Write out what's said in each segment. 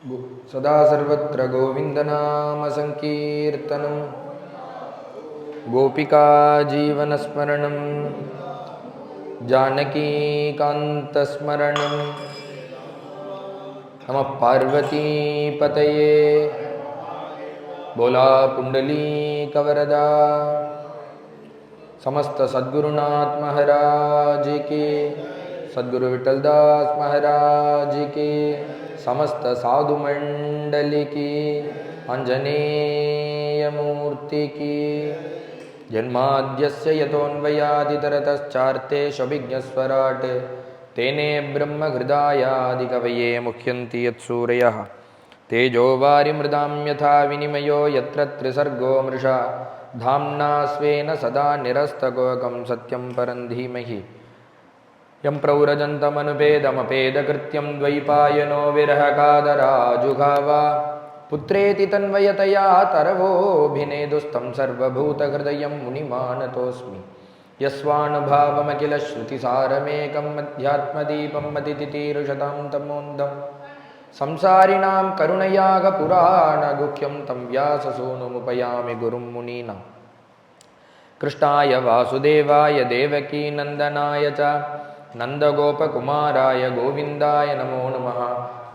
सदा सर्वत्र गोविन्दनामसङ्कीर्तनं गोपिका जीवनस्मरणं जानकीकान्तस्मरणं नमः पार्वतीपतये बोला पुण्डलीकवरदा समस्त सद्गुरुनाथ महाराज की, सद्गुरु विठलदास महाराज की, समस्त साधु मंडली की, आंजनेय मूर्ति की। जन्माद्यस्य यतोऽन्वयादितरतश्चार्तेष्वभिज्ञस्वराट् तेने ब्रह्महृदायादिकवये मुह्यन्ति यत्सूरयः तेजो वारिमृदां यथा विनिमयो यत्र त्रिसर्गो मृषा धाम्ना स्वेन सदा निरस्तकोकं सत्यं परं धीमहि यं प्रव्रजन्तमनुपेदमपेदकृत्यं द्वैपायनो विरहकादराजुघावा पुत्रेति तन्वयतया तरवोऽभिनेदुस्तं सर्वभूतहृदयं मुनिमानतोऽस्मि यस्वानुभावमखिलश्रुतिसारमेकं मध्यात्मदीपं मतितितीर्षतां तमोन्दं संसारिणां करुणयागपुराणगुह्यं तं व्याससूनुमुपयामि गुरुं मुनीनां कृष्णाय वासुदेवाय देवकीनन्दनाय च नन्दगोपकुमाराय गोविन्दाय नमो नमः।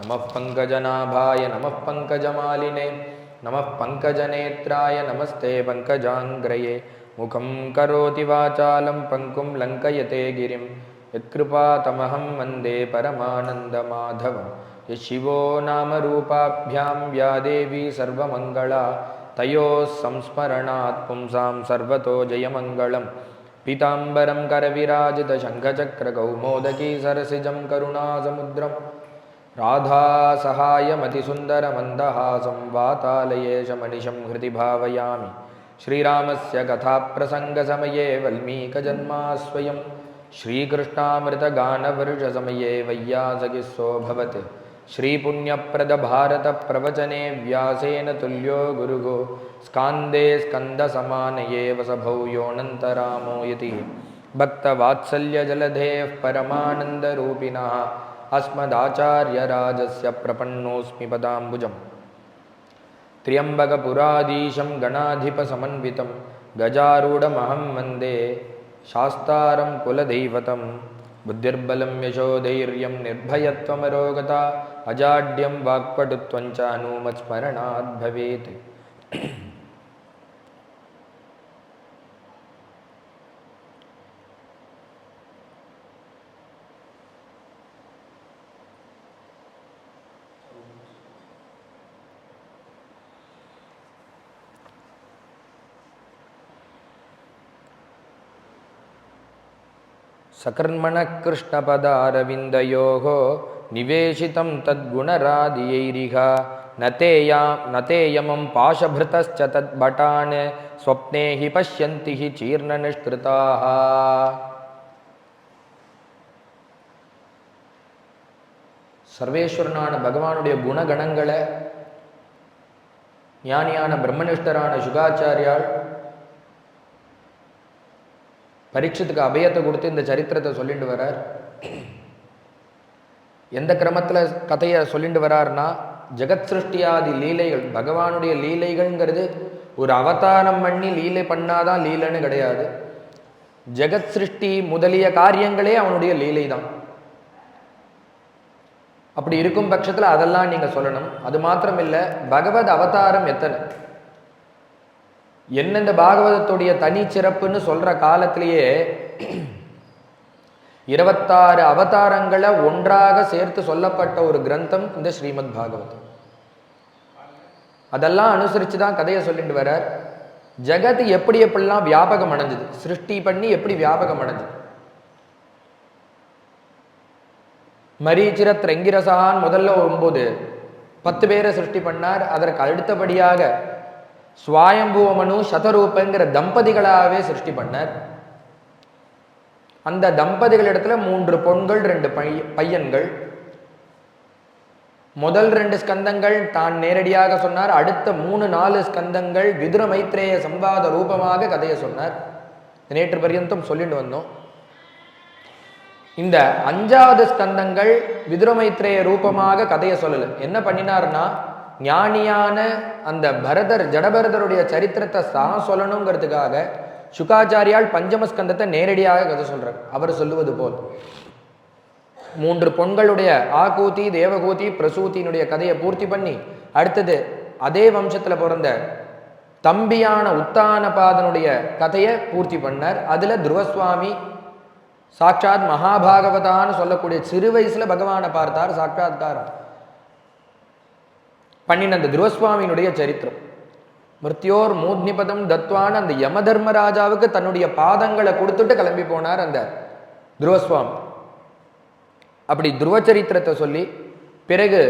नमः पङ्कजनाभाय नमः पङ्कजमालिने नमः पङ्कजनेत्राय नमस्ते पङ्कजाङ्ग्रये मुखं करोति वाचालं पङ्कुं लङ्कयते गिरिं यत्कृपातमहं वन्दे परमानन्दमाधवम्। यशिवो नामरूपाभ्यां या देवी सर्वमङ्गला तयोः संस्मरणात् पुंसां सर्वतो जयमङ्गलं। पीताम्बरं करविराजितशङ्खचक्रकौमोदकी सरसिजं करुणासमुद्रं राधासहायमतिसुन्दरमन्दहासं वातालयेशमनिशं हृदि भावयामि। श्रीरामस्य कथाप्रसङ्गसमये वल्मीकजन्मास्वयं श्रीकृष्णामृतगानवर्षसमये वैयासगिस्सोऽभवत्। श्रीपुण्यप्रदभारतप्रवचने व्यासेन तुल्यो गुरुगो स्कान्दे स्कन्दसमानये वसभौ योऽनन्तरामो यतिः भक्तवात्सल्यजलधेः परमानन्दरूपिणः अस्मदाचार्यराजस्य प्रपन्नोऽस्मि पदाम्बुजम्। त्र्यम्बकपुराधीशं गणाधिपसमन्वितं गजारूढमहं वन्दे शास्तारं कुलदैवतं। बुद्धिर्बलं यशोधैर्यं निर्भयत्वमरोगता अजाड्यं वाक्पटुत्वं च हनूमत्स्मरणात् भवेत्। सकर्मणः कृष्णपदारविन्दयोः निवेशितं तद्गुणरादियैरिह न तेयमं पाशभृतश्च तद्भटान् स्वप्ने हि पश्यन्ति हि चीर्णनिष्कृताः। சர்வேஸ்வரனான பகவானுடைய குணகணங்களை ஞானியான பிரம்மனிஷ்டரான சுகாச்சாரியால் பரீட்சத்துக்கு அபயத்தை கொடுத்து இந்த சரித்திரத்தை சொல்லிட்டு வரார். எந்த கிரமத்தில் கதையை சொல்லிட்டு வரார்னா, ஜெகத் சிருஷ்டியாதி லீலைகள், பகவானுடைய லீலைகள்ங்கிறது ஒரு அவதாரம் பண்ணி லீலை பண்ணாதான் லீலைன்னு கிடையாது. ஜெகத் சிருஷ்டி முதலிய காரியங்களே அவனுடைய லீலை தான். அப்படி இருக்கும் பட்சத்தில் அதெல்லாம் நீங்க சொல்லணும். அது மாத்திரம் இல்லை, பகவத் அவதாரம் எத்தனை, என்ன இந்த பாகவதத்துடைய தனி சிறப்புன்னு சொல்ற காலத்திலேயே 26 அவதாரங்களை ஒன்றாக சேர்த்து சொல்லப்பட்ட ஒரு கிரந்தம் இந்த ஸ்ரீமத் பாகவதம். அதெல்லாம் அனுசரித்து தான் கதையை சொல்லிட்டு வரார். ஜெகத் எப்படி எப்படிலாம் வியாபகம் அடைஞ்சது, சிருஷ்டி பண்ணி எப்படி வியாபகம் அடைஞ்சது. மரீச்சிரத் ரெங்கிரசான் முதல்ல 9-10 பேரை சிருஷ்டி பண்ணார். அதற்கு அடுத்தபடியாக ஸ்வாயம்புவமனு சதரூபங்கிற தம்பதிகளாகவே சிருஷ்டி பண்ணார். அந்த தம்பதிகள் இடத்துல 3 பொண்கள் 2 பையன்கள். முதல் 2 ஸ்கந்தங்கள் தான் நேரடியாக சொன்னார். அடுத்த 3-4 ஸ்கந்தங்கள் விதுர மைத்ரேய சம்பாத ரூபமாக கதையை சொன்னார். நேற்று பர்யந்தம் சொல்லிட்டு வந்தோம். இந்த 5வது ஸ்கந்தங்கள் விதுரமைத்ரேய ரூபமாக கதையை சொல்லலை. என்ன பண்ணினார்னா, ஞானியான அந்த பரதர் ஜடபரதருடைய சரித்திரத்தை சொல்லணுங்கிறதுக்காக சுகாச்சாரியால் பஞ்சமஸ்கந்தத்தை நேரடியாக கதை சொல்றார். அவர் சொல்லுவது போல் 3 பொண்களுடைய ஆகூதி, தேவகூதி, பிரசூத்தினுடைய கதையை பூர்த்தி பண்ணி, அடுத்தது அதே வம்சத்துல பிறந்த தம்பியான உத்தானபாதனுடைய கதையை பூர்த்தி பண்ணார். அதுல துருவசுவாமி சாட்சாத் மகாபாகவதான்னு சொல்லக்கூடிய சிறு வயசுல பகவானை பார்த்தார், சாட்சாத்காரம் பண்ணின அந்த துருவசுவாமியினுடைய சரித்திரம். மிருத்யோர் மூத்னிபதம் தத்வான் அந்த யம தர்மராஜாவுக்கு தன்னுடைய பாதங்களை கொடுத்துட்டு கிளம்பி போனார் அந்த துருவசுவாமி. அப்படி துருவ சரித்திரத்தை சொல்லி பிறகு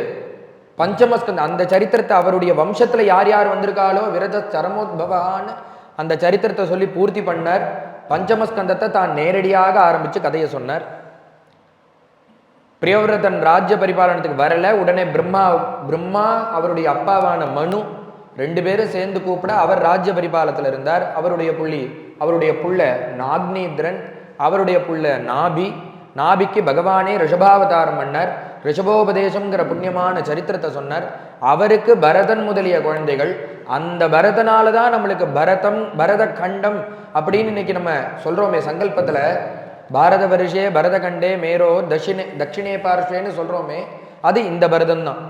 பஞ்சமஸ்கந்த அந்த சரித்திரத்தை அவருடைய வம்சத்துல யார் யார் வந்திருக்காளோ விரத சரமோத்பவான்னு அந்த சரித்திரத்தை சொல்லி பூர்த்தி பண்ணார். பஞ்சமஸ்கந்தத்தை தான் நேரடியாக ஆரம்பிச்சு கதையை சொன்னார். பிரியவிரதன் ராஜ்ய பரிபாலனத்துக்கு வரல. உடனே பிரம்மா அவருடைய அப்பாவான மனு 2 பேரும் சேர்ந்து கூப்பிட அவர் ராஜ்ய பரிபாலத்தில் இருந்தார். அவருடைய புள்ள நாக்னீத்ரன், அவருடைய புள்ள நாபிக்கு பகவானே ரிஷபாவதாரம் பண்ணார். ரிஷபோபதேசம்ங்கிற புண்ணியமான சரித்திரத்தை சொன்னார். அவருக்கு பரதன் முதலிய குழந்தைகள். அந்த பரதனால தான் நம்மளுக்கு பரத கண்டம் அப்படின்னு இன்னைக்கு நம்ம சொல்றோமே சங்கல்பத்துல, பாரத வருஷே பரத கண்டே மேரோ தட்சிணே பார்ஷேன்னு சொல்றோமே, அது இந்த பரதன் தான்.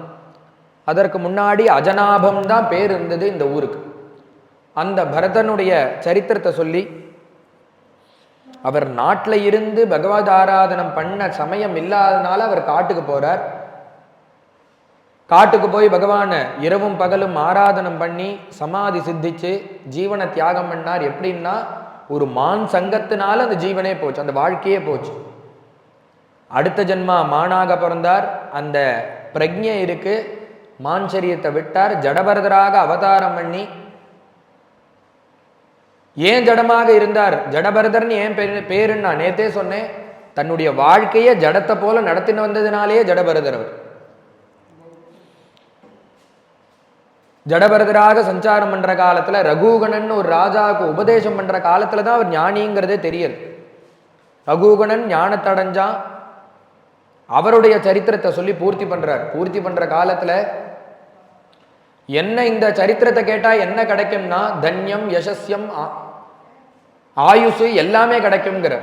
அதற்கு முன்னாடி அஜனாபம் தான் பேர் இருந்தது இந்த ஊருக்கு. அந்த பரதனுடைய சரித்திரத்தை சொல்லி, அவர் நாட்டில் இருந்து பகவத் ஆராதனம் பண்ண சமயம் இல்லாதனால அவர் காட்டுக்கு போறார். காட்டுக்கு போய் பகவான இரவும் பகலும் ஆராதனம் பண்ணி சமாதி சித்திச்சு ஜீவனை தியாகம் பண்ணார். எப்படின்னா, ஒரு மான் சங்கத்தினால அந்த ஜீவனே போச்சு, அந்த வாழ்க்கையே போச்சு. அடுத்த ஜென்மா மானாக பிறந்தார். அந்த பிரக்ஞை இருக்கு, மான் சரீரத்தை விட்டார். ஜடபரதராக அவதாரம் பண்ணி, ஏன் ஜடமாக இருந்தார்? ஜடபரதர்னு ஏன் பேருன்னு நான் நேத்தே சொன்னேன். தன்னுடைய வாழ்க்கையை ஜடத்தை போல நடத்தின்னு வந்ததுனாலேயே ஜடபரதர். அவர் ஜடபரதராக சஞ்சாரம் பண்ற காலத்துல ரகுகணன் ஒரு ராஜாவுக்கு உபதேசம் பண்ற காலத்துல தான் அவர் ஞானிங்கிறதே தெரியுது. ரகுகணன் ஞானத்தடைஞ்சான். அவருடைய சரித்திரத்தை சொல்லி பூர்த்தி பண்றார். பூர்த்தி பண்ற காலத்துல என்ன இந்த சரித்திரத்தை கேட்டா என்ன கிடைக்கும்னா, தன்யம், யசஸ்யம், ஆயுசு எல்லாமே கிடைக்கும்ங்கிற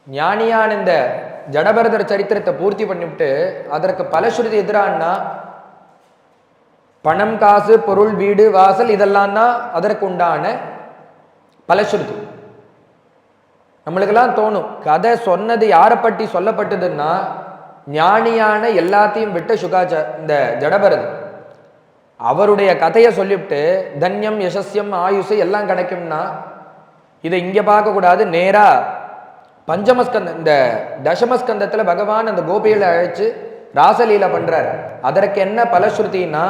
ஞானியான இந்த ஜடபரதர் சரித்திரத்தை பூர்த்தி பண்ணிவிட்டு அதற்கு பலஸ்ருதி எதிரானா, பணம், காசு, பொருள், வீடு, வாசல் இதெல்லாம் தான் அதற்கு உண்டான பலஸ்ருதி. நம்மளுக்கெல்லாம் தோணும், கதை சொன்னது யாரை பற்றி சொல்லப்பட்டதுன்னா, ஞானியான எல்லாத்தையும் விட்டு இந்த ஜடபரதர் அவருடைய கதையை சொல்லிவிட்டு தன்யம், யசஸ்யம், ஆயுசு எல்லாம் கிடைக்கும்னா, இதை இங்க பார்க்க கூடாது. நேரா பஞ்சமஸ்கந்தம் இந்த தசமஸ்கந்தத்துல பகவான் அந்த கோபிகளை அழைச்சு ராசலீல பண்றார். அதற்கு என்ன பலஸ்ருதினா,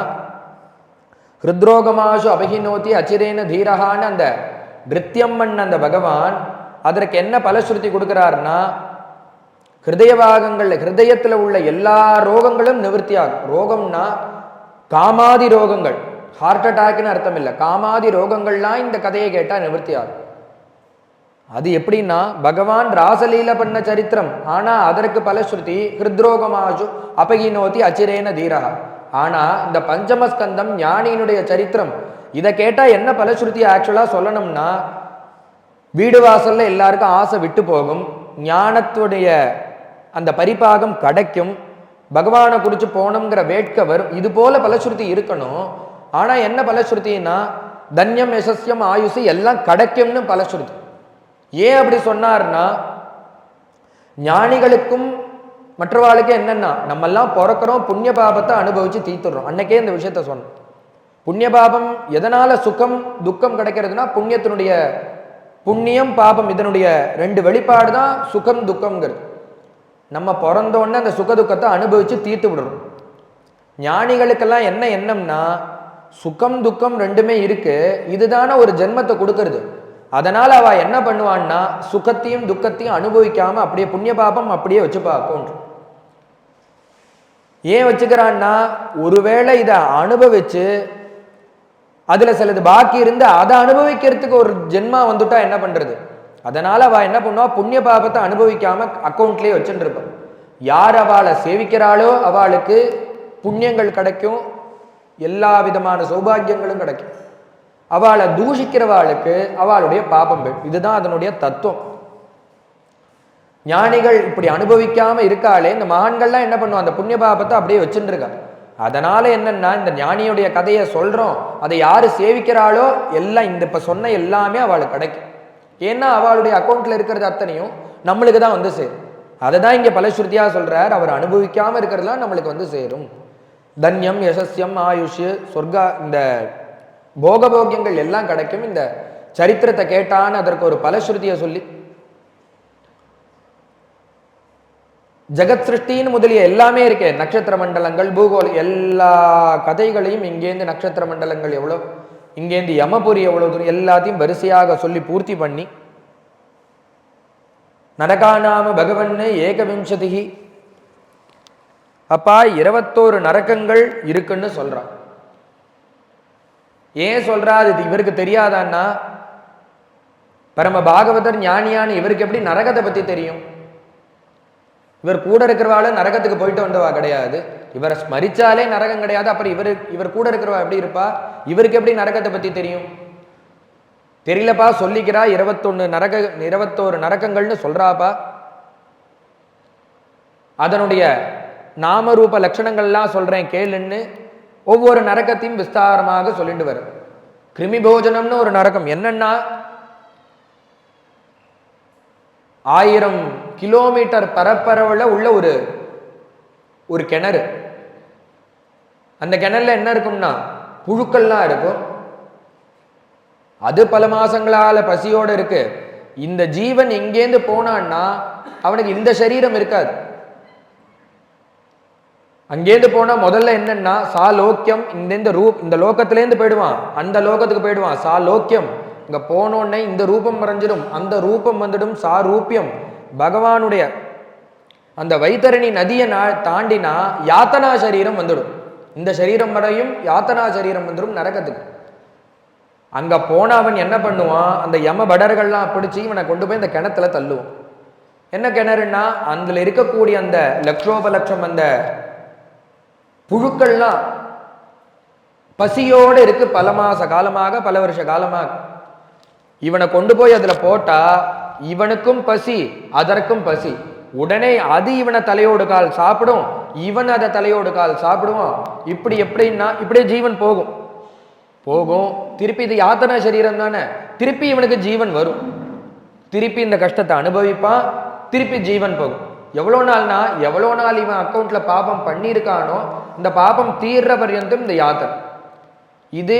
ஹிருத்ரோகமாசு அபகினோதி அச்சிரேன தீரகான்னு அந்த நிருத்தியம் பண்ண அந்த பகவான் அதற்கு என்ன பலஸ்ருதி கொடுக்கிறார்னா, ஹிருதய பாகங்கள்ல ஹிருதயத்துல உள்ள எல்லா ரோகங்களும் நிவர்த்தி ஆகும். ரோகம்னா காமாதி ரோகங்கள், ஹார்ட் அட்டாக்னு அர்த்தம் இல்லை. காமாதி ரோகங்கள்லாம் இந்த கதையை கேட்டா நிவர்த்தி ஆகும். அது எப்படின்னா, பகவான் ராசலீல பண்ண சரித்திரம். ஆனா அதற்கு பலஸ்ருதி ஹிருத்ரோகமாசு அபகினோதி அச்சிரேன தீரகா. ஆனா இந்த பஞ்சமஸ்கந்தம் ஞானியினுடைய சரித்திரம். இதை கேட்டா என்ன பலஸ்ருதி ஆக்சுவலா சொல்லணும்னா, வீடு வாசல்ல எல்லாருக்கும் ஆசை விட்டு போகும், ஞானத்துடைய அந்த பரிபாகம் கிடைக்கும், பகவானை குறிச்சு போனோங்கிற வேட்கை வரும். இது போல பலஸ்ருதி இருக்கணும். ஆனா என்ன பலஸ்ருதினா, தன்யம், யசஸ்யம், ஆயுசு எல்லாம் கிடைக்கும்னு பலஸ்ருதி. ஏன் அப்படி சொன்னார்னா, ஞானிகளுக்கும் மற்றவாளுக்கு என்னன்னா, நம்ம எல்லாம் பிறக்கிறோம், புண்ணிய பாபத்தை அனுபவிச்சு தீர்த்துடுறோம். அன்னைக்கே இந்த விஷயத்த சொன்னோம். புண்ணிய பாபம் எதனால சுகம் துக்கம் கிடைக்கிறதுனா, புண்ணியத்தினுடைய புண்ணியம் பாபம் இதனுடைய 2 வெளிப்பாடு தான் சுகம் துக்கம்ங்கிறது. நம்ம பிறந்தோடனே அந்த சுக துக்கத்தை அனுபவிச்சு தீர்த்து விடுறோம். ஞானிகளுக்கெல்லாம் என்ன எண்ணம்னா, சுகம் துக்கம் 2மே இருக்கு, இதுதானே ஒரு ஜென்மத்தை கொடுக்கறது. அதனால அவ என்ன பண்ணுவான்னா, சுகத்தையும் துக்கத்தையும் அனுபவிக்காம அப்படியே புண்ணிய பாபம் அப்படியே வச்சுப்பாக்கும். ஏன் வச்சுக்கிறான்னா, ஒருவேளை இதை அனுபவிச்சு அதுல சிலது பாக்கி இருந்து அதை அனுபவிக்கிறதுக்கு ஒரு ஜென்மா வந்துட்டா என்ன பண்றது? அதனால அவ என்ன பண்ணுவா, புண்ணிய பாபத்தை அனுபவிக்காம அக்கௌண்ட்லயே வச்சுட்டு இருப்பான். யார் அவளை சேவிக்கிறாளோ அவளுக்கு புண்ணியங்கள் கிடைக்கும், எல்லா விதமான சௌபாகியங்களும் கிடைக்கும். அவளை தூஷிக்கிறவாளுக்கு அவளுடைய பாபம் போய். இதுதான் அதனுடைய தத்துவம். ஞானிகள் இப்படி அனுபவிக்காம இருக்காளே, இந்த மகான்கள்லாம் என்ன பண்ணுவான், அந்த புண்ணிய பாபத்தை அப்படியே வச்சுட்டு இருக்கா. அதனால என்னன்னா, இந்த ஞானியுடைய கதையை சொல்றோம், அதை யாரு சேவிக்கிறாளோ எல்லாம் இந்த இப்ப சொன்ன எல்லாமே அவளுக்கு கிடைக்கும். ஏன்னா அவளுடைய அக்கௌண்ட்ல இருக்கிறது அத்தனையும் நம்மளுக்கு தான் வந்து சேரும். அதை தான் இங்க பலஸ்ருதியா சொல்றார். அவர் அனுபவிக்காம இருக்கிறதுலாம் நம்மளுக்கு வந்து சேரும். தன்யம், யசஸ்யம், ஆயுஷ், சொர்க்கா, இந்த போகபோக்கியங்கள் எல்லாம் கிடைக்கும். இந்த சரித்திரத்தை கேட்டான்னு அதற்கு ஒரு பலஸ்ருதியை சொல்லி ஜெகத் சிருஷ்டின்னு முதலிய எல்லாமே இருக்கே, நட்சத்திர மண்டலங்கள், பூகோல், எல்லா கதைகளையும் இங்கேருந்து நட்சத்திர மண்டலங்கள் எவ்வளோ, இங்கேருந்து யமபுரி எவ்வளவு தூரம், எல்லாத்தையும் வரிசையாக சொல்லி பூர்த்தி பண்ணி நரகாநாம பகவன்னு ஏகவிம்சதிகி, அப்பா 21 நரகங்கள் இருக்குன்னு சொல்றான். ஏன் சொல்றா? அது இவருக்கு தெரியாதான்னா, பரம பாகவதர் ஞானியான்னு இவருக்கு எப்படி நரகத்தை பத்தி தெரியும்? இவர் கூட இருக்கிறவாள் நரகத்துக்கு போயிட்டு வந்தவா கிடையாது. இவரை ஸ்மரிச்சாலே நரகம் கிடையாது. அப்புறம் இவர் கூட இருக்கிறவா எப்படி இருப்பா? இவருக்கு எப்படி நரகத்தை பத்தி தெரியும்? தெரியலப்பா, சொல்லிக்கிறா 21 நரகங்கள்னு சொல்றாப்பா. அதனுடைய நாமரூப லட்சணங்கள்லாம் சொல்றேன் கேளுன்னு ஒவ்வொரு நரகத்தையும் விஸ்தாரமாக சொல்லிட்டு வரும். கிருமி போஜனம்னு ஒரு நரகம். என்னன்னா, 1000 கிலோமீட்டர் பரப்பரவுல உள்ள ஒரு கிணறு. அந்த கிணறுல என்ன இருக்கும்னா புழுக்கள்லாம் இருக்கும். அது பல மாசங்களால பசியோடு இருக்கு. இந்த ஜீவன் எங்கேருந்து போனான்னா அவனுக்கு இந்த சரீரம் இருக்காது. அங்கேருந்து போனா முதல்ல என்னன்னா சாலோக்கியம், இந்த லோகத்திலேருந்து போயிடுவான், அந்த லோகத்துக்கு போயிடுவான். சாலோக்கியம், இங்க போனோடனே இந்த ரூபம் மறைஞ்சிடும், அந்த ரூபம் வந்துடும். சாரூபியம், பகவானுடைய அந்த வைத்தரணி நதியை தாண்டினா யாத்தனா சரீரம் வந்துடும். இந்த சரீரம் வரையும் யாத்தனா சரீரம் வந்துடும் நரகத்துக்கு. அங்க போன அவன் என்ன பண்ணுவான், அந்த யம படர்கள்லாம் பிடிச்சி இவனை கொண்டு போய் இந்த கிணத்துல தள்ளுவான். என்ன கிணறுன்னா, அதுல இருக்கக்கூடிய அந்த லட்சோபலட்சம் அந்த புழுக்கள்லாம் பசியோடு இருக்கு, பல மாச காலமாக, பல வருஷ காலமாக. இவனை கொண்டு போய் அதுல போட்டா இவனுக்கும் பசி, அதற்கும் பசி. உடனே அது இவனை தலையோடு கால் சாப்பிடும், இவன் அதை தலையோடு கால் சாப்பிடுவான். இப்படி எப்படின்னா இப்படியே ஜீவன் போகும். திருப்பி இது யாத்தனா சரீரம் தானே, திருப்பி இவனுக்கு ஜீவன் வரும். திருப்பி இந்த கஷ்டத்தை அனுபவிப்பான், திருப்பி ஜீவன் போகும். எவ்வளோ நாள் இவன் அக்கௌண்ட்ல பாபம் பண்ணியிருக்கானோ இந்த பாபம் தீர்ற பர்யந்தம் இந்த யாத்தனை. இது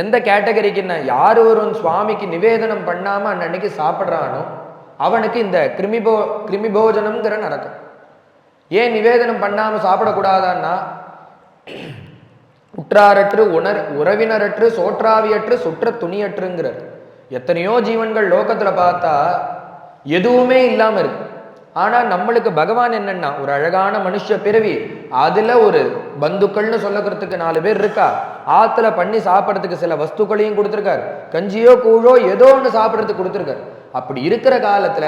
எந்த கேட்டகரிக்குன்னா, யார் ஒரு சுவாமிக்கு நிவேதனம் பண்ணாம அன்னைக்கு சாப்பிட்றானோ அவனுக்கு இந்த கிருமிபோஜனம்ங்கிற நடக்கும். ஏன் நிவேதனம் பண்ணாம சாப்பிடக்கூடாதான்னா, உற்றாரற்று உறவினரற்று சோற்றாவியற்று சுற்ற துணியற்றுங்கிறார். எத்தனையோ ஜீவன்கள் லோகத்துல பார்த்தா எதுவுமே இல்லாம இருக்கு. ஆனா நம்மளுக்கு பகவான் என்னன்னா, ஒரு அழகான மனுஷ பிறவி, அதுல ஒரு பந்துக்கள்னு சொல்லக்கிறதுக்கு 4 பேர் இருக்கா, ஆத்துல பண்ணி சாப்பிட்றதுக்கு சில வஸ்துக்களையும் கொடுத்துருக்காரு, கஞ்சியோ கூழோ ஏதோ ஒன்று சாப்பிட்றதுக்கு கொடுத்துருக்காரு. அப்படி இருக்கிற காலத்துல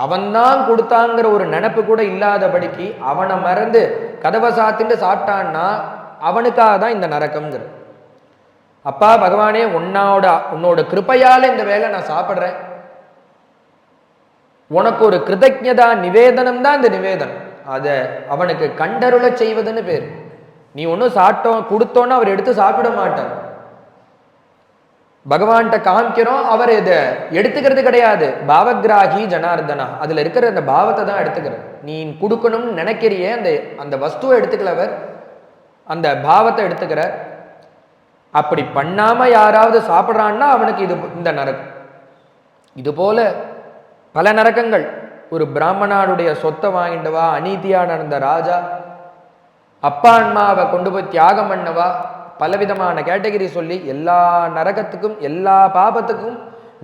அவன்தான் கொடுத்தாங்கிற ஒரு நினப்பு கூட இல்லாதபடிக்கு அவனை மறந்து கதவை சாத்திட்டு சாப்பிட்டான்னா அவனுக்காக தான் இந்த நரக்கம்ங்கிற. அப்பா பகவானே, உன்னோட கிருபையால இந்த வேலை நான் சாப்பிட்றேன், உனக்கு ஒரு கிருதஜதா நிவேதனம் தான் இந்த நிவேதனம். அதை அவனுக்கு கண்டருள செய்வதுன்னு பேர். நீ ஒன்றும் கொடுத்தோன்னு அவர் எடுத்து சாப்பிட மாட்டார். பகவான்கிட்ட காமிக்கிறோம், அவர் இதை எடுத்துக்கிறது கிடையாது. பாவகிராகி ஜனார்தனா, அதுல இருக்கிற அந்த பாவத்தை தான் எடுத்துக்கிறார். நீ கொடுக்கணும்னு நினைக்கிறியே அந்த வஸ்துவை எடுத்துக்கலவர், அந்த பாவத்தை எடுத்துக்கிறார். அப்படி பண்ணாம யாராவது சாப்பிட்றான்னா அவனுக்கு இந்த நரகம். இது போல பல நரகங்கள். ஒரு பிராமணனுடைய சொத்தை வாங்கிண்டவா, அநீதியா நடந்த ராஜா, அப்பா அம்மாவை கொண்டு போய் தியாகம் பண்ணவா, பலவிதமான கேட்டகரி சொல்லி எல்லா நரகத்துக்கும் எல்லா பாபத்துக்கும்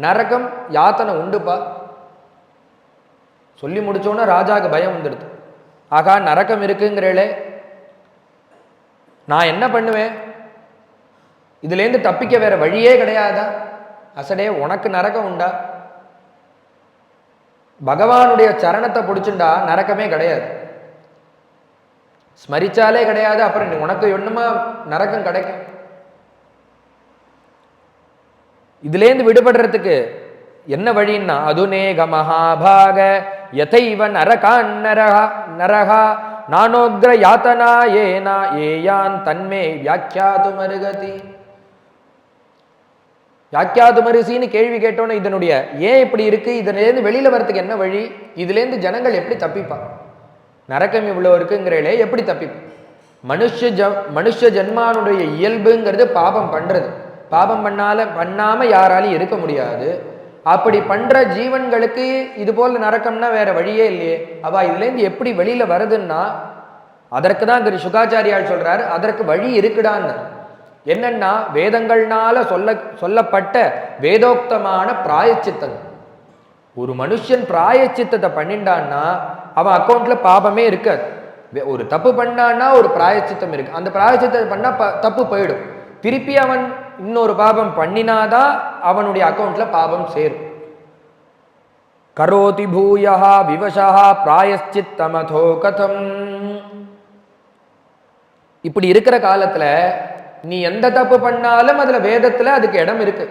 நரகம் யாத்தனை உண்டுப்பா. சொல்லி முடிச்சோன்னா ராஜாவுக்கு பயம் வந்துடுது. ஆகா நரகம் இருக்குங்கிறே, நான் என்ன பண்ணுவேன்? இதுலேருந்து தப்பிக்க வேற வழியே கிடையாதா? அசடே உனக்கு நரகம் உண்டா? பகவானுடைய சரணத்தை பிடிச்சுண்டா நரக்கமே கிடையாது, ஸ்மரிச்சாலே கிடையாது. அப்புறம் உனக்கு ஒண்ணுமா நரகம் கிடைக்கும்? இதுலேருந்து விடுபடுறதுக்கு என்ன வழின்னா அதுநேக மகாபாக யதைவ நரகான் நரகா நானோக்ர யாத்தனா ஏனா ஏயான் தன்மே வியாக்கியாதுமருகதி. வியாக்கியாதுமரிசின்னு கேள்வி கேட்டோன்னு இதனுடைய ஏன் இப்படி இருக்கு, இதுலேருந்து வெளியில வர்றதுக்கு என்ன வழி, இதுலேருந்து ஜனங்கள் எப்படி தப்பிப்பா, நரக்கம் இவ்வளோ இருக்குங்கிறே எப்படி தப்பிப்பா? மனுஷ ஜன்மானுடைய இயல்புங்கிறது பாபம் பண்றது. பாபம் பண்ணாம யாராலையும் இருக்க முடியாது. அப்படி பண்ற ஜீவன்களுக்கு இது போல நரக்கம்னா வேற வழியே இல்லையே. அவ இதுலேருந்து எப்படி வெளியில வருதுன்னா அதற்கு தான் சுகாச்சாரியால் சொல்றாரு, அதற்கு வழி இருக்குடான்னு. என்னன்னா வேதங்கள்னால சொல்லப்பட்ட வேதோக்தமான பிராயச்சித்தம். ஒரு மனுஷன் பிராயச்சித்தத்தை பண்ணிண்டான்னா அவன் அக்கௌண்ட்ல பாபமே இருக்காது. ஒரு தப்பு பண்ணான்னா ஒரு பிராயச்சித்தம் இருக்கு, அந்த பிராயச்சித்தத்தை பண்ணா தப்பு போயிடும். திருப்பி அவன் இன்னொரு பாபம் பண்ணினாதான் அவனுடைய அக்கௌண்ட்ல பாபம் சேரும். கரோதி பூயா விவசா பிராயச்சித்தமதோ கதம். இப்படி இருக்கிற காலத்துல நீ எந்த தப்பு பண்ணாலும் அதுல வேதத்துல அதுக்கு இடம் இருக்கு.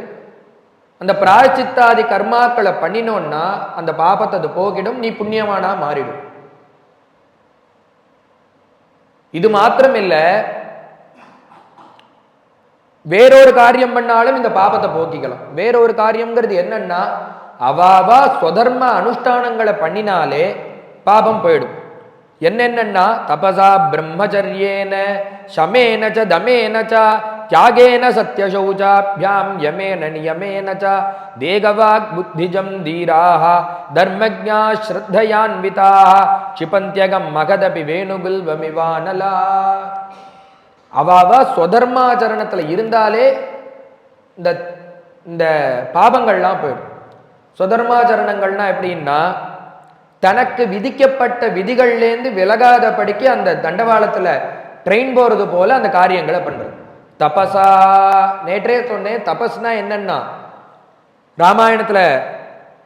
அந்த பிராயச்சித்தாதி கர்மாக்களை பண்ணினோன்னா அந்த பாபத்தை அது போகிடும், நீ புண்ணியமானா மாறிடும். இது மாத்திரம் இல்ல, வேறொரு காரியம் பண்ணாலும் இந்த பாபத்தை போக்கிக்கலாம். வேறொரு காரியம்ங்கிறது என்னன்னா அவாவா ஸ்வதர்ம அனுஷ்டானங்களை பண்ணினாலே பாபம் போயிடும். என்னென்னா தபசா பிரம்மச்சரியேன சமேன ச தமேன ச தியாகேன சத்யசௌச்சாப்யாம் யமேன நியமேன ச தேகவாக் புத்திஜம் தீராஹ தர்மஜ்ஞா ஸ்ரத்தயான்விதாஹ க்ஷிபந்த்யகம் மகதபி வேணுகுல்வமிவானலா. அவாவா ஸ்வதர்மாச்சரணத்துல இருந்தாலே இந்த பாபங்கள்லாம் போயிடும். ஸ்வதர்மாச்சரணங்கள்னா எப்படின்னா தனக்கு விதிக்கப்பட்ட விதிகள்லேருந்து விலகாதபடிக்கு அந்த தண்டவாளத்துல ட்ரெயின் போறது போல அந்த காரியங்களை பண்றது. தபசா, நேற்றே சொன்னேன், தபஸ்னா என்னன்னா ராமாயணத்துல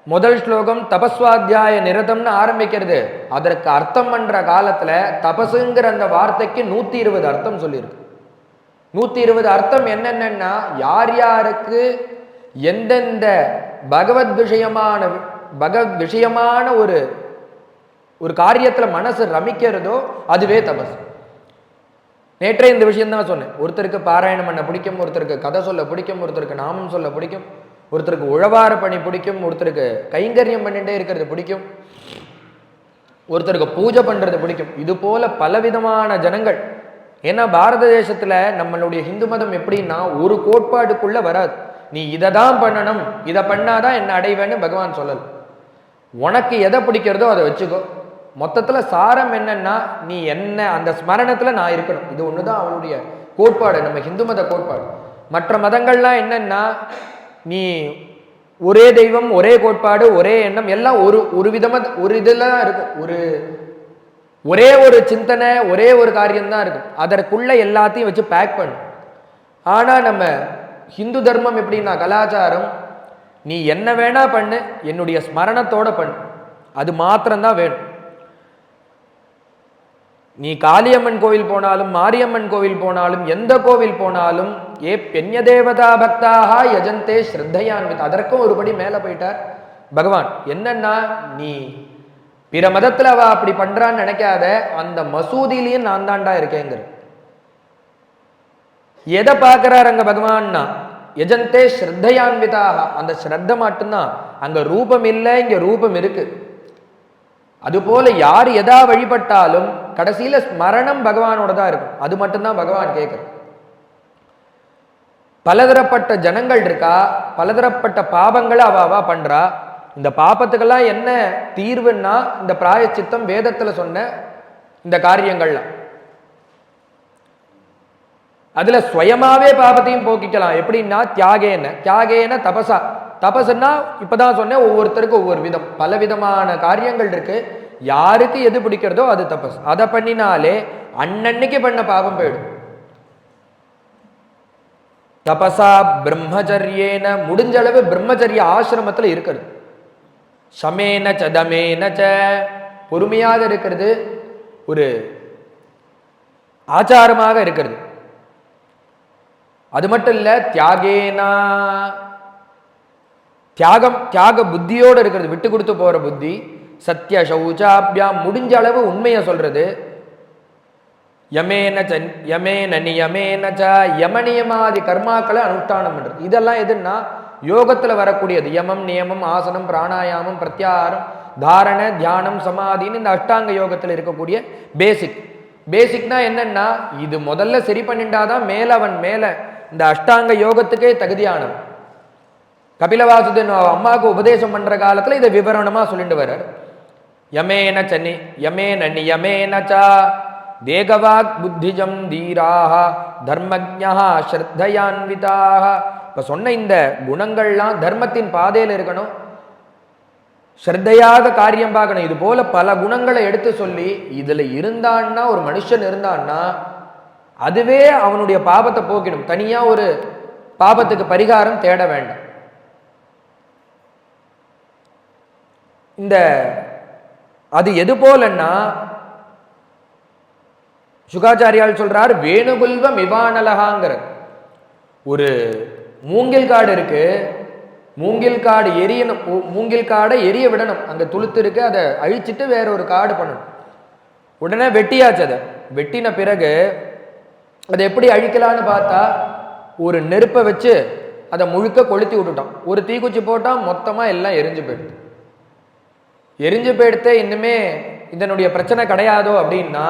முதல் ஸ்லோகம் தபஸ்வாத்தியாய நிரதம்னு ஆரம்பிக்கிறது. அதற்கு அர்த்தம் பண்ற காலத்துல தபசுங்கிற அந்த வார்த்தைக்கு 120 அர்த்தம் சொல்லியிருக்கு. 120 அர்த்தம் என்னென்னா யார் யாருக்கு எந்தெந்த பகவத் விஷயமான ஒரு காரியத்துல மனசு ரமிக்கிறதோ அதுவே தபஸ். நேற்றே இந்த விஷயம் தான் சொன்னேன். ஒருத்தருக்கு பாராயணம் பண்ண பிடிக்கும், ஒருத்தருக்கு கதை சொல்ல பிடிக்கும், ஒருத்தருக்கு நாமம் சொல்ல பிடிக்கும், ஒருத்தருக்கு உழவார பணி பிடிக்கும், ஒருத்தருக்கு கைங்கரியம் பண்ணிட்டே இருக்கிறது பிடிக்கும், ஒருத்தருக்கு பூஜை பண்றது பிடிக்கும். இது போல பலவிதமான ஜனங்கள். ஏன்னா பாரத தேசத்துல நம்மளுடைய ஹிந்து மதம் எப்படின்னா ஒரு கோட்பாடுக்குள்ள வராது. நீ இதை தான் பண்ணணும், இதை பண்ணாதான் என்ன அடைவேன்னு பகவான் சொல்லல. உனக்கு எதை பிடிக்கிறதோ அதை வச்சுக்கோ. மொத்தத்துல சாரம் என்னன்னா நீ என்ன அந்த ஸ்மரணத்துல நான் இருக்கணும். இது ஒண்ணுதான் அவனுடைய கோட்பாடு, நம்ம ஹிந்து மத கோட்பாடு. மற்ற மதங்கள்லாம் என்னன்னா நீ ஒரே தெய்வம், ஒரே கோட்பாடு, ஒரே எண்ணம், எல்லாம் ஒரு விதமா ஒரு இதுல தான் இருக்கும். ஒரே ஒரு சிந்தனை, ஒரே ஒரு காரியம்தான் இருக்கும். அதற்குள்ள எல்லாத்தையும் வச்சு பேக் பண்ணும். ஆனா நம்ம ஹிந்து தர்மம் எப்படின்னா கலாச்சாரம், நீ என்ன வேணா பண்ணு, என்னுடைய ஸ்மரணத்தோட பண்ணு, அது மாத்திரம்தான் வேணும். நீ காளியம்மன் கோவில் போனாலும் மாரியம்மன் கோவில் போனாலும் எந்த கோவில் போனாலும் ஏ பெண்ய தேவதா பக்தாக யஜந்தே ஸ்ரத்தையான்வித், அதற்கும் ஒருபடி மேல போயிட்டார் பகவான். என்னன்னா நீ பிற மதத்துல அவ அப்படி பண்றான்னு நினைக்காத, அந்த மசூதியிலையும் நான் தாண்டா இருக்கேங்கிற. எதை பார்க்கிறார் அங்க பகவான்னா யஜந்தே ஸ்ரத்தையான்விதாக, அந்த ஸ்ரத்த மட்டும்தான். அங்க ரூபம் இல்லை, இங்க ரூபம் இருக்கு. அதுபோல யார் எதா வழிபட்டாலும் கடைசியில ஸ்மரணம் பகவானோட தான் இருக்கும். அது மட்டும்தான் பகவான் கேட்கிற. பலதரப்பட்ட ஜனங்கள் இருக்கா, பலதரப்பட்ட பாபங்களை அவ பண்றா. இந்த பாபத்துக்கெல்லாம் என்ன தீர்வுன்னா இந்த பிராயச்சித்தம், வேதத்துல சொன்ன இந்த காரியங்கள்லாம். அதுல சுயமாவே பாபத்தையும் போக்கிக்கலாம். எப்படின்னா தியாகேன தபசா. தபசுன்னா இப்பதான் சொன்னேன், ஒவ்வொருத்தருக்கும் ஒவ்வொரு விதம், பல விதமான காரியங்கள் இருக்கு. யாருக்கு எது பிடிக்கிறதோ அது தபஸ். அதை பண்ணினாலே அன்னன்னைக்கு பண்ண பாபம் போயிடும். தபசா பிரம்மச்சரியேன, முடிஞ்ச அளவு பிரம்மச்சரிய ஆசிரமத்தில் இருக்கிறது. சமேன சதமேன ச, பொறுமையாக இருக்கிறது ஒரு ஆச்சாரமாக இருக்கிறது. அது மட்டும் இல்ல, தியாகேனா, தியாக புத்தியோடு இருக்கிறது, விட்டு கொடுத்து போற புத்தி. சத்ய சௌச்சாபியாம், முடிஞ்ச அளவு உண்மையை சொல்றது. யமேன நியமேன ச, யமநியமாதி கர்மாக்களை அனுஷ்டானம் பண்றது. இதெல்லாம் எதுன்னா யோகத்துல வரக்கூடியது. யமம் நியமம் ஆசனம் பிராணாயாமம் பிரத்யாகாரம் தாரண தியானம் சமாதின்னு இந்த அஷ்டாங்க யோகத்தில் இருக்கக்கூடிய பேசிக்னா என்னன்னா, இது முதல்ல சரி பண்ணிட்டாதான் அவன் மேல இந்த அஷ்டாங்க யோகத்துக்கே தகுதியானவன். கபிலவாசுதன் அம்மாவுக்கு உபதேசம் பண்ற காலத்துல இதை விவரணமா சொல்லிட்டு வர்றார். யமேன நியமேன ச தேகவாக் புத்திஜம் தீராக தர்மஜ்ஞா ஸ்ரத்தையான்விதாக. இப்ப சொன்ன இந்த குணங்கள்லாம் தர்மத்தின் பாதையில் இருக்கணும், ஸ்ரத்தையாக காரியம் பார்க்கணும். இது போல பல குணங்களை எடுத்து சொல்லி இதுல இருந்தான்னா, ஒரு மனுஷன் இருந்தான்னா அதுவே அவனுடைய பாபத்தை போக்கிடும். தனியா ஒரு பாபத்துக்கு பரிகாரம் தேட வேண்டாம். இந்த அது எது போலன்னா, சுகாச்சாரியால் சொல்றார், வேணுகுல்வம் இவானலகாங்கிற ஒரு மூங்கில் காடு இருக்கு. மூங்கில் காடு எரியணும், மூங்கில் காடை எரிய விடணும். அங்க துளுத்து இருக்கு, அதை அழிச்சிட்டு வேற ஒரு காடு பண்ணணும். உடனே வெட்டியாச்சு. அதை வெட்டின பிறகு அதை எப்படி அழிக்கலான்னு பார்த்தா, ஒரு நெருப்பை வச்சு அதை முழுக்க கொளுத்தி விட்டுட்டான். ஒரு தீக்குச்சி போட்டா மொத்தமா எல்லாம் எரிஞ்சு போயிடுது. எரிஞ்சு போயிடுத்தே இன்னுமே இதனுடைய பிரச்சனை கிடையாதோ அப்படின்னா,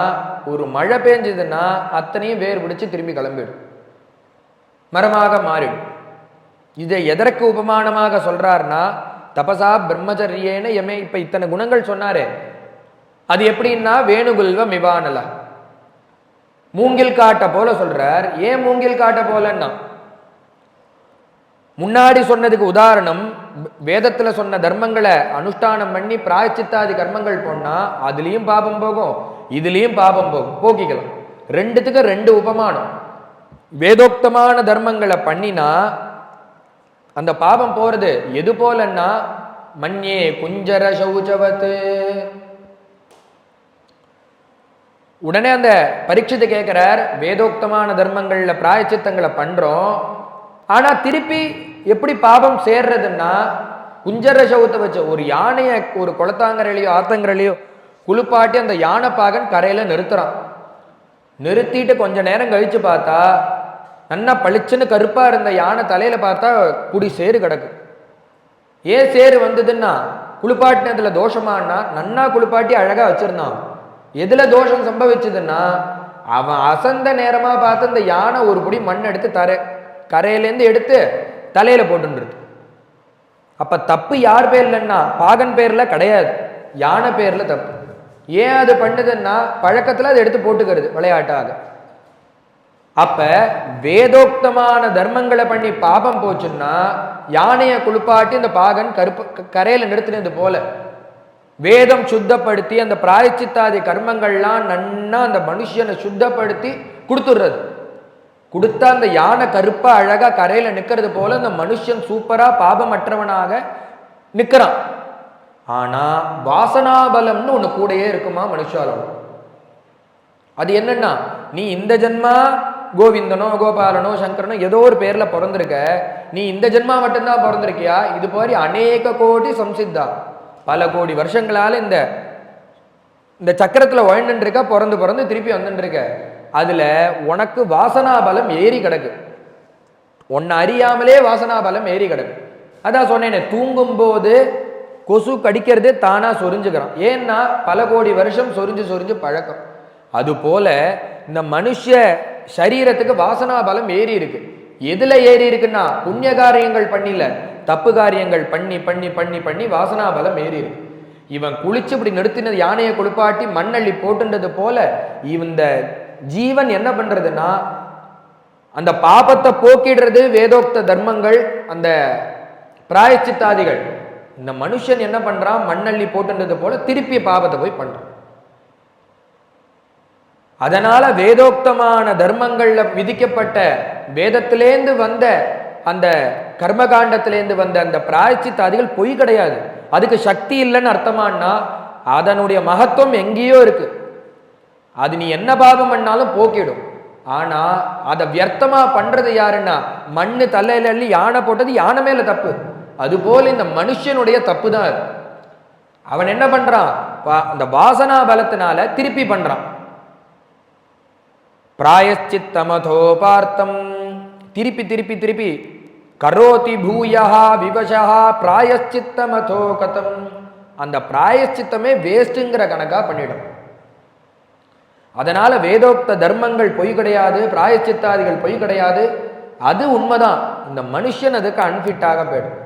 ஒரு மழை பெஞ்சதுன்னா அத்தனையும் வேர் பிடிச்சு திரும்பி கிளம்பிடும், மரமாக மாறிடும். இதை எதற்கு உபமானமாக சொல்றாருன்னா, தபசா பிரம்மச்சரியேன யமே. இப்ப இத்தனை குணங்கள் சொன்னாரே, அது எப்படின்னா வேணுகுல்வ மிவானல, மூங்கில் காட்ட போல சொல்றார். ஏன் மூங்கில் காட்ட போலன்னா, முன்னாடி சொன்னதுக்கு உதாரணம், வேதத்துல சொன்ன தர்மங்களை அனுஷ்டானம் பண்ணி பிராயச்சித்தாதி கர்மங்கள் போனா அதுலயும் பாபம் போகும், இதுலயும் பாபம் போகும், போக்கிக்கலாம். ரெண்டுத்துக்கு ரெண்டு உபமானம். வேதோக்தமான தர்மங்களை பண்ணினா அந்த பாபம் போறது எது போலன்னா, மன்யே குஞ்சர சௌச்சவத்து. உடனே அந்த பரீட்சித்து கேட்கிறார், வேதோக்தமான தர்மங்கள்ல பிராயச்சித்தங்களை பண்றோம், ஆனா திருப்பி எப்படி பாபம் சேர்றதுன்னா, குஞ்சர சௌத்தை வச்ச ஒரு யானையை ஒரு குளத்தாங்கரையிலையோ ஆத்தங்கரையிலையோ குளிப்பாட்டி அந்த யானைப்பாகன் கரையில நிறுத்துறான். நிறுத்திட்டு கொஞ்ச நேரம் கழிச்சு பார்த்தா நன்னா பளிச்சுன்னு கருப்பா இருந்த யானை தலையில பார்த்தா குடி சேரு கிடக்கு. ஏன் சேரு வந்ததுன்னா, குளிப்பாட்டினதுல தோஷமானா, நன்னா குளிப்பாட்டி அழகா வச்சிருந்தான். எதுல தோஷம் சம்பவிச்சதுன்னா, அவன் அசந்த நேரமா பார்த்து அந்த யானை ஒரு புடி மண் எடுத்து கரையிலேருந்து எடுத்து தலையில போட்டுன்றது. அப்ப தப்பு யார் பேர்லன்னா, பாகன் பேர்ல கிடையாது, யானை பேர்ல தப்பு. ஏன் அது பண்ணுதுன்னா, பழக்கத்துல அதை எடுத்து போட்டுக்கிறது விளையாட்டாக. அப்ப வேதோக்தமான தர்மங்களை பண்ணி பாபம் போச்சுன்னா, யானையை குளிப்பாட்டி அந்த பாகன் கரையில நிறுத்தினது போல வேதம் சுத்தப்படுத்தி அந்த பிராயச்சித்தாதி கர்மங்கள்லாம் நன்னா அந்த மனுஷனை சுத்தப்படுத்தி கொடுத்துடுறது. கொடுத்தா அந்த யானை கருப்பா அழகா கரையில நிக்கிறது போல அந்த மனுஷன் சூப்பரா பாபமற்றவனாக நிக்கிறான். ஆனா வாசனாபலம்னு ஒண்ணு கூடயே இருக்குமா மனுஷாலம். அது என்னன்னா, நீ இந்த ஜென்மா கோவிந்தனோ கோபாலனோ சங்கரனோ ஏதோ ஒரு பேர்ல பிறந்திருக்க, நீ இந்த ஜென்மா மட்டும்தான் பிறந்திருக்கியா? இது மாதிரி அநேக கோடி சம்சித்தா, பல கோடி வருஷங்களால இந்த சக்கரத்துல வாழ்ந்துட்டு இருக்க, பிறந்து திருப்பி வந்துட்டு இருக்க. அதுல உனக்கு வாசனாபலம் ஏறி கிடக்கு, உன்னை அறியாமலே வாசனாபலம் ஏறி கிடக்கு. அதான் சொன்னேனே, தூங்கும் போது கொசு கடிக்கிறது தானா சொரிஞ்சுக்கிறான். ஏன்னா பல கோடி வருஷம் சொரிஞ்சு பழக்கம். அது போல இந்த மனுஷ சரீரத்துக்கு வாசனா பலம் ஏறி இருக்கு. எதுல ஏறி இருக்குன்னா, புண்ணிய காரியங்கள் பண்ணில, தப்பு காரியங்கள் பண்ணி பண்ணி பண்ணி பண்ணி வாசனா பலம் ஏறி இருக்கு. இவன் குளிச்சு இப்படி நிறுத்தினது யானையை குளிப்பாட்டி மண்ணள்ளி போட்டுன்றது போல இந்த ஜீவன் என்ன பண்றதுன்னா, அந்த பாபத்தை போக்கிடுறது வேதோக்த தர்மங்கள், அந்த பிராயச்சித்தாதிகள். இந்த மனுஷன் என்ன பண்றான், மண்ணள்ளி போட்டுன்றது போல திருப்பி பாபத்தை போய் பண்றான். அதனால வேதோக்தமான தர்மங்கள்ல விதிக்கப்பட்ட வேதத்திலேந்து வந்த அந்த கர்மகாண்டத்திலேந்து வந்த அந்த பிராயச்சித்தாதிகள் பொய் கிடையாது. அதுக்கு சக்தி இல்லைன்னு அர்த்தமானா அதனுடைய மகத்துவம் எங்கேயோ இருக்கு. அது நீ என்ன பாவம் பண்ணாலும் போக்கிடும். ஆனா அதை வியர்த்தமா பண்றது யாருன்னா மண்ணு தலையில அள்ளி யானை போட்டது யானை மேல தப்பு. அதுபோல இந்த மனுஷனுடைய தப்பு தான் அது. அவன் என்ன பண்றான், அந்த வாசனா பலத்தினால திருப்பி பண்றான். பிராயச்சித்தமதோ பார்த்தம், திருப்பி திருப்பி திருப்பி கரோதி பூயா விவசா பிராயச்சித்தமதோ கதம், அந்த பிராயச்சித்தமே வேஸ்ட்ங்கிற கணக்கா பண்ணிடும். அதனால வேதோக்த தர்மங்கள் பொய் கிடையாது, பிராயச்சித்தாதிகள் பொய் கிடையாது. அது உண்மைதான். இந்த மனுஷன் அதுக்கு அன்ஃபிட்டாக போயிடும்.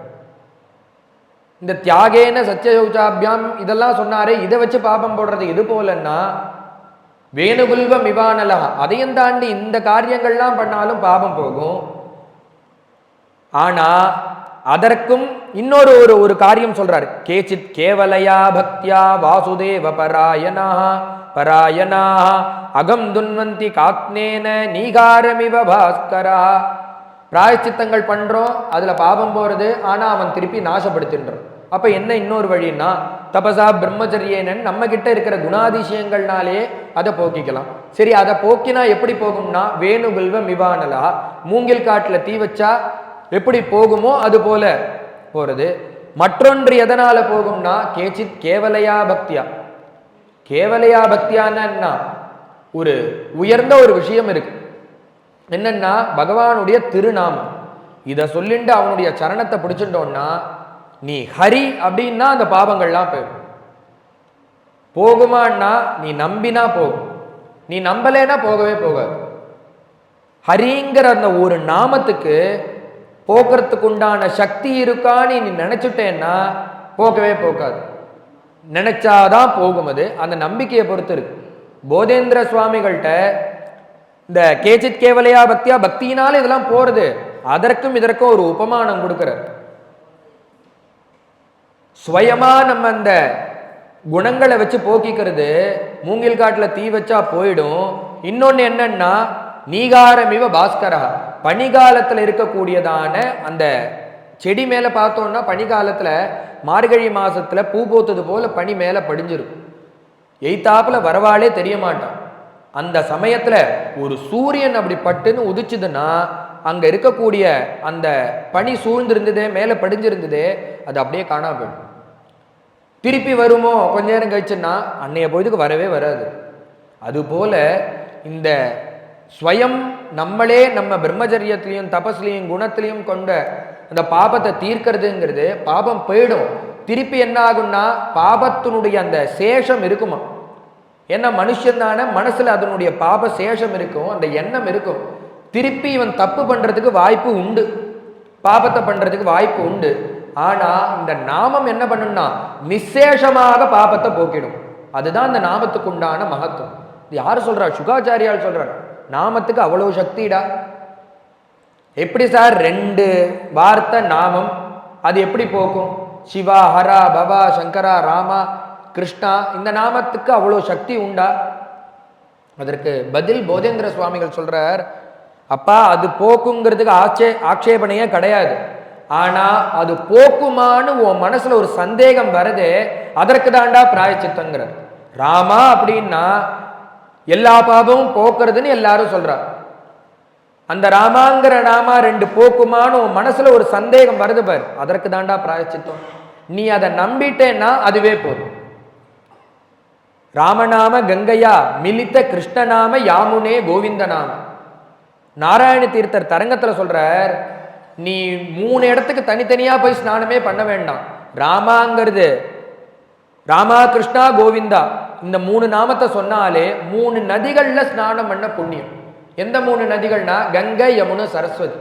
இந்த தியாகேன சத்தியசௌச்சாபியாம் இதெல்லாம் சொன்னாரே, இதை வச்சு பாபம் போடுறது இது போலன்னா வேணுகுல்வம் இவானலா, அதையும் தாண்டி இந்த காரியங்கள்லாம் பண்ணாலும் பாபம் போகும். ஆனா அதற்கும் இன்னொரு ஒரு காரியம் சொல்றாரு. கேச்சித் கேவலையா பக்தியா வாசுதேவ பராயணா அகம் துன்வந்தி காத்னேன நீகாரமிவ பாஸ்கரா. பிராயச்சித்தங்கள் பண்றோம், அதுல பாபம் போறது, ஆனா அவன் திருப்பி நாசப்படுத்தின்றான். அப்ப என்ன இன்னொரு வழின்னா தபசா பிரம்மச்சரியேனன் நம்ம கிட்ட இருக்கிற குணாதிசயங்கள்னாலே அதை போக்கிக்கலாம். சரி, அதை போக்கினா எப்படி போகும்னா வேணுகுல்வ மிவானலா, மூங்கில் காட்டுல தீ வச்சா எப்படி போகுமோ அது போல போறது. மற்றொன்று எதனால போகும்னா கேச்சித் கேவலையா பக்தியா. கேவலையா பக்தியானா ஒரு உயர்ந்த ஒரு விஷயம் இருக்கு. என்னன்னா பகவானுடைய திருநாமம். இதை சொல்லிட்டு அவனுடைய சரணத்தை பிடிச்சிட்டோம்னா நீ ஹரி அப்படின்னா அந்த பாவங்கள்லாம் போயிடும். போகுமான்னா நீ நம்பினா போகும், நீ நம்பலேனா போகவே போகாது. ஹரிங்கிற அந்த ஒரு நாமத்துக்கு போக்குறதுக்கு உண்டான சக்தி இருக்கான்னு நீ நினைச்சுட்டேன்னா போகவே போகாது. நினைச்சாதான் போகும். அது அந்த நம்பிக்கையை பொறுத்து இருக்கு. போதேந்திர சுவாமிகள்கிட்ட இந்த கேச்சித் கேவலையா பக்தியா, பக்தியினால இதெல்லாம் போறது, அதற்கும் இதற்கும் ஒரு உபமானம் கொடுக்கிறார். ஸ்வயமா நம்ம அந்த குணங்களை வச்சு போக்கிக்கிறது, மூங்கில் காட்டுல தீ வச்சா போயிடும். இன்னொன்னு என்னன்னா நீகாரமிவ பாஸ்கரா, பனிகாலத்துல இருக்கக்கூடியதான அந்த செடி மேல பார்த்தோம்னா பனிகாலத்துல மார்கழி மாசத்துல பூ போத்தது போல பனி மேல படிஞ்சிருக்கும். எய்தாப்புல வரவாளே தெரிய மாட்டான். அந்த சமயத்துல ஒரு சூரியன் அப்படி பட்டுன்னு உதிச்சுதுன்னா அங்க இருக்கக்கூடிய அந்த பனி சூழ்ந்திருந்ததே, மேல படிஞ்சிருந்ததே, அது அப்படியே காணாம போயிடும். திருப்பி வருமோ கொஞ்ச நேரம் கழிச்சுன்னா அன்னைய பொழுதுக்கு வரவே வராது. அதுபோல இந்த ஸ்வயம் நம்மளே நம்ம பிரம்மச்சரியத்திலையும் தபஸ்லையும் குணத்திலையும் கொண்ட அந்த பாபத்தை தீர்க்கிறதுங்கிறது, பாபம் போயிடும். திருப்பி என்ன ஆகும்னா பாபத்தினுடைய அந்த சேஷம் இருக்குமா. ஏன்னா மனுஷன் தானே, மனசுல அதனுடைய பாப சேஷம் இருக்கும், அந்த எண்ணம் இருக்கும். திருப்பி இவன் தப்பு பண்றதுக்கு வாய்ப்பு உண்டு, பாபத்தை பண்றதுக்கு வாய்ப்பு உண்டு. ஆனா இந்த நாமம் என்ன பண்ணும்னா நிசேஷமாக பாபத்தை போக்கிடும். அதுதான் இந்த நாமத்துக்கு உண்டான மகத்துவம். இது யாரு சொல்றார்? சுகாச்சாரியால் சொல்றார். நாமத்துக்கு அவ்வளவு சக்திடா. எப்படி சார் 2 வார்த்தை நாமம், அது எப்படி போக்கும்? சிவா, ஹரா, பவா, சங்கரா, ராமா, கிருஷ்ணா, இந்த நாமத்துக்கு அவ்வளோ சக்தி உண்டா? அதற்கு பதில் போதேந்திர சுவாமிகள் சொல்றார், அப்பா அது போக்குங்கிறதுக்கு ஆட்சேபனையே கிடையாது. ஆனா அது போக்குமான்னு உன் மனசுல ஒரு சந்தேகம் வருதே, அதற்கு தாண்டா பிராயச்சித்தங்கிறார். ராமா அப்படின்னா எல்லா பாபமும் போக்குறதுன்னு எல்லாரும் சொல்றார். அந்த ராமாங்கிற நாமா 2 போக்குமான்னு உன் மனசுல ஒரு சந்தேகம் வருது பாரு, அதற்கு தாண்டா பிராயச்சித்தம். நீ அதை நம்பிட்டேன்னா அதுவே போதும். ராமநாம கங்கையா மிலித்த கிருஷ்ணநாம யாமுனே கோவிந்த நாம. நாராயண தீர்த்தர் தரங்கத்துல சொல்றார், நீ 3 இடத்துக்கு தனித்தனியா போய் ஸ்நானமே பண்ண வேண்டாம். ராமாங்கிறது ராமா, கிருஷ்ணா, கோவிந்தா, இந்த 3 நாமத்தை சொன்னாலே 3 நதிகள்ல ஸ்நானம் பண்ண புண்ணியம். எந்த 3 நதிகள்னா கங்கை, யமுனை, சரஸ்வதி.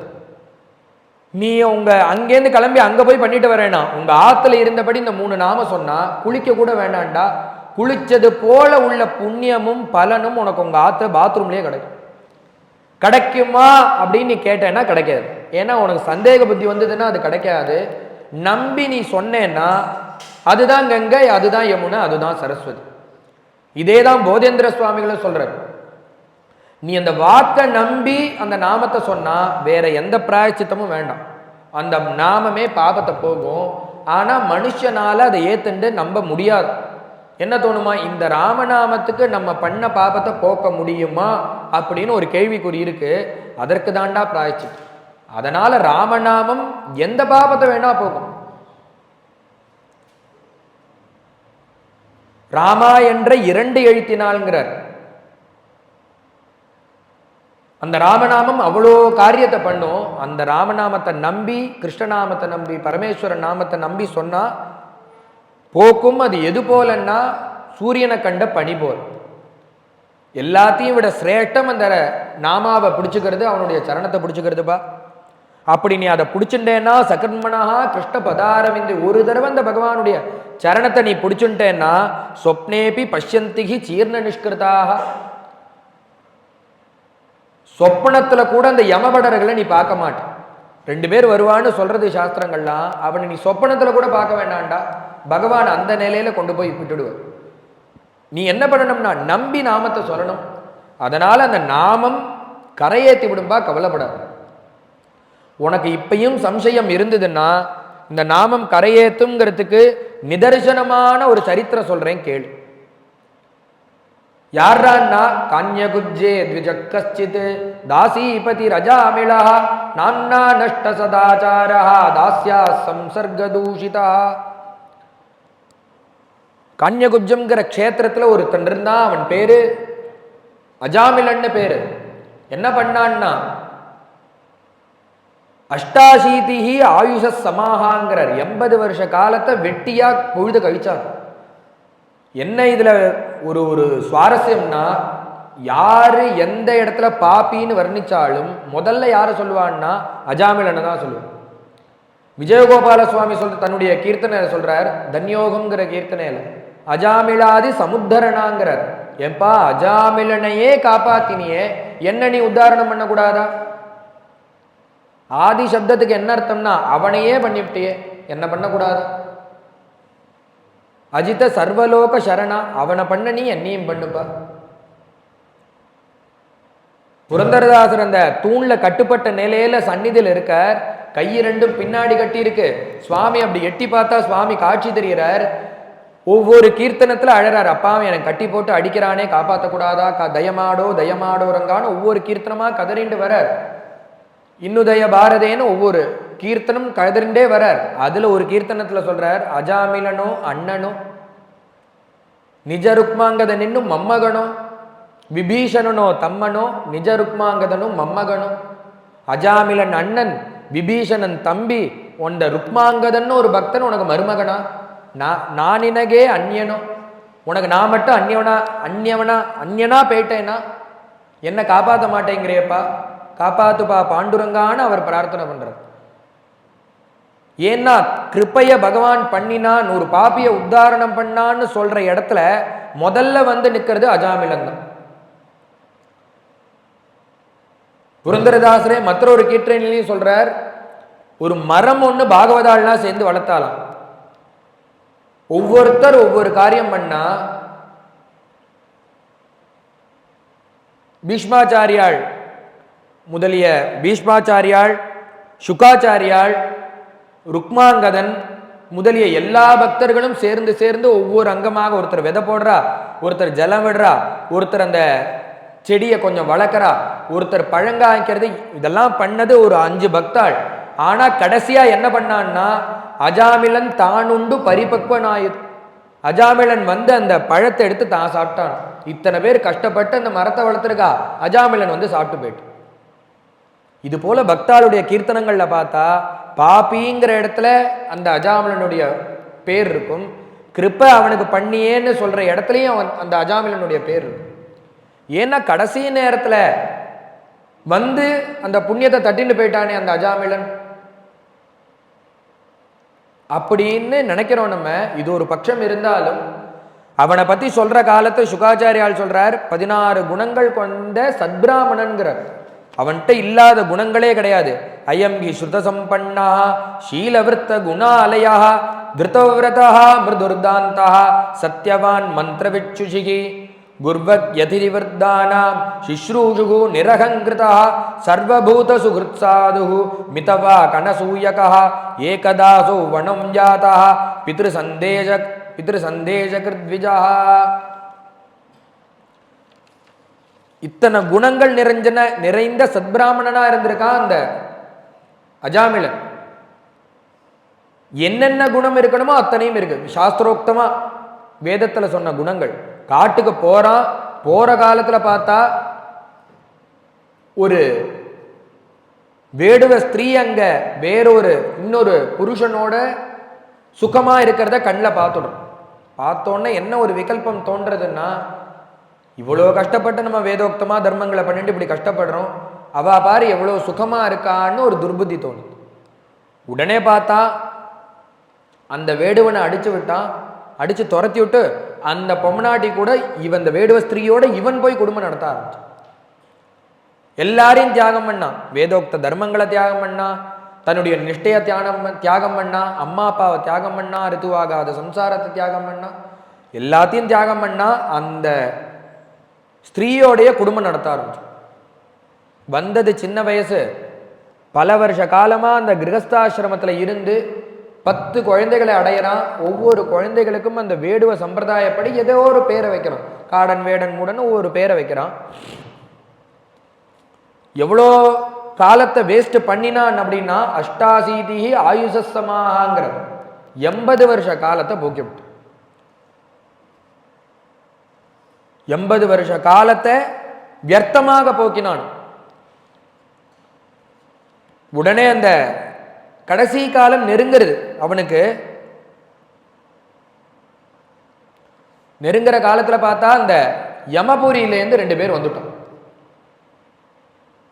நீ உங்க அங்கேருந்து கிளம்பி அங்க போய் பண்ணிட்டு வரேனா, உங்க ஆத்துல இருந்தபடி இந்த 3 நாம சொன்னா குளிக்க கூட வேண்டாண்டா. குளிச்சது போல உள்ள புண்ணியமும் பலனும் உனக்கு உங்க ஆத்துல பாத்ரூம்லயே கிடைக்கும். கிடைக்குமா அப்படின்னு நீ கேட்டேன்னா கிடைக்காது. ஏன்னா உனக்கு சந்தேக புத்தி வந்ததுன்னா அது கிடைக்காது. நம்பி நீ சொன்னேன்னா அதுதான் கங்கை, அதுதான் யமுனை, அதுதான் சரஸ்வதி. இதேதான் போதேந்திர சுவாமிகளும் சொல்றாரு. நீ அந்த வாக்கை நம்பி அந்த நாமத்தை சொன்னா வேற எந்த பிராயச்சித்தமும் வேண்டாம், அந்த நாமமே பாபத்தை போகும். ஆனா மனுஷனால அதை ஏத்துண்டு நம்ப முடியாது. என்ன தோணுமா, இந்த ராமநாமத்துக்கு நம்ம பண்ண பாபத்தை போக்க முடியுமா அப்படின்னு ஒரு கேள்விக்குறி இருக்கு. அதற்கு தாண்டா பிராயச்சித்தம். அதனால ராமநாமம் எந்த பாபத்தை வேணா போகும். ராமா என்ற 2 எழுத்தினால்ங்கிறார். அந்த ராமநாமம் அவ்வளோ காரியத்தை பண்ணும். அந்த ராமநாமத்தை நம்பி, கிருஷ்ணநாமத்தை நம்பி, பரமேஸ்வரன் நாமத்தை நம்பி சொன்னா போக்கும். அது எது போலன்னா சூரியனை கண்ட பனி போல். எல்லாத்தையும் விட சிரேஷ்டம் அந்த நாமாவை பிடிச்சுக்கிறது, அவனுடைய சரணத்தை பிடிச்சுக்கிறதுப்பா. அப்படி நீ அதை பிடிச்சுட்டேன்னா சகர்மனஹா கிருஷ்ண பதாரவிந்து, ஒரு தடவை அந்த பகவானுடைய சரணத்தை நீ பிடிச்சுட்டேன்னா சொப்னேபி பஷ்யந்திகி சீர்ண நிஷ்கிருதாக, சொப்பனத்துல கூட அந்த யமபடர்களை நீ பார்க்க மாட்ட. 2 பேர் வருவான்னு சொல்றது சாஸ்திரங்கள்லாம். அவனை நீ சொப்பனத்துல கூட பார்க்க வேண்டாம்டா, பகவான் அந்த நிலையில கொண்டு போய் விட்டுடுவார். நீ என்ன பண்ணணும்னா நம்பி நாமத்தை சொல்லணும். அதனால அந்த நாமம் கரையேற்றி விடும்பா, கவலைப்படாது. உனக்கு இப்பயும் சம்சயம் இருந்ததுன்னா இந்த நாமம் கரையேத்துங்கிறதுக்கு நிதர்சனமான ஒரு சரித்திரம் சொல்றேன் கேளு. யாரான்னா கான்யகுஜ்ஜே த்விஜக்கச்சித் தாசீபதி ரஜாமிளா நாம்னா நஷ்ட சதாச்சாரா தாஸ்யா சம்சர்கதூஷிதா. கான்யகுஜம்ங்கிற க்ஷேத்திரத்துல ஒருத்தன் இருந்தான். அவன் பேரு அஜாமிலன்னு பேரு. என்ன பண்ணான்னா அஷ்டாசீதிஹி ஆயுஷ சமாஹாங்கிறார். 80 வருஷ காலத்தை வெட்டியா பொழுது கழிச்சார். என்ன இதுல ஒரு ஒரு சுவாரஸ்யம்னா, யாரு எந்த இடத்துல பாப்பின்னு வர்ணிச்சாலும் முதல்ல யாரை சொல்லுவான்னா அஜாமிலனை தான் சொல்லுவான். விஜயகோபால சுவாமி தன்னுடைய கீர்த்தனை சொல்றார், தன்யோகம்ங்கிற கீர்த்தனையில அஜாமிலாதி சமுத்தரணாங்கிறார். ஏன்பா அஜாமிலனையே காப்பாத்தினியே, என்ன நீ உத்தாரணம் பண்ணக்கூடாதா? ஆதி சப்தத்துக்கு என்ன அர்த்தம்னா அவனையே பண்ணிவிட்டியே, என்ன பண்ணக்கூடாதா? அஜித சர்வலோக சரணா, அவனை பண்ண நீ என்னையும் பண்ணுப்பா. புரந்தரதாசர் அந்த தூண்ல கட்டுப்பட்ட நிலையில சந்நிதியில் இருக்கார். கை 2 பின்னாடி கட்டி இருக்கு. சுவாமி அப்படி எட்டி பார்த்தா சுவாமி காட்சி தெரிகிறார். ஒவ்வொரு கீர்த்தனத்துல அழறார், அப்பா எனக்கு கட்டி போட்டு அடிக்கிறானே, காப்பாற்றக்கூடாதா, தயமாடோ தயமாடோ ரங்கான்னு ஒவ்வொரு கீர்த்தனமா கதறிண்டு வரார். இன்னுதய பாரதேன்னு ஒவ்வொரு கீர்த்தனம் கதறிண்டே வரார். அதுல ஒரு கீர்த்தனத்துல சொல்றார், அஜாமிலனோ அண்ணனோ நிஜ ருக்மாங்கதனும் மம்மகனோ, விபீஷணனோ தம்மனோ நிஜ ருக்மாங்கதனும் மம்மகனோ. அஜாமிலன் அண்ணன், விபீஷணன் தம்பி, உண்ட ருக்மாங்கதன்னு ஒரு பக்தன் உனக்கு மருமகனா? நானினகே அந்நியனோ, உனக்கு நான் மட்டும் அந்நியனா போயிட்டேன்னா என்ன காப்பாற்ற மாட்டேங்கிறியப்பா, காப்பாத்துப்பா பாண்டுரங்கான்னு அவர் பிரார்த்தனை பண்றார். ஏன்னா கிருப்பைய பகவான் பண்ணினான், ஒரு பாப்பிய உத்தாரணம் பண்ணான்னு சொல்ற இடத்துல முதல்ல வந்து நிக்கிறது அஜாமிலன் தான். புரந்தரதாசரே மற்றொரு கீர்த்தனையிலையும் சொல்றார், ஒரு மரம் ஒண்ணு பாகவதாள்லாம் சேர்ந்து வளர்த்தாலாம். ஒவ்வொருத்தர் ஒவ்வொரு காரியம் பண்ணா, பீஷ்மாச்சாரியாள் முதலிய பீஷ்மாச்சாரியாள், சுகாச்சாரியாள், ருக்மாங்கதன் முதலிய எல்லா பக்தர்களும் சேர்ந்து சேர்ந்து ஒவ்வொரு அங்கமாக, ஒருத்தர் விதை போடுறா, ஒருத்தர் ஜலம் விடுறா, ஒருத்தர் அந்த செடியை கொஞ்சம் வளர்க்குறா, ஒருத்தர் பழங்காய்க்கிறது, இதெல்லாம் பண்ணது ஒரு 5 பக்தாள். ஆனா கடைசியா என்ன பண்ணான்னா அஜாமிலன் தானுண்டு பரிபக்வனாயுது. அஜாமிலன் வந்து அந்த பழத்தை எடுத்து தான் சாப்பிட்டான். இத்தனை பேர் கஷ்டப்பட்டு அந்த மரத்தை வளர்த்துருக்கா, அஜாமிலன் வந்து சாப்பிட்டு போயிட்டு. இது போல பக்தாளுடைய கீர்த்தனங்கள்ல பார்த்தா பாப்பிங்கிற இடத்துல அந்த அஜாமிலனுடைய பேர் இருக்கும், கிருப்பை அவனுக்கு பண்ணியேன்னு சொல்ற இடத்துலையும் அந்த அஜாமிலனுடைய பேர் இருக்கும். ஏன்னா கடைசி நேரத்துல வந்து அந்த புண்ணியத்தை தட்டின்னு போயிட்டானே அந்த அஜாமிலன் அப்படின்னு நினைக்கிறோம் நம்ம. இது ஒரு பட்சம் இருந்தாலும் அவனை பத்தி சொல்ற காலத்தை சுகாச்சாரியால் சொல்றார், 16 குணங்கள் கொண்ட சத்பிராமணன்கிறார். அவன்கிட்ட இல்லாத குணங்களே கிடையாது. அயம்பி ஸ்ருத சம்பன்னா ஷீலவிருத்த குணாலயா திருதவிரதா மிருதுர்தாந்தா சத்யவான் மந்திரவிச்சுஷிகி குர்வத் யதிரிவர்தானாம் சிஸ்ரூஷுகு நிரகங்கிருதா சர்வபூத சுகிருத்சாது மிதவா கணசூயகா ஏகதாசோ வனம் ஜாதா பித்ருசந்தேஜகிருத்விஜா. இத்தனை குணங்கள் நிறைந்த சத்பிராமணனா இருந்திருக்கான் அந்த அஜாமிளன். என்னென்ன குணம் இருக்கணுமோ அத்தனையும் இருக்கு. சாஸ்திரோக்தமா வேதத்துல சொன்ன குணங்கள். காட்டுக்கு போறான், போற காலத்துல பார்த்தா ஒரு வேடுவ ஸ்திரீ அங்க வேறொரு இன்னொரு புருஷனோட சுகமா இருக்கிறத கண்ணில் பார்த்துடும். பார்த்தோன்னே என்ன ஒரு விகல்பம் தோன்றதுன்னா, இவ்வளோ கஷ்டப்பட்டு நம்ம வேதோக்தமா தர்மங்களை பண்ணிட்டு இப்படி கஷ்டப்படுறோம், அவ பாரு எவ்வளோ சுகமா இருக்கான்னு ஒரு துர்புத்தி தோணுது. உடனே பார்த்தா அந்த வேடுவனை அடிச்சு விட்டான். அடிச்சு துரத்தி விட்டு அந்த பொம்மநாட்டி கூட இவன் இந்த வேடுவ ஸ்திரீயோட இவன் போய் குடும்பம் நடத்த ஆரம்பிச்சான். எல்லாரையும் தியாகம் பண்ணான், வேதோக்த தர்மங்களை தியாகம் பண்ணா, தன்னுடைய நிஷ்டைய தியாகம் பண்ணா, அம்மா அப்பாவை தியாகம் பண்ணா, ரித்துவாகாத சம்சாரத்தை தியாகம் பண்ணா, எல்லாத்தையும் தியாகம் பண்ணா. அந்த ஸ்திரீயோடைய குடும்பம் நடத்த ஆரம்பிச்சான். வந்தது சின்ன வயசு. பல வருஷ காலமா அந்த கிரகஸ்தாசிரமத்தில் இருந்து 10 குழந்தைகளை அடையிறான். ஒவ்வொரு குழந்தைகளுக்கும் அந்த வேடுவ சம்பிரதாயப்படி ஏதோ ஒரு பேரை வைக்கிறான். காடன் வேடன் மூடன் ஒவ்வொரு பேரை வைக்கிறான். எவ்வளோ காலத்தை வேஸ்ட் பண்ணினான் அப்படின்னா, அஷ்டாசீதிஹி ஆயுஷமாங்கிற 80 வருஷ காலத்தை போக்கிவிட்டு, 80 வருஷ காலத்தை வியர்த்தமாக போக்கினான். உடனே அந்த கடைசி காலம் நெருங்கிறது. அவனுக்கு நெருங்குற காலத்துல பார்த்தா அந்த யமபுரியிலேருந்து 2 பேர் வந்துட்டோம்.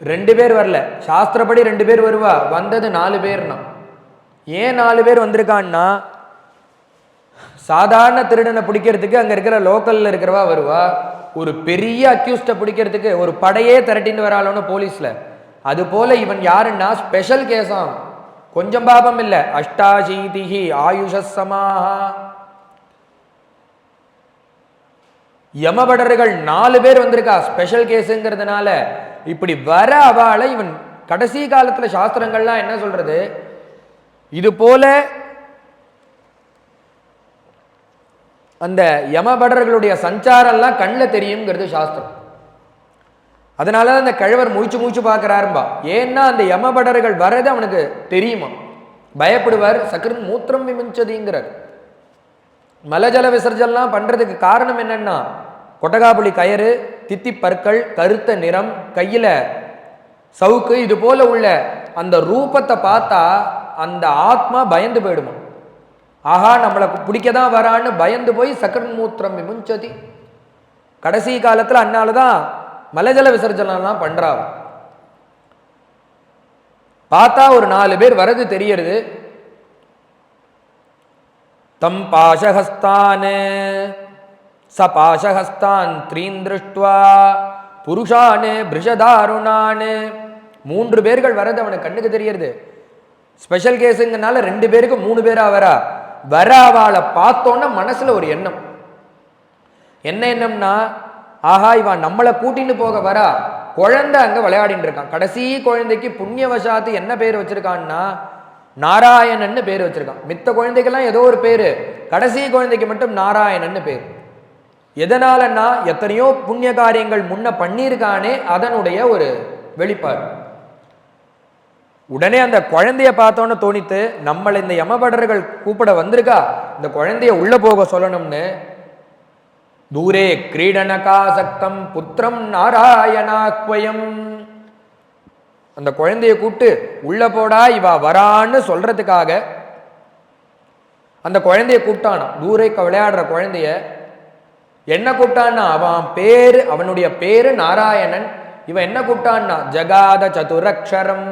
2 பேர் வரல, சாஸ்திரப்படி 2 பேர் வருவா, வந்தது 4 பேர்னா. ஏன் 4 பேர் வந்திருக்கான்னா, சாதாரண திருடனை பிடிக்கிறதுக்கு அங்க இருக்கிற லோக்கல்ல இருக்கிறவா வருவா, ஒரு பெரிய அக்யூஸ்ட பிடிக்கிறதுக்கு ஒரு படையே திரட்டின்னு வராளோன்னு போலீஸ்ல. அது போல இவன் யாருன்னா ஸ்பெஷல் கேஸாம், கொஞ்சம் பாபம் இல்லை. அஷ்டாசீதிஹி ஆயுஷமாஹா. யமபடர்கள் 4 பேர் வந்திருக்கா ஸ்பெஷல் கேஸுங்கிறதுனால. இப்படி வர அவளை இவன் கடைசி காலத்துல சாஸ்திரங்கள்லாம் என்ன சொல்றது, இது போல அந்த யமபடர்களுடைய சஞ்சாரம்லாம் கண்ணில் தெரியுங்கிறது சாஸ்திரம். அதனால அந்த கழவர் மூச்சு பார்க்கிறாரும்பா. ஏன்னா அந்த யமபடர்கள் வர்றது அவனுக்கு தெரியுமா, பயப்படுவார். சக்கரன் மூத்திரம் விமிஞ்சதிங்கிறார். மலஜல விசர்ஜனம்லாம் பண்றதுக்கு காரணம் என்னன்னா, கொட்டகாப்புளி கயிறு, தித்தி பற்கள், கருத்த நிறம், கையில சவுக்கு, இது போல உள்ள அந்த ரூபத்தை பார்த்தா அந்த ஆத்மா பயந்து போயிடுமா. ஆஹா நம்மளை பிடிக்கதான் வரான்னு பயந்து போய் சக்கரன் மூத்திரம் விமுஞ்சதி. கடைசி காலத்துல அதனாலதான் மலஜல விசர்ஜனம்லாம் பண்றா. பார்த்தா ஒரு 4 பேர் வரது தெரியறது. தம் பாசஹஸ்தான் ச பாசஹஸ்தான் த்ரீன் திருஷ்டுவா புருஷானு பிருஷதாருணானு. 3 பேர்கள் வரது அவனுக்கு கண்ணுக்கு தெரியறது. ஸ்பெஷல் கேஸுங்கனால 2 பேருக்கு 3 பேரா வர அவளை பார்த்தோன்னா மனசுல ஒரு எண்ணம். என்ன எண்ணம்னா, ஆஹா இவன் நம்மளை கூட்டின்னு போக வரா. குழந்தை அங்க விளையாடிட்டு இருக்கான். கடைசி குழந்தைக்கு புண்ணியவசாத்து என்ன பேர் வச்சிருக்கான்னா நாராயணன்னு பேர் வச்சிருக்கான். மித்த குழந்தைக்கெல்லாம் ஏதோ ஒரு பேரு, கடைசி குழந்தைக்கு மட்டும் நாராயணன்னு பேர். எதனாலன்னா எத்தனையோ புண்ணிய காரியங்கள் முன்ன பண்ணியிருக்கானே அதனுடைய ஒரு வெளிப்பாடு. உடனே அந்த குழந்தைய பார்த்தோன்னு தோணித்து, நம்மளை இந்த யமபடர்கள் கூப்பிட வந்திருக்கா, இந்த குழந்தைய உள்ள போக சொல்லணும்னு. தூரே கிரீடனகாசக்தம் புத்திரம் நாராயணாக்வயம். அந்த குழந்தைய கூப்பிட்டு உள்ள போடா இவ வரான்னு சொல்றதுக்காக அந்த குழந்தைய கூப்பிட்டானா. தூரே விளையாடுற குழந்தைய என்ன கூப்பிட்டான்னா, அவன் பேரு, அவனுடைய பேரு நாராயணன். இவன் என்ன கூப்பிட்டான்னா ஜகாத சதுரக்ஷரம்.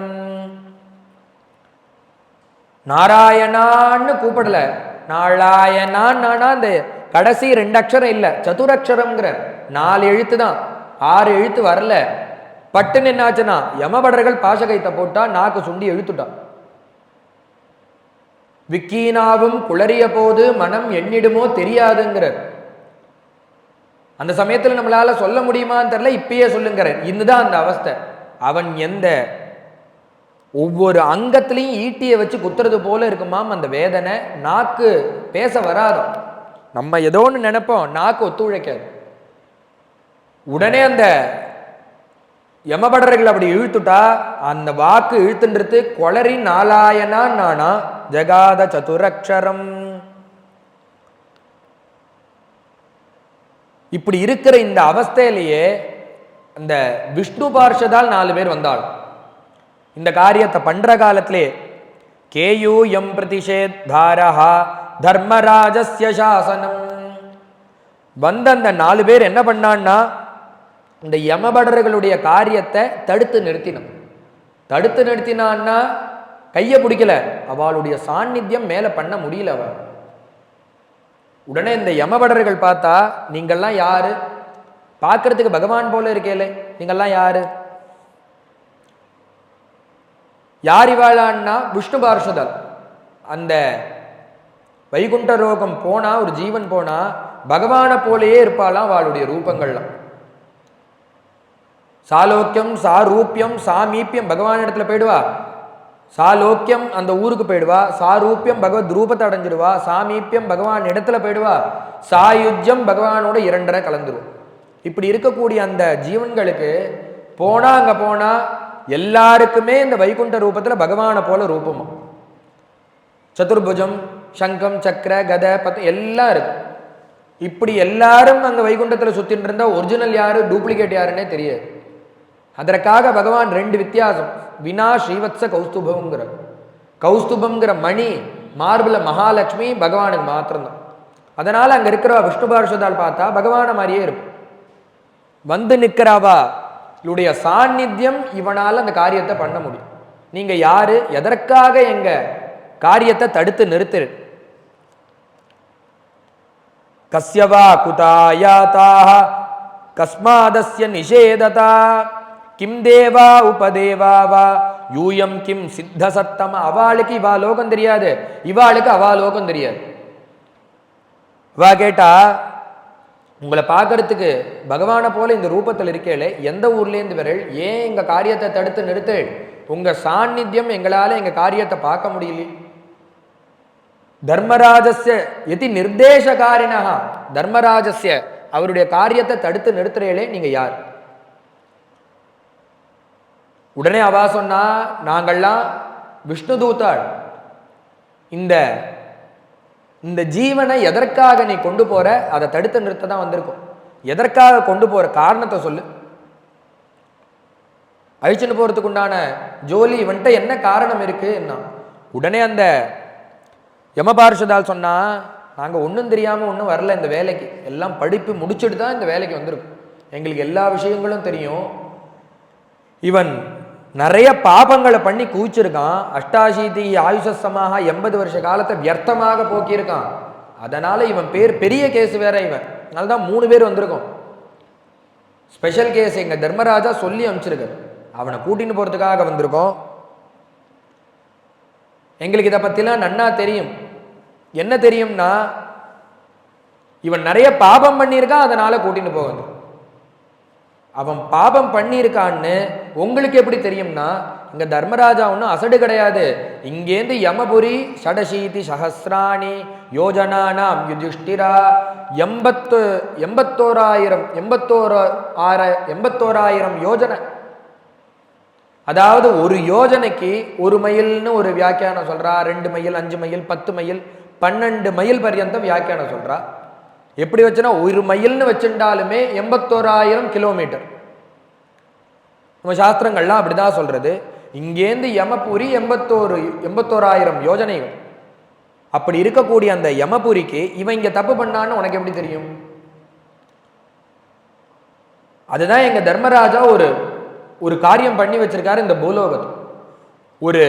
நாராயணான்னு கூப்பிடல, நாராயணான்னா அந்த கடைசி 2 அக்ஷரம் இல்ல, சதுரக்ஷரம்ங்கிற 4 எழுத்து தான், 6 எழுத்து வரல. பட்டுன்னு என்னாச்சுன்னா யமபடர்கள் பாசகைத்தை போட்டா, நாக்கு சுண்டி எழுத்துட்டான். விக்கீனாவும் குளறிய போது மனம் எண்ணிடுமோ தெரியாதுங்கிற. அந்த சமயத்தில் நம்மளால சொல்ல முடியுமான்னு தெரியல, இப்பயே சொல்லுங்கிறேன். இன்னுதான் அந்த அவஸ்தை. அவன் எந்த ஒவ்வொரு அங்கத்திலையும் ஈட்டியை வச்சு குத்துறது போல இருக்குமாம் அந்த வேதனை. நாக்கு பேச வராதோ, நம்ம ஏதோ ஒன்று நினைப்போம், நாக்கு ஒத்துழைக்காது. உடனே அந்த யமபடர்கள் அப்படி இழுத்துட்டா அந்த வாக்கு இழுத்துன்றது கொளறி நாலாயனா நானா ஜகாத சதுரக்ஷரம். இப்படி இருக்கிற இந்த அவஸ்தையிலேயே அந்த விஷ்ணு பார்ஷதால் 4 பேர் வந்தாள். இந்த காரியத்தை பண்ற காலத்திலே கேயூயம் பிரதிஷேத் தாரஹா தர்மராஜஸ்ய சாசனம் வந்த அந்த 4 பேர் என்ன பண்ணான்னா இந்த யமபடர்களுடைய காரியத்தை தடுத்து நிறுத்தினான். தடுத்து நிறுத்தினான்னா கையை பிடிக்கல, அவளுடைய சாநித்தியம் மேல பண்ண முடியல. அவ உடனே இந்த யமபடர்கள் பார்த்தா, நீங்கள்லாம் யாரு? பார்க்கறதுக்கு பகவான் போல இருக்கேலே, நீங்கள்லாம் யாரு? யார் இவாளான்னா விஷ்ணு பார்ஷதல். அந்த வைகுண்ட ரோகம் போனா, ஒரு ஜீவன் போனா பகவானை போலேயே இருப்பாளாம் அவளுடைய ரூபங்கள்லாம். சாலோக்கியம் சாரூப்பியம் சாமீப்பியம் பகவான் இடத்துல போயிடுவா, சாலோக்கியம் அந்த ஊருக்கு போயிடுவா, சாரூப்பியம் பகவத் ரூபத்தை அடைஞ்சிடுவா, சாமீப்பியம் பகவான் இடத்துல போயிடுவா, சாயுஜ்யம் பகவானோட 2.5 கலந்துரும். இப்படி இருக்கக்கூடிய அந்த ஜீவன்களுக்கு போனா அங்க போனா எல்லாருக்குமே இந்த வைகுண்ட ரூபத்துல பகவானை போல ரூபமா, சதுர்புஜம் சங்கம் சக்கர கத பத்து எல்லாம் இருக்கு. இப்படி எல்லாரும் அங்க வைகுண்டத்துல சுத்தின்னு இருந்தா ஒரிஜினல் யாரு டூப்ளிகேட் யாருன்னே தெரியாது. அதற்காக பகவான் 2 வித்தியாசம். வினா ஸ்ரீவத்ச கௌஸ்துபம்ங்கிற கௌஸ்துபம்ங்கிற மணி மார்பிள மகாலட்சுமி பகவானுக்கு மாத்திரம்தான். அதனால அங்க இருக்கிற விஷ்ணு பார்ஷதால் பார்த்தா பகவான மாதிரியே இருக்கும். வந்து நிற்கிறவா இவளுடைய சாநித்தியம் இவனால அந்த காரியத்தை பண்ண முடியும். நீங்க யாரு, எதற்காக எங்க காரியத்தை தடுத்து நிறுத்து? கஸ்யவா குதாயாதாக கஸ்மாதஸ்ய நிஷேததா கிம் தேவா உபதேவா வா யூயம் கிம் சித்த சத்தம. அவளுக்கு இவா லோகம் தெரியாது, இவாளுக்கு அவா லோகம் தெரியாது. வா கேட்டா, உங்களை பார்க்கறதுக்கு பகவானை போல இந்த ரூபத்தில் இருக்கேளே, எந்த ஊர்லேருந்து வரல், ஏன் எங்க காரியத்தை தடுத்து நிறுத்து? உங்க சாநித்தியம் எங்களால எங்க காரியத்தை பார்க்க முடியல. தர்மராஜஸ்ய எதி நிர்தேசகாரினா, தர்மராஜஸ்ய அவருடைய காரியத்தை தடுத்து நிறுத்துறீங்களே, நீங்க யார்? உடனே அவா சொன்னா, நாங்கள்லாம் விஷ்ணு தூத்தாள். இந்த ஜீவனை எதற்காக நீ கொண்டு போற, அதை தடுத்து நிறுத்த தான் வந்திருக்கும். எதற்காக கொண்டு போற காரணத்தை சொல்லு. அழிச்சுன்னு போறதுக்கு உண்டான ஜோலி இவன்ட்ட என்ன காரணம் இருக்கு என்ன? உடனே அந்த யமபார்ஷதால் சொன்னா, நாங்க ஒன்றும் தெரியாம ஒன்றும் வரல இந்த வேலைக்கு, எல்லாம் படிப்பு முடிச்சுட்டு தான் இந்த வேலைக்கு வந்திருக்கும், எங்களுக்கு எல்லா விஷயங்களும் தெரியும். இவன் நிறைய பாபங்களை பண்ணி கூச்சிருக்கான். அஷ்டாசீதி ஆயுஷமாக 80 வருஷ காலத்தை வியர்த்தமாக போக்கியிருக்கான். அதனால இவன் பேர் பெரிய கேஸ் வேற. இவன் அதனால்தான் 3 பேர் வந்திருக்கோம். ஸ்பெஷல் கேஸ் எங்க தர்மராஜா சொல்லி அனுப்பிச்சிருக்க, அவனை கூட்டின்னு போறதுக்காக வந்திருக்கோம். எங்களுக்கு இதை பத்திலாம் நன்னா தெரியும். என்ன தெரியும்னா, இவன் நிறைய பாபம் பண்ணியிருக்கான், அதனால கூட்டின்னு போக. அவன் பாபம் பண்ணியிருக்கான்னு உங்களுக்கு எப்படி தெரியும்னா, இங்க தர்மராஜா ஒன்றும் அசடு கிடையாது. இங்கேருந்து யமபுரி ஷடசீதி சஹசிராணி யோஜனானாம் யுதிஷ்டிரா 81,000 யோஜனை. அதாவது ஒரு யோஜனைக்கு 1 மைல்னு ஒரு வியாக்கியானம் சொல்றா, 2 மைல் 5 மைல் 10 மைல் 12 மைல் பர்யந்தம் வியாக்கியானம் சொல்றா. எப்படி வச்சுன்னா 1 மைல்னு வச்சுட்டாலுமே 81,000 கிலோமீட்டர். நம்ம சாஸ்திரங்கள்லாம் அப்படிதான் சொல்றது. இங்கேருந்து யமபுரி 81,000 யோஜனைகள். அப்படி இருக்கக்கூடிய அந்த யமபுரிக்கு இவன் இங்க தப்பு பண்ணான்னு உனக்கு எப்படி தெரியும்? அதுதான் எங்க தர்மராஜா ஒரு காரியம் பண்ணி வச்சிருக்காரு இந்த பூலோகத்தில். ஒரு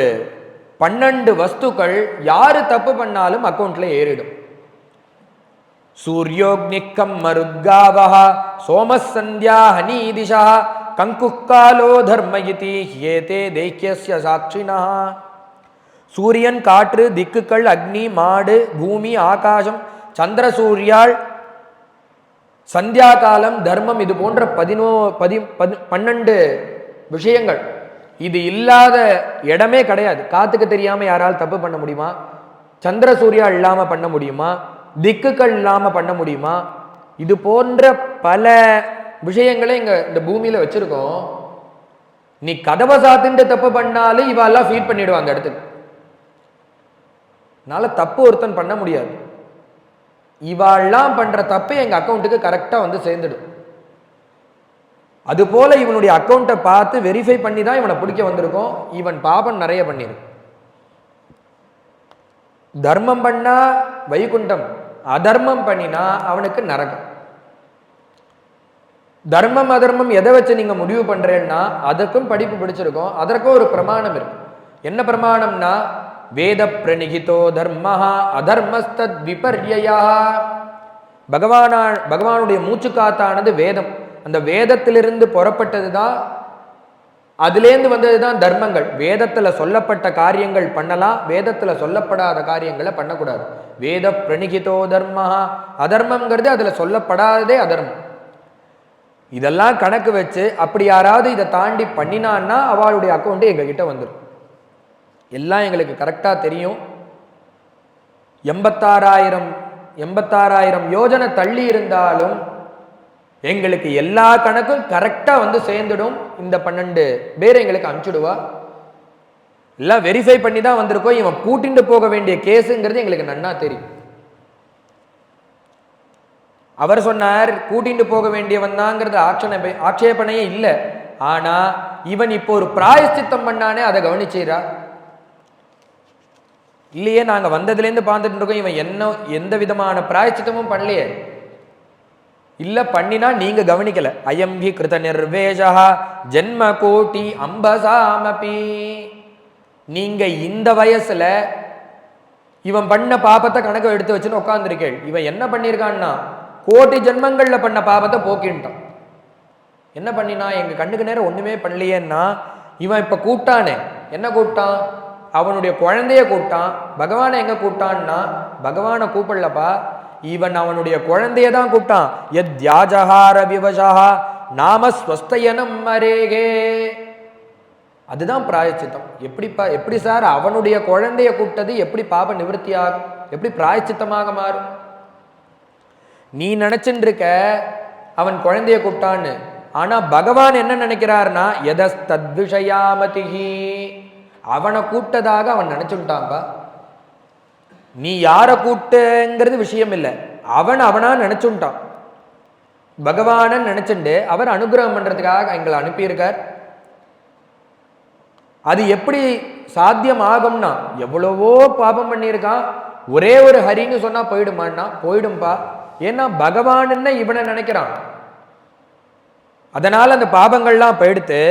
12 வஸ்துக்கள் யாரு தப்பு பண்ணாலும் அக்கௌண்ட்ல ஏறிடும். சூரியோக்னிக்கம் மருத்காவஹ சோமசந்தியா ஹனீதிஷா கங்குக்காலோ தர்மயிதி ஹேதே தைக்கியஸ்ய சாட்சிணஹ. சூரியன், காற்று, திக்குகள், அக்னி, மாடு, பூமி, ஆகாசம், சந்திர சூர்யாள் சந்தியா காலம், தர்மம், இது போன்ற 12 விஷயங்கள். இது இல்லாத இடமே கிடையாது. காத்துக்கு தெரியாம யாரால் தப்பு பண்ண முடியுமா? சந்திர சூர்யா இல்லாம பண்ண முடியுமா? திக்குகள் இல்லாம பண்ண முடியுமா? இது போன்ற பல விஷயங்களை இங்க இந்த பூமியில வச்சிருக்கோம். நீ கதவை சாத்திட்டு தப்பு பண்ணாலும் இவெல்லாம் ஃபீட் பண்ணிடுவாங்க அந்த இடத்துக்கு. அதனால தப்பு ஒருத்தன் பண்ண முடியாது. இவாள்லாம் பண்ற தப்பு எங்க அக்கௌண்ட்டுக்கு கரெக்டா வந்து சேர்ந்துடும். அது போல இவனுடைய அக்கௌண்ட்டை பார்த்து வெரிஃபை பண்ணி தான் இவனை பிடிக்க வந்திருக்கோம். இவன் பாபம் நிறைய பண்ணிருக்கு. தர்மம் பண்ணா வைகுண்டம், அதர்மம் பண்ணினா அவனுக்கு நரகம். தர்மம் அதர்மம் எதை வச்சு நீங்க முடிவு பண்றேன்னா அதுக்கும் படிப்பு படிச்சிருக்கோம். அதற்கும் ஒரு பிரமாணம் இருக்கு. என்ன பிரமாணம்னா, வேத பிரணிகிதோ தர்மஹா அதர்மஸ்தத் விபர்யா. பகவானுடைய மூச்சு காத்தானது வேதம். அந்த வேதத்திலிருந்து புறப்பட்டது தான், அதுலேருந்து வந்தது தான் தர்மங்கள். வேதத்துல சொல்லப்பட்ட காரியங்கள் பண்ணலாம், வேதத்துல சொல்லப்படாத காரியங்களை பண்ணக்கூடாது. வேத பிரணிகிதோ தர்மஹா, அதர்மம்ங்கிறது அதுல சொல்லப்படாததே அதர்மம். இதெல்லாம் கணக்கு வச்சு அப்படி யாராவது இதை தாண்டி பண்ணினான்னா அவளுடைய அக்கௌண்ட் எங்ககிட்ட வந்துடும். எல்லாம் எங்களுக்கு கரெக்டா தெரியும். 86,000 யோஜனை தள்ளி இருந்தாலும் எங்களுக்கு எல்லா கணக்கும் கரெக்டா வந்து சேர்ந்துடும். இந்த 12 பேர் எங்களுக்கு அனுப்பிச்சுடுவா. எல்லாம் வெரிஃபை பண்ணி தான் வந்திருக்கோம். இவன் கூட்டிட்டு போக வேண்டிய கேஸுங்கிறது எங்களுக்கு நன்னா தெரியும். அவர் சொன்னார் கூட்டிட்டு போக வேண்டியவன் தாங்கிறது ஆட்சேபனையே இல்லை. ஆனா இவன் இப்போ ஒரு பிராயச்சித்தம் பண்ணானே, அதை கவனிச்சீரா இல்லையே? நாங்க வந்ததுலேருந்து பார்த்துட்டு இருக்கோம், இவன் எந்த விதமான பிராயச்சித்தமும் பண்ணலையே. இல்ல பண்ணினா நீங்க கவனிக்கல. அயம்பி கிருத நிர்வேஷா ஜென்ம கோட்டி அம்பசாமபி. நீங்க இந்த வயசுல இவன் பண்ண பாபத்தை கணக்கு எடுத்து வச்சுன்னு உட்காந்துருக்கேள். இவன் என்ன பண்ணியிருக்கான்னா கோட்டி ஜென்மங்கள்ல பண்ண பாபத்தை போக்கின்ட்டான். என்ன பண்ணினா? எங்க கண்ணுக்கு நேரம் ஒண்ணுமே பண்ணலையேன்னா இவன் இப்ப கூப்பிட்டானே, என்ன கூப்பிட்டான்? அவனுடைய குழந்தைய கூப்பிட்டான். பகவானை எங்க கூப்பிட்டான்னா பகவானை கூப்பிடலப்பா, இவன் அவனுடைய குழந்தைய தான் கூப்பிட்டான். எத் தியாஜஹார விவசா நாம ஸ்வஸ்தயனம் அரேகே. அதுதான் பிராயச்சித்தம். எப்படி சார் அவனுடைய குழந்தைய கூப்பிட்டது எப்படி பாப நிவர்த்தியாகும், எப்படி பிராயச்சித்தமாக மாறும்? நீ நினைச்சுட்டு இருக்க அவன் குழந்தைய கூப்பிட்டான்னு, ஆனா பகவான் என்ன நினைக்கிறார்னா எதஸ்தத்விஷயாமதிஹி, அவனை கூப்பிட்டதாக அவன் நினைச்சுட்டான்பா. நீ யாரை கூப்பிட்டுங்கிறது விஷயம் இல்லை, அவனா நினைச்சுட்டான். பகவான நினைச்சுண்டு அவர் அனுகிரகம் பண்றதுக்காக எங்களை அனுப்பியிருக்கார். அது எப்படி சாத்தியம் ஆகும்னா, எவ்வளவோ பாபம் பண்ணியிருக்கான், ஒரே ஒரு ஹரின்னு சொன்னா போயிடுமான்னா போயிடும்பா. ஏன்னா பகவான் என்ன இவனை நினைக்கிறான். அதனால அந்த பாபங்கள்லாம் போயிடுத்து.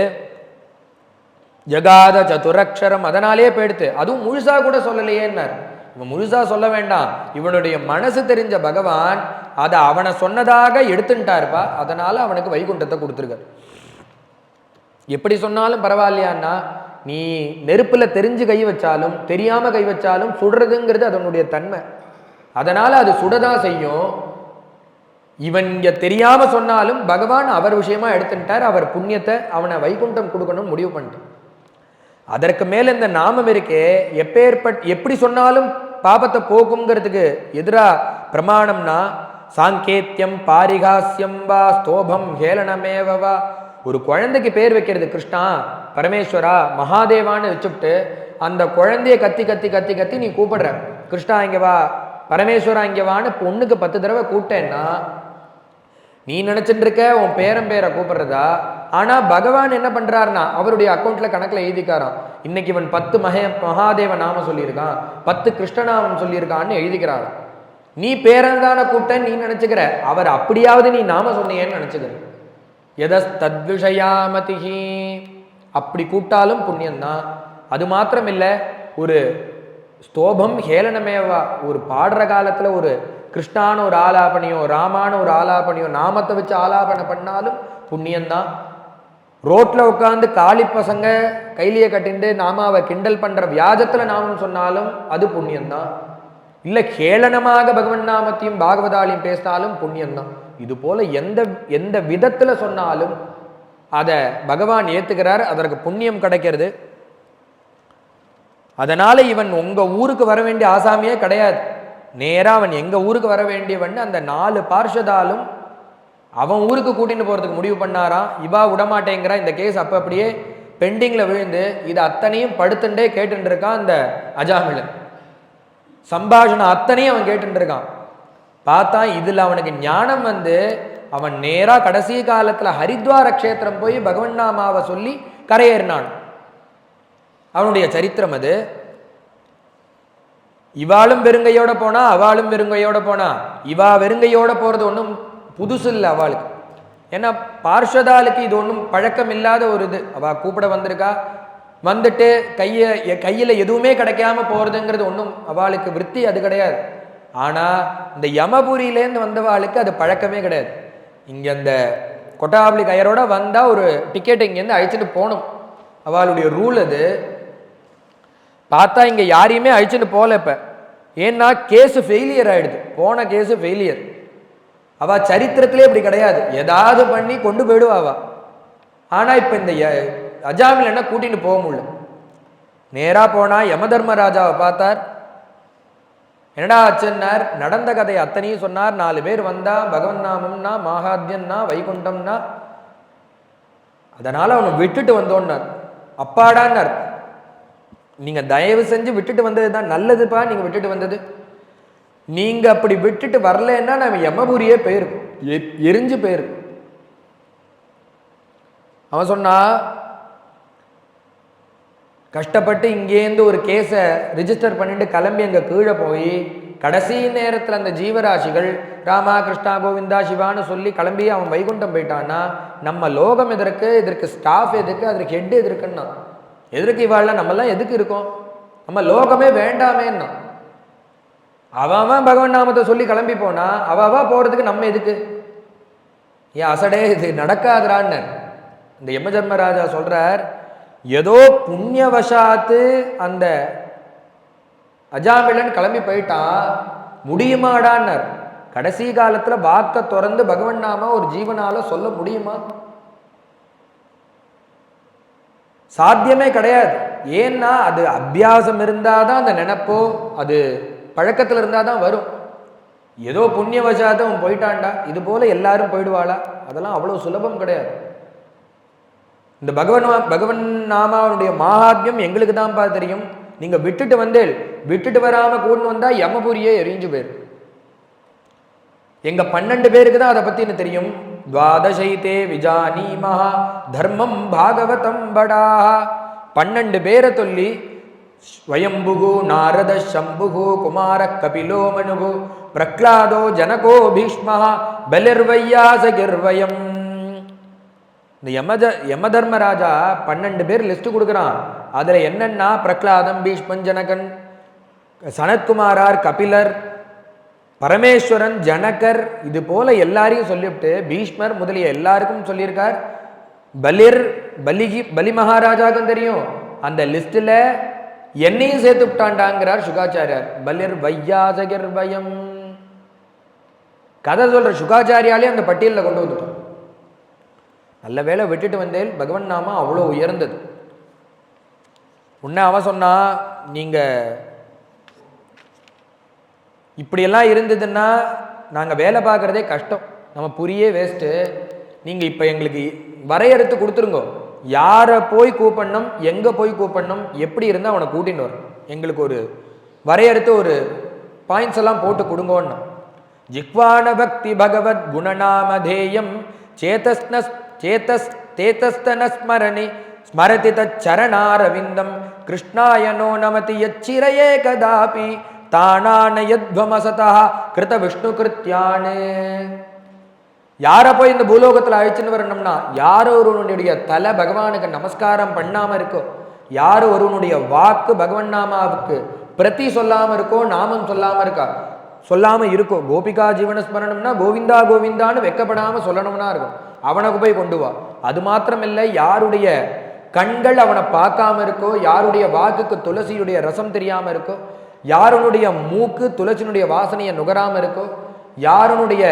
ஜகாத சதுரக்ஷரம், அதனாலே போயிடுத்து. அதுவும் முழுசா கூட சொல்லலையேன்னார். இவன் முழுசா சொல்ல வேண்டாம், இவனுடைய மனசு தெரிஞ்ச பகவான் அதை அவனை சொன்னதாக எடுத்துட்டாருப்பா. அதனால அவனுக்கு வைகுண்டத்தை கொடுத்துருக்கார். எப்படி சொன்னாலும் பரவாயில்லையான்னா, நீ நெருப்புல தெரிஞ்சு கை வச்சாலும் தெரியாம கை வச்சாலும் சுடுறதுங்கிறது அதனுடைய தன்மை. அதனால அது சுடதான் செய்யும். இவன் இங்க தெரியாம சொன்னாலும் பகவான் அவர் விஷயமா எடுத்துட்டார். அவர் புண்ணியத்தை அவனை வைகுண்டம் கொடுக்கணும்னு முடிவு பண்ணிட்டு, அதற்கு மேல இந்த நாமம் இருக்கே, எப்படி சொன்னாலும் பாபத்தை போக்குங்கிறதுக்கு எதிரா பிரமாணம்னா சாங்கேத்தியம் பாரிகாசியம் வா ஸ்தோபம் ஹேளனமேவா. ஒரு குழந்தைக்கு பேர் வைக்கிறது கிருஷ்ணா, பரமேஸ்வரா, மகாதேவான்னு வச்சுட்டு அந்த குழந்தைய கத்தி கத்தி கத்தி கத்தி நீ கூப்பிடுற, கிருஷ்ணா இங்க வா, பரமேஸ்வரா இங்க வான்னு பொண்ணுக்கு 10 தடவை கூப்பிட்டேன்னா நீ நினைச்சுட்டு இருக்க உன் பேரை கூப்பிடுறதா. ஆனா பகவான் என்ன பண்றாருன்னா அவருடைய அக்கௌண்ட்ல கணக்குல எழுதிக்காரான், இன்னைக்கு இவன் 10 மகாதேவ நாமம் சொல்லியிருக்கான், 10 கிருஷ்ணநாமம் சொல்லியிருக்கான்னு எழுதிக்கிறாராம். நீ பேரந்தான கூப்பிட்டேன்னு நீ நினைச்சுக்கிற, அவர் அப்படியாவது நீ நாம சொன்னீங்கன்னு நினைச்சுக்கிற. எதஸ்தத்விஷயாமதிஹி, அப்படி கூப்பிட்டாலும் புண்ணியம்தான். அது மாத்திரம் இல்லை, ஒரு ஸ்தோபம் ஹேளனமேவா, ஒரு பாடுற காலத்துல ஒரு கிருஷ்ணான ஒரு ஆலாபனையோ ராமான ஒரு ஆலாபனையோ நாமத்தை வச்சு ஆலாபனை பண்ணாலும் புண்ணியம்தான். ரோட்ல உட்காந்து காளி பசங்க கைலிய கட்டிண்டு நாமாவை கிண்டல் பண்ற வியாஜத்துல நாமம் சொன்னாலும் அது புண்ணியம்தான். இல்ல கேளனமாக பகவன் நாமத்தையும் பாகவதாலையும் பேசினாலும் புண்ணியம்தான். இது போல எந்த எந்த விதத்துல சொன்னாலும் அதை பகவான் ஏத்துக்கிறார், அதற்கு புண்ணியம் கிடைக்கிறது. அதனால இவன் உங்க ஊருக்கு வர வேண்டிய ஆசாமியே கிடையாது, நேரா அவன் எங்க ஊருக்கு வர வேண்டியவன். அந்த 4 பார்ஷதாலும் அவன் ஊருக்கு கூட்டிட்டு போறதுக்கு முடிவு பண்ணாராம். இவா விடமாட்டேங்கிறா. இந்த கேஸ் அப்ப அப்படியே பெண்டிங்ல விழுந்து இது அத்தனையும் படுத்துட்டே கேட்டு இருக்கான். அந்த அஜாமிலன் சம்பாஷணம் அத்தனையும் அவன் கேட்டு இருக்கான். பார்த்தா இதுல அவனுக்கு ஞானம் வந்து அவன் நேரா கடைசி காலத்துல ஹரித்வார கஷேத்திரம் போய் பகவன் நாமாவை சொல்லி கரையேறினான். அவனுடைய சரித்திரம் அது. இவாளும் வெறுங்கையோட போனா, அவளும் வெறுங்கையோட போனா. இவா வெறுங்கையோட போறது ஒன்றும் புதுசு இல்லை அவளுக்கு. ஏன்னா பார்ஷதாலுக்கு இது ஒன்றும் பழக்கம் இல்லாத ஒரு இது. அவ கூப்பிட வந்திருக்கா, வந்துட்டு கையில எதுவுமே கிடைக்காம போறதுங்கிறது ஒன்றும் அவளுக்கு விற்பி அது கிடையாது. ஆனா இந்த யமபுரியிலேருந்து வந்தவாளுக்கு அது பழக்கமே கிடையாது. இங்க அந்த கொட்டாபலி கயரோட வந்தா ஒரு டிக்கெட் இங்கேருந்து அழிச்சுட்டு போகணும், அவளுடைய ரூல் அது. பார்த்தா இங்க யாரையுமே அழிச்சுட்டு போகல. இப்ப ஏன்னா கேஸ் ஃபெயிலியர் ஆயிடுது, போன கேஸ் ஃபெயிலியர். அவ சரித்திரத்திலே இப்படி கிடையாது, ஏதாவது பண்ணி கொண்டு போயிடுவா அவ. ஆனா இப்ப இந்த அஜாமில் என்ன கூட்டிட்டு போக முடியல. நேரா போனா யமதர்மராஜாவை பார்த்தார். என்னடா ஆச்சுன்னார். நடந்த கதை அத்தனையும் சொன்னார். 4 பேர் வந்தா, பகவன் நாமம்னா, மகாத்யன்னா, வைகுண்டம்னா, அதனால அவனை விட்டுட்டு வந்தோன்னார். அப்பாடான்னார். நீங்க தயவு செஞ்சு விட்டுட்டு வந்ததுதான் நல்லதுப்பா, நீங்க விட்டுட்டு வந்தது. நீங்க அப்படி விட்டுட்டு வரலன்னா நம்ம யமபுரியே போயிருக்கும், எரிஞ்சு போயிருக்கும். அவன் சொன்னா, கஷ்டப்பட்டு இங்கேருந்து ஒரு கேஸை ரிஜிஸ்டர் பண்ணிட்டு கிளம்பி அங்கே கீழே போய் கடைசி நேரத்தில் அந்த ஜீவராசிகள் ராமா கிருஷ்ணா கோவிந்தா சிவான்னு சொல்லி கிளம்பி அவன் வைகுண்டம் போயிட்டான்னா நம்ம லோகம் எதற்கு, இதற்கு ஸ்டாஃப் எதுக்கு, அதற்கு ஹெட் எதற்குன்னா, எதற்கு இவாள் நம்மெல்லாம் எதுக்கு இருக்கோம், நம்ம லோகமே வேண்டாமேன்னா. அவன் பகவன் நாமத்தை சொல்லி கிளம்பி போனா அவ போறதுக்கு நம்ம எதுக்கு? ஏன் அசடே இது நடக்காதுறான்னு இந்த யமதர்மராஜா சொல்றார். ஏதோ புண்ணியவசாத்து அந்த அஜாமிலன் கிளம்பி போயிட்டான், முடியுமாடான்னார். கடைசி காலத்துல வாக்க திறந்து பகவன் நாம ஒரு ஜீவனால சொல்ல முடியுமா? சாத்தியமே கிடையாது. ஏன்னா அது அபியாசம் இருந்தாதான் அந்த நினைப்போ, அது பழக்கத்துல இருந்தாதான் வரும். ஏதோ புண்ணியவசாத்து அவன் போயிட்டான்டா, இது போல எல்லாரும் போயிடுவாளா? அதெல்லாம் அவ்வளவு சுலபம் கிடையாது. இந்த பகவன் நாமாவுடைய மகாத்மியம் எங்களுக்கு தான்ப்பா தெரியும். நீங்க விட்டுட்டு வந்தேள், விட்டுட்டு வராம கூட்டு வந்தா யமபுரியே எரிஞ்சு போயிரு. எங்க 12 பேருக்கு தான் அதை பத்தி தெரியும். துவாதசைதே விஜானீமஹா தர்மம் பாகவதம் படாஹ. 12 பேரை சொல்லி ஸ்வயம்புகு நாரத சம்புகு குமார கபிலோ மனுகு பிரக்லாதோ ஜனகோ பீஷ்மஹா பலிர்வையாசகிர்வயம். இந்த யமதர்மராஜா 12 பேர் லிஸ்ட் கொடுக்குறான். அதுல என்னன்னா பிரக்லாதம், பீஷ்மன், ஜனகன், சனத்குமாரார், கபிலர், பரமேஸ்வரன், ஜனகர், இது போல எல்லாரையும் சொல்லிவிட்டு பீஷ்மர் முதலிய எல்லாருக்கும் சொல்லியிருக்கார். பலி மகாராஜாவுக்கும் தெரியும். அந்த லிஸ்ட்ல என்னையும் சேர்த்து விட்டாண்டாங்கிறார் சுகாச்சாரியார். பலிர் வையாசகிர் பயம் கதை சொல்ற சுகாச்சாரியாலே அந்த பட்டியலில் கொண்டு வந்துட்டோம். நல்ல வேலை விட்டுட்டு வந்தேன். பகவன் நாமா அவ்வளோ உயர்ந்தது. உன்ன அவன் சொன்னா, நீங்க இப்படியெல்லாம் இருந்ததுன்னா நாங்கள் வேலை பார்க்குறதே கஷ்டம், நம்ம புரியே வேஸ்ட்டு. நீங்கள் இப்போ எங்களுக்கு வரையறுத்து கொடுத்துருங்கோ, யாரை போய் கூப்பிடணும், எங்கே போய் கூப்பிடணும், எப்படி இருந்தால் அவனை கூட்டின்னு வரும், எங்களுக்கு ஒரு வரையறுத்து ஒரு பாயிண்ட்ஸ் எல்லாம் போட்டு கொடுங்கோன்னா. ஜிக்வான பக்தி பகவத் குணநாமதேயம் சேதஸ்தனஸ்மரணி ஸ்மரதி தச்சரணாரவிந்தம் கிருஷ்ணாயனோ நமதி யச்சிரயே கதாபி தானானயத்வமசதா கிருத விஷ்ணு கிருத்தியானே. யாரை போய் இந்த பூலோகத்தில் அழிச்சுன்னு வரணும்னா, யார் ஒருவனுடைய தலை பகவானுக்கு நமஸ்காரம் பண்ணாம இருக்கோ, யார் ஒருவனுடைய வாக்கு பகவன் நாமாவுக்கு பிரதி சொல்லாம இருக்கோ, நாமம் சொல்லாம இருக்கோ, கோபிகா ஜீவன ஸ்மரணம்னா கோவிந்தா கோவிந்தான்னு வெக்கப்படாம சொல்லணும்னா இருக்கும், அவனுக்கு போய் கொண்டு வா. அது மாத்திரம் இல்லை, யாருடைய கண்கள் அவனை பார்க்காம இருக்கோ, யாருடைய வாக்குக்கு துளசியுடைய ரசம் தெரியாம இருக்கோ, யாருடைய மூக்கு துளசியினுடைய வாசனையை நுகராம இருக்கோ, யாருடைய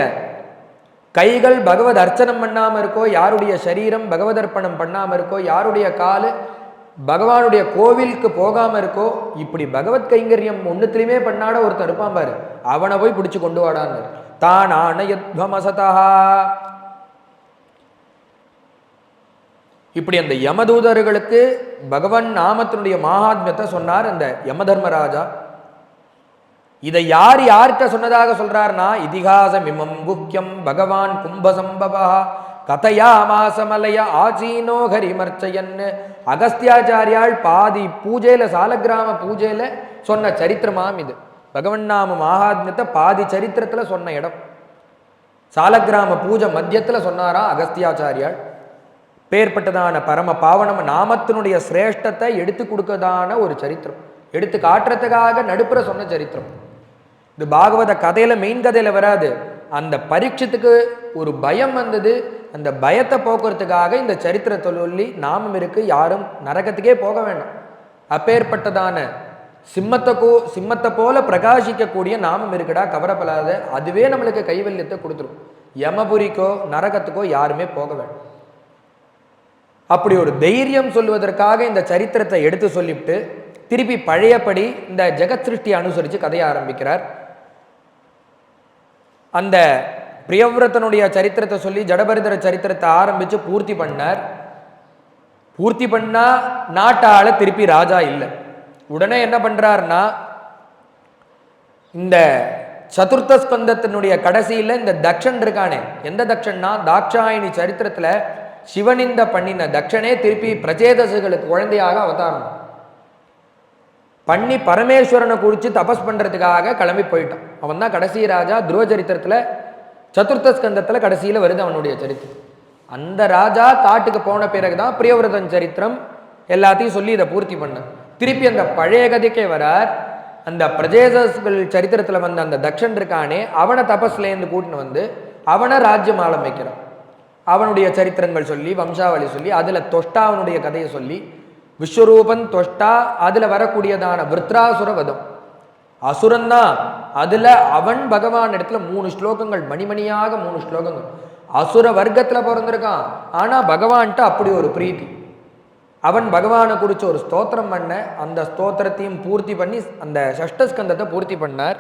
கைகள் பகவத் அர்ச்சனம் பண்ணாமல் இருக்கோ, யாருடைய சரீரம் பகவத் அர்ப்பணம் பண்ணாமல் இருக்கோ, யாருடைய காலு பகவானுடைய கோவிலுக்கு போகாம இருக்கோ, இப்படி பகவத் கைங்கரியம் ஒன்றுத்திலுமே பண்ணாட ஒருத்தர் இருப்பான் பாரு, அவனை போய் பிடிச்சு கொண்டு வாடான்னு. தான் ஆணையத்வமசதா. இப்படி அந்த யமதூதர்களுக்கு பகவான் நாமத்தினுடைய மகாத்மியத்தை சொன்னார் அந்த யமதர்மராஜா. இதை யார்கிட்ட சொன்னதாக சொல்றார்னா, இதிகாசம் இமம் குக்கியம் பகவான் கும்பசம்பவா கதையா மாசமலைய ஆச்சீனோ ஹரிமர்ச்சயன். அகஸ்தியாச்சாரியால் பாதி பூஜையில, சாலக்கிராம பூஜையில சொன்ன சரித்திரமாம் இது. பகவன் நாம மகாத்மியத்தை பாதி சரித்திரத்துல சொன்ன இடம். சாலக்கிராம பூஜை மத்தியத்துல சொன்னாரா அகஸ்தியாச்சாரியால். பேர்பட்டதான பரம பாவனம் நாமத்தினுடைய சிரேஷ்டத்தை எடுத்து கொடுக்கதான ஒரு சரித்திரம், எடுத்து காட்டுறதுக்காக நடுப்புற சொன்ன சரித்திரம் இது. பாகவத கதையில மெயின் கதையில வராது. அந்த பரீட்சத்துக்கு ஒரு பயம் வந்தது, அந்த பயத்தை போக்குறதுக்காக இந்த சரித்திரத்தை சொல்லி நாமம் இருக்கு, யாரும் நரகத்துக்கே போக வேண்டாம். அப்பேற்பட்டதான சிம்மத்தை போல பிரகாசிக்கக்கூடிய நாமம் இருக்குடா, கவரப்படாத, அதுவே நம்மளுக்கு கைவல்யத்தை கொடுத்துரும். யமபுரிக்கோ நரகத்துக்கோ யாருமே போக வேண்டாம். அப்படி ஒரு தைரியம் சொல்லுவதற்காக இந்த சரித்திரத்தை எடுத்து சொல்லிவிட்டு திருப்பி பழையபடி இந்த ஜெகத் சிருஷ்டியை அனுசரித்து கதையை ஆரம்பிக்கிறார். அந்த பிரியவிரதனுடைய சரித்திரத்தை சொல்லி ஜடபரிதர சரித்திரத்தை ஆரம்பித்து பூர்த்தி பண்ணார். பூர்த்தி பண்ணா நாட்டாள திருப்பி ராஜா இல்லை. உடனே என்ன பண்றாருன்னா, இந்த சதுர்த்த ஸ்கந்தத்தினுடைய கடைசியில் இந்த தக்ஷன் இருக்கானே, எந்த தக்ஷன்னா தாட்சாயணி சரித்திரத்தில் சிவனிந்த பண்ணின தக்ஷனே திருப்பி பிரச்சேதசுகளுக்கு குழந்தையாக அவதாரம் பண்ணி பரமேஸ்வரனை குறித்து தபஸ் பண்றதுக்காக கிளம்பி போயிட்டான். அவன் தான் கடைசி ராஜா. துருவ சரித்திரத்தில் சதுர்த்த ஸ்கந்தத்தில் கடைசியில் வருது அவனுடைய சரித்திரம். அந்த ராஜா காட்டுக்கு போன பிறகுதான் பிரியவிரதன் சரித்திரம் எல்லாத்தையும் சொல்லி இதை பூர்த்தி பண்ண. திருப்பி அந்த பழைய கதைக்கே வரார். அந்த பிரஜேதஸ்கள் சரித்திரத்தில் வந்த அந்த தக்ஷன் இருக்கானே, அவனை தபஸ்லேருந்து கூட்டின்னு வந்து அவனை ராஜ்யம் ஆரம்பிக்கிறான். அவனுடைய சரித்திரங்கள் சொல்லி வம்சாவளி சொல்லி அதில் தொஷ்டா அவனுடைய கதையை சொல்லி விஸ்வரூபன் தொஷ்டா, அதில் வரக்கூடியதான விருத்ராசுர வதம் அசுரன் தான். அதில் அவன் பகவான் இடத்துல 3 ஸ்லோகங்கள், மணிமணியாக 3 ஸ்லோகங்கள். அசுர வர்க்கத்தில் பிறந்திருக்கான், ஆனால் பகவான்கிட்ட அப்படி ஒரு பிரீத்தி. அவன் பகவானை குறித்து ஒரு ஸ்தோத்திரம் பண்ண, அந்த ஸ்தோத்திரத்தையும் பூர்த்தி பண்ணி அந்த ஷஷ்டஸ்கந்தத்தை பூர்த்தி பண்ணார்.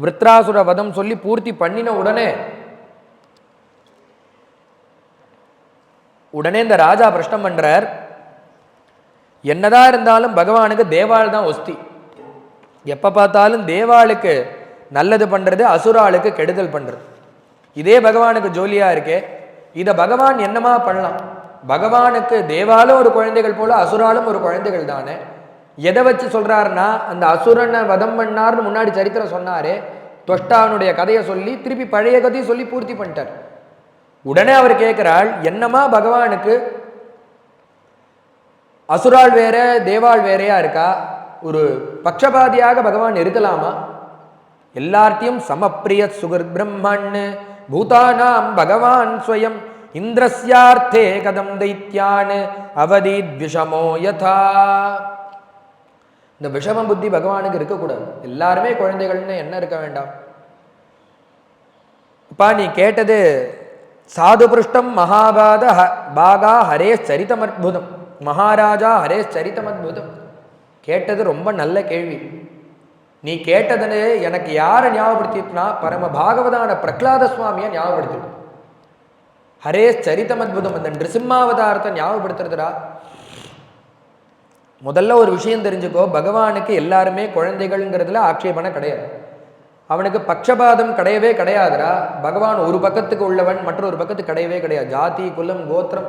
விருத்ராசுர வதம் சொல்லி பூர்த்தி பண்ணின உடனே இந்த ராஜா பிரஷ்னம் பண்றார், என்னதான் இருந்தாலும் பகவானுக்கு தேவாள் தான் ஒஸ்தி. எப்ப பார்த்தாலும் தேவாளுக்கு நல்லது பண்றது, அசுராளுக்கு கெடுதல் பண்றது, இதே பகவானுக்கு ஜோலியா இருக்கே. இதை பகவான் என்னமா பண்ணலாம்? பகவானுக்கு தேவாலும் ஒரு குழந்தைகள் போல அசுராலும் ஒரு குழந்தைகள் தானே. எதை வச்சு சொல்றாருன்னா, அந்த அசுரனை வதம் பண்ணார்னு முன்னாடி சரித்திரம் சொன்னாரே, தொஷ்டாவனுடைய கதையை சொல்லி திருப்பி பழைய கதையை சொல்லி பூர்த்தி பண்ணிட்டார். உடனே அவர் கேட்கிறாள், என்னமா பகவானுக்கு அசுரால் வேற தேவாள் வேறையா இருக்கா? ஒரு பட்சபாதியாக பகவான் இருக்கலாமா? எல்லார்த்தையும் சமப்பிரிய சுகர் பிரம்மன் பூதானாம் பகவான் ஸ்வயம் இந்திரஸ்யார்த்தே கதம் தைத்யான் அவதீத் விஷமோ யதா. இந்த விஷம புத்தி பகவானுக்கு இருக்கக்கூடாது. எல்லாருமே குழந்தைகள்னு என்ன இருக்க வேண்டாம். அப்பா நீ கேட்டது சாது பிருஷ்டம் மகாபாத பாகா ஹரே சரிதம் அற்புதம், மகாராஜா ஹரே சரிதம் அற்புதம். கேட்டது ரொம்ப நல்ல கேள்வி. நீ கேட்டதுன்னு எனக்கு யாரை ஞாபகப்படுத்தினா, பரம பாகவதான பிரகலாத சுவாமியை ஞாபகப்படுத்திட்டு. ஹரே சரிதம் அற்புதம் அந்த நிருசிம்மாவதாரத்தை ஞாபகப்படுத்துறதுடா. முதல்ல ஒரு விஷயம் தெரிஞ்சுக்கோ, பகவானுக்கு எல்லாருமே குழந்தைகள்ங்கிறதுல ஆட்சேபனை கிடையாது. அவனுக்கு பட்சபாதம் கிடையவே கிடையாதுடா. பகவான் ஒரு பக்கத்துக்கு உள்ளவன், மற்றொரு பக்கத்துக்கு கிடையவே கிடையாது. ஜாதி குலம் கோத்திரம்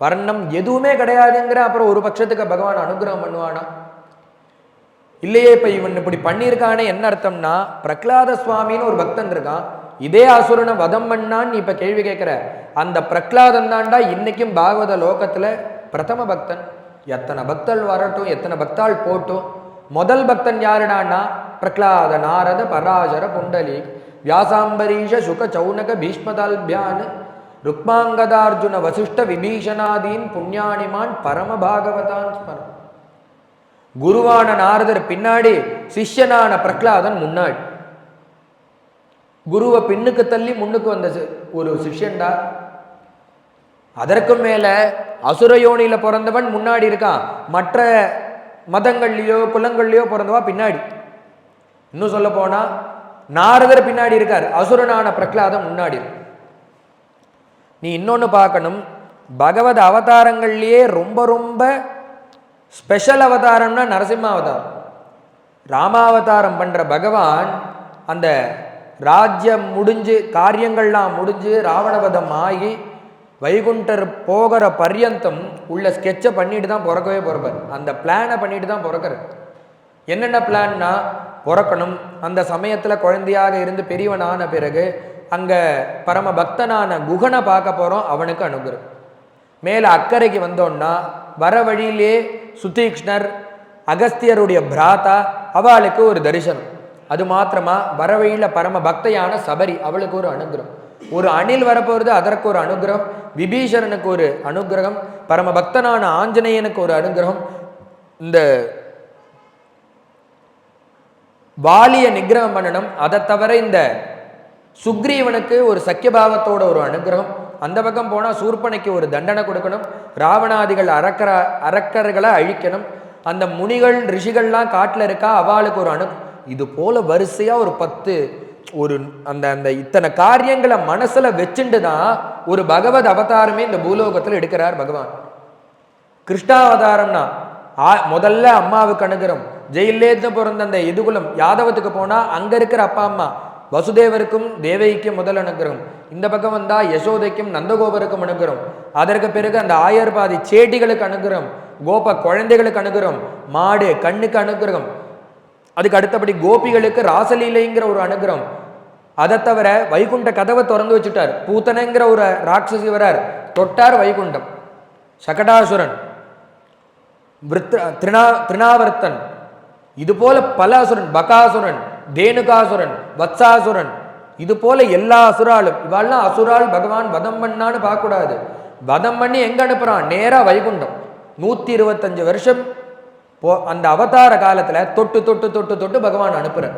வர்ணம் எதுவுமே கிடையாதுங்கிற அப்புறம் ஒரு பட்சத்துக்கு பகவான் அனுகிரகம் பண்ணுவானா? இல்லையே. இப்ப இவன் இப்படி பண்ணியிருக்கானே என்ன அர்த்தம்னா, பிரகலாத சுவாமின்னு ஒரு பக்தன் இருக்கான், இதே அசுரனை வதம் பண்ணான்னு நீ இப்ப கேள்வி கேட்கிற. அந்த பிரகலாதன் தாண்டா இன்னைக்கும் பாகவத லோகத்துல பிரதம பக்தன். எத்தனை பக்தல் வரட்டும், எத்தனை பக்தாள் போட்டும், முதல் பக்தன் யாருடான்னா பிரகலாத நாரத பராசர புண்டலி வியாசாம்பரீஷ சுக சௌனக பீஷ்மதால்பியான் ருக்மாங்கதார்ஜுன வசிஷ்ட விபீஷணாதீன் புண்ணியானிமான் பரம பாகவதான் ஸ்மரம். குருவான நாரதர் பின்னாடி, சிஷ்யனான பிரகலாதன் முன்னாடி. குருவை பின்னுக்கு தள்ளி முன்னுக்கு வந்த ஒரு சிஷ்யன்டா. அதற்கும் மேல அசுரயோனியில பிறந்தவன் முன்னாடி இருக்கான், மற்ற மதங்கள்லயோ குலங்கள்லயோ பிறந்தவா பின்னாடி. இன்னும் சொல்ல போனா நாரதர் பின்னாடி இருக்கார், அசுரனான பிரகலாதம் முன்னாடி. நீ இன்னொன்னு பார்க்கணும், பகவத் அவதாரங்கள்லயே ரொம்ப ரொம்ப ஸ்பெஷல் அவதாரம்னா நரசிம்ம அவதாரம். ராமாவதாரம் பண்ற பகவான் அந்த ராஜ்யம் முடிஞ்சு காரியங்கள்லாம் முடிஞ்சு ராவணவதம் ஆகி வைகுண்டர் போகிற பர்யந்தம் உள்ள ஸ்கெட்சை பண்ணிட்டு தான் பிறக்கவே பிறப்பார். அந்த பிளானை பண்ணிட்டு தான் பிறக்கிறார். என்னென்ன பிளான்னா, பிறக்கணும், அந்த சமயத்தில் குழந்தையாக இருந்து பெரியவனான பிறகு அங்கே பரம பக்தனான குகனை பார்க்க போகிறோம், அவனுக்கு அனுகிரகம். மேலே அக்கறைக்கு வந்தோன்னா வர வழியிலே சுதீக்ஷ்ணர் அகஸ்தியருடைய பிராத்தா, அவளுக்கு ஒரு தரிசனம். அது மாத்திரமா வர வழியில் பரம பக்தையான சபரி, அவளுக்கு ஒரு அனுகிரகம். ஒரு அணில் வரப்போகிறது, அதற்கு ஒரு அனுகிரகம். விபீஷணனுக்கு ஒரு அனுகிரகம். பரம பக்தனான ஆஞ்சநேயனுக்கு ஒரு அனுகிரகம். இந்த வாலிய நிகிரகம் பண்ணணும். அதை தவிர இந்த சுக்ரீவனுக்கு ஒரு சக்கியபாவத்தோட ஒரு அனுகிரகம். அந்த பக்கம் போனால் சூர்பனைக்கு ஒரு தண்டனை கொடுக்கணும். ராவணாதிகள் அரக்கர்களை அழிக்கணும். அந்த முனிகள் ரிஷிகள்லாம் காட்டில் இருக்கா, அவளுக்கு ஒரு இது போல வரிசையா ஒரு 10 ஒரு அந்த அந்த இத்தனை காரியங்களை மனசுல வச்சுட்டு தான் ஒரு பகவத் அவதாரமே இந்த பூலோகத்தில் எடுக்கிறார் பகவான். கிருஷ்ணாவதாரம்னா முதல்ல அம்மாவுக்கு அனுகிரகம். ஜெயிலேருந்து பிறந்த அந்த எதுகுலம் யாதவத்துக்கு போனா அங்க இருக்கிற அப்பா அம்மா வசுதேவருக்கும் தேவகிக்கும் முதல் அனுகிரகம். இந்த பக்கம் வந்தா யசோதைக்கும் நந்தகோபருக்கும் அனுகிரகம். அதற்கு பிறகு அந்த ஆயர்பாதி சேட்டிகளுக்கு அனுகிரகம், கோப குழந்தைகளுக்கு அனுகிரகம், மாடு கண்ணுக்கு அனுகிரகம். அதுக்கு அடுத்தபடி கோபிகளுக்கு ராசலீலைங்கிற ஒரு அனுகிரகம். அதை தவிர வைகுண்ட கதவை திறந்து வச்சுட்டார். பூத்தனைங்கிற ஒரு ராட்சசி வரார், தொட்டார் வைகுண்டம். சகடாசுரன், திருநாவர்த்தன், இது போல பல அசுரன், பகாசுரன், தேனுகாசுரன், வத்சாசுரன், இது போல எல்லா அசுராலும். இவாள்லாம் அசுரால் பகவான் வதம் பண்ணான்னு பார்க்கக்கூடாது. வதம் பண்ணி எங்க அனுப்புறான்? நேரா வைகுண்டம். 125 வருஷம் அந்த அவதார காலத்துல தொட்டு தொட்டு தொட்டு தொட்டு பகவான் அனுப்புறார்.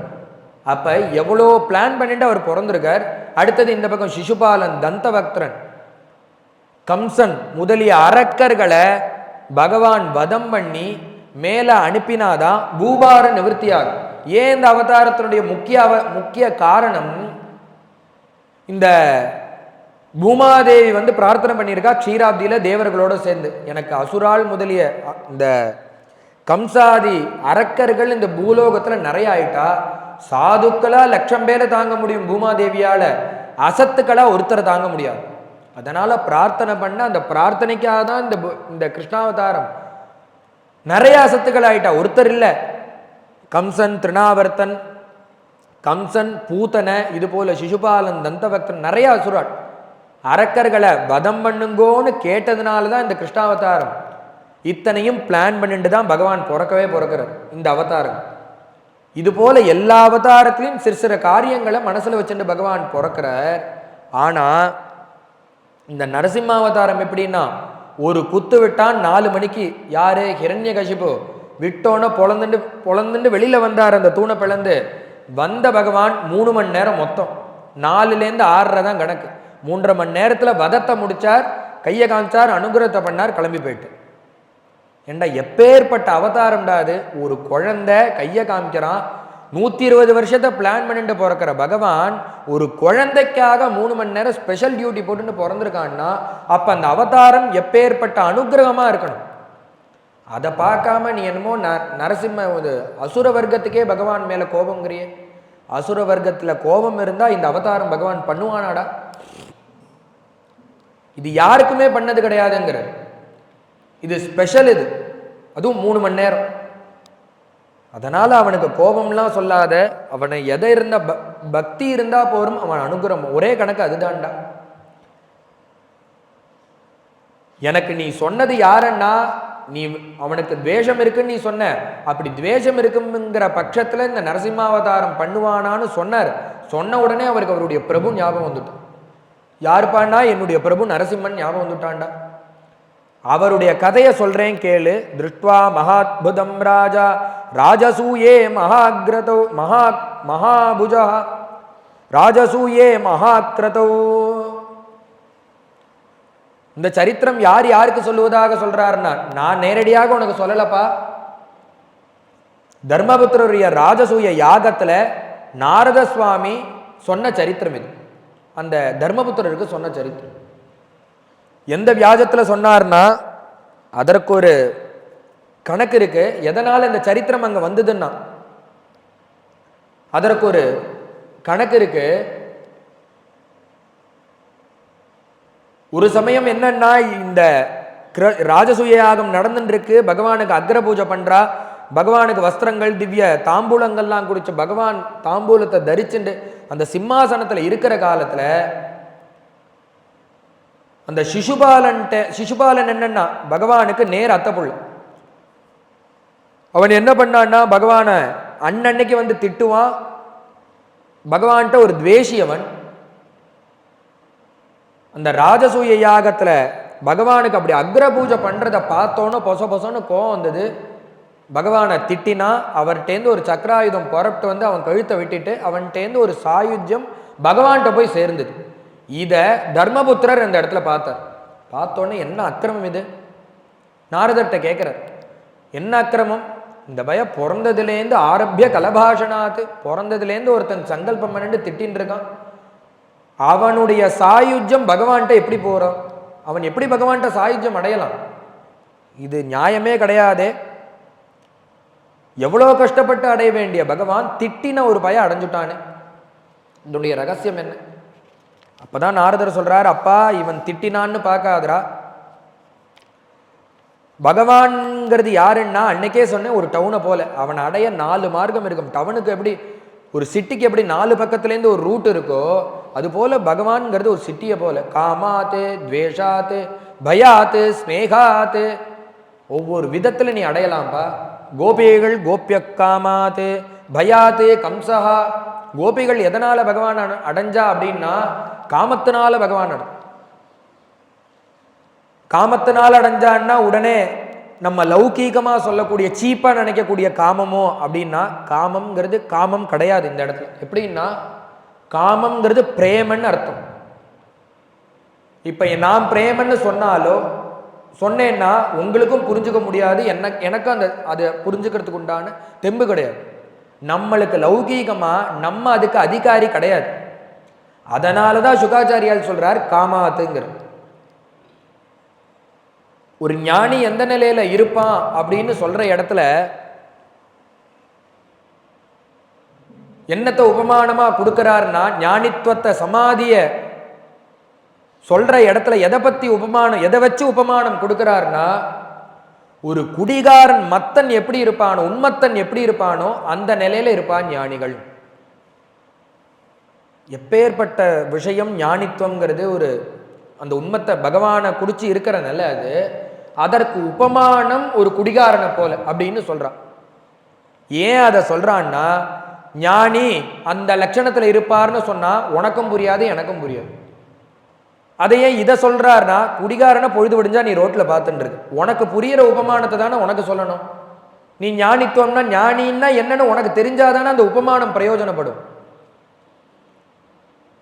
அப்ப எவ்வளோ பிளான் பண்ணிட்டு அவர் பிறந்திருக்கார். அடுத்தது இந்த பக்கம் சிசுபாலன், தந்தபக்தரன், கம்சன் முதலிய அரக்கர்களை பகவான் வதம் பண்ணி மேல அனுப்பினாதான் பூபார நிவர்த்தியாகும். ஏன் இந்த அவதாரத்தினுடைய முக்கிய காரணம், இந்த பூமாதேவி பிரார்த்தனை பண்ணியிருக்கா க்ஷீராப்தியில தேவர்களோட சேர்ந்து, எனக்கு அசுரால் முதலிய இந்த கம்சாதி அரக்கர்கள் இந்த பூலோகத்துல நிறைய ஆயிட்டா, சாதுக்களா 1,00,000 பேரை தாங்க முடியும் பூமாதேவியால, அசத்துக்களா ஒருத்தரை தாங்க முடியாது. அதனால பிரார்த்தனை பண்ண அந்த பிரார்த்தனைக்காக தான் இந்த கிருஷ்ணாவதாரம். நிறைய அசத்துக்கள் ஆயிட்டா, ஒருத்தர் இல்லை. கம்சன், திருநாவர்த்தன், கம்சன், பூத்தனை, இது போல சிசுபாலன், தந்தபக்தன், நிறைய அசுரால் அரக்கர்களை வதம் பண்ணுங்கோன்னு கேட்டதுனால தான் இந்த கிருஷ்ணாவதாரம். இத்தனையும் பிளான் பண்ணிட்டு தான் பகவான் பிறக்கிறார் இந்த அவதாரம். இது போல எல்லா அவதாரத்திலையும் சிறு காரியங்களை மனசுல வச்சுட்டு பகவான் பிறக்கிறார். ஆனா இந்த நரசிம்மாவதாரம் எப்படின்னா, ஒரு குத்து விட்டான் 4 மணிக்கு. யாரு? ஹிரண்யகசிபு விட்டோன்னு பொழந்துண்டு வெளியில வந்தார். அந்த தூணை பிளந்து வந்த பகவான் 3 மணி நேரம் மொத்தம், 4லேருந்து 6:30 தான் கணக்கு. 3.5 மணி நேரத்துல வதத்தை முடிச்சார், கையை காமிச்சார், அனுகிரகத்தை பண்ணார், கிளம்பி போயிட்டு. ஏண்டா எப்பேற்பட்ட அவதாரம்டா அது! ஒரு குழந்தை கையை காமிக்கிறான், 120 வருஷத்தை பிளான் பண்ணிட்டு பிறக்கிற பகவான் ஒரு குழந்தைக்காக 3 மணி நேரம் ஸ்பெஷல் டியூட்டி போட்டுட்டு பிறந்திருக்கான்னா, அப்ப அந்த அவதாரம் எப்பேற்பட்ட அனுகிரகமா இருக்கணும். அதை பார்க்காம நீ என்னமோ நரசிம்ம அசுர வர்க்கத்துக்கே பகவான் மேல கோபங்கிறிய. அசுர வர்க்கத்துல கோபம் இருந்தா இந்த அவதாரம் பகவான் பண்ணுவானாடா? இது யாருக்குமே பண்ணது கிடையாதுங்கிற, இது ஸ்பெஷல். இது அதுவும் 3 மணி நேரம். அதனால அவனுக்கு கோபம்லாம் சொல்லாத, அவனை எதை இருந்தா பக்தி இருந்தா போரும், அவன் அனுகிரகம் ஒரே கணக்கு அதுதான்டா. எனக்கு நீ சொன்னது யாருன்னா, நீ அவனுக்கு துவேஷம் இருக்குன்னு நீ சொன்ன, அப்படி துவேஷம் இருக்குங்கிற பட்சத்துல இந்த நரசிம்மாவதாரம் பண்ணுவானான்னு சொன்னார். சொன்ன உடனே அவருக்கு அவருடைய பிரபு ஞாபகம் வந்துட்டான். யாருப்பான்னா, என்னுடைய பிரபு நரசிம்மன் ஞாபகம் வந்துட்டான்டா. அவருடைய கதையை சொல்றேன் கேளு. திருஷ்டுவா மகாத்புதம் ராஜா ராஜசூயே மகாக்ரதோ மகாபுஜா ராஜசூயே மகாக்ரதோ. இந்த சரித்திரம் யார் யாருக்கு சொல்லுவதாக சொல்றாருன்னா, நான் நேரடியாக உனக்கு சொல்லலப்பா. தர்மபுத்திரருடைய ராஜசூய யாகத்துல நாரத சுவாமி சொன்ன சரித்திரம் இது. அந்த தர்மபுத்திரருக்கு சொன்ன சரித்திரம் எந்த வியாஜத்துல சொன்னார்னா, அதற்கு ஒரு கணக்கு இருக்கு. எதனால இந்த சரித்திரம் அங்க வந்ததுன்னா அதற்கு ஒரு கணக்கு இருக்கு. ஒரு சமயம் என்னன்னா, இந்த ராஜசூய யாகம் நடந்துட்டு இருக்கு. பகவானுக்கு அக்ர பூஜை பண்றா. பகவானுக்கு வஸ்திரங்கள் திவ்ய தாம்பூலங்கள்லாம் குடிச்சு பகவான் தாம்பூலத்தை தரிச்சுண்டு அந்த சிம்மாசனத்துல இருக்கிற காலத்துல அந்த சிசுபாலன் என்னன்னா பகவானுக்கு நேர் அத்தை புள்ள. அவன் என்ன பண்ணான்னா, பகவான அன்னன்னைக்கு வந்து திட்டுவான். பகவான்கிட்ட ஒரு துவேஷி அவன். அந்த ராஜசூய யாகத்துல பகவானுக்கு அப்படி அக்ர பூஜை பண்றதை பார்த்தோன்னு பொச பொசன்னு கோவம் வந்தது. பகவானை திட்டினா அவர்கிட்டேருந்து ஒரு சக்கராயுதம் புறப்பட்டு வந்து அவன் கழுத்தை விட்டுட்டு அவன்கிட்டேருந்து ஒரு சாயுஜ்யம் பகவான்கிட்ட போய் சேர்ந்தது. இதை தர்மபுத்திரர் இந்த இடத்துல பார்த்தார். பார்த்தோன்னே என்ன அக்கிரமம் இது? நாரதர்கிட்ட கேட்கிறார், என்ன அக்கிரமம்? இந்த பயம் பிறந்ததுலேருந்து ஆரம்பிய கலபாஷனாத்து, பிறந்ததுலேருந்து ஒருத்தன் சங்கல்பம் பண்ணிட்டு திட்டின்னு இருக்கான். அவனுடைய சாயுஜ்யம் பகவான்கிட்ட எப்படி போறான்? அவன் எப்படி பகவான்கிட்ட சாயுஜ்யம் அடையலாம்? இது நியாயமே கிடையாதே. எவ்வளோ கஷ்டப்பட்டு அடைய வேண்டிய பகவான் திட்டின ஒரு பய அடைஞ்சுட்டானே. இதனுடைய ரகசியம் என்ன? அப்பதான் நாரதர் சொல்றார், அப்பா இவன் திட்டினான்னு பார்க்காதரா. பகவான்ங்கிறது யாருன்னா அன்னைக்கே சொன்னேன், ஒரு டவுனை போல. அவன் அடைய 4 மார்க்கம் இருக்கும். டவுனுக்கு எப்படி ஒரு சிட்டிக்கு எப்படி 4 பக்கத்துலேருந்து ஒரு ரூட் இருக்கோ, அது போல பகவான்ங்கிறது ஒரு சிட்டியை போல. காமாத்து, துவேஷாத்து, பயாத்து, ஸ்னேகாத்து, ஒவ்வொரு விதத்துல நீ அடையலாம்பா. கோபிகள் கோபிய காமாத்து, பயாத்து கம்சஹா. கோபிகள் எதனால பகவான் அடைஞ்சா அப்படின்னா காமத்தினால பகவான் காமத்தினால அடைஞ்சான்னா உடனே நம்ம லௌகீகமா சொல்லக்கூடிய சீப்பா நினைக்கக்கூடிய காமமோ அப்படின்னா காமம்ங்கிறது காமம் கிடையாது இந்த இடத்துல. எப்படின்னா காமம்ங்கிறது பிரேமன்னு அர்த்தம். இப்ப நான் பிரேமன்னு சொன்னேன்னா உங்களுக்கும் புரிஞ்சுக்க முடியாது, எனக்கு அந்த அதை புரிஞ்சுக்கிறதுக்கு உண்டான தெம்பு கிடையாது. நம்மளுக்கு லௌகீகமா நம்ம அதுக்கு அதிகாரி கிடையாது. அதனாலதான் சுகாச்சாரியால் சொல்றார் காமாத்துங்கிற. ஒரு ஞானி எந்த நிலையில இருப்பான் அப்படின்னு சொல்ற இடத்துல என்னத்தை உபமானமா கொடுக்கிறார்னா, ஞானித்துவத்தை சமாதிய சொல்ற இடத்துல எதை பத்தி உபமானம், எதை வச்சு உபமானம் கொடுக்கிறார்னா, ஒரு குடிகாரன் மத்தன் எப்படி இருப்பானோ, உன்மத்தன் எப்படி இருப்பானோ அந்த நிலையில இருப்பான் ஞானிகள். எப்பேற்பட்ட விஷயம் ஞானித்துவங்கிறது. ஒரு அந்த உண்மத்தை பகவானை குடிச்சு இருக்கிற நிலை அது. அதற்கு உபமானம் ஒரு குடிகாரனை போல அப்படின்னு சொல்றான். ஏன் அதை சொல்றான்னா, ஞானி அந்த லட்சணத்துல இருப்பார்னு சொன்னா உனக்கும் புரியாது எனக்கும் புரியாது. அதையே இதை சொல்றாருன்னா, குடிகாரனை பொழுது விடிஞ்சா நீ ரோட்ல பார்த்துட்டு இருக்கு, உனக்கு புரியிற உபமானத்தை தானே உனக்கு சொல்லணும். நீ ஞானித்துவம்னா ஞானின்னா என்னன்னு உனக்கு தெரிஞ்சாதானே அந்த உபமானம் பிரயோஜனப்படும்.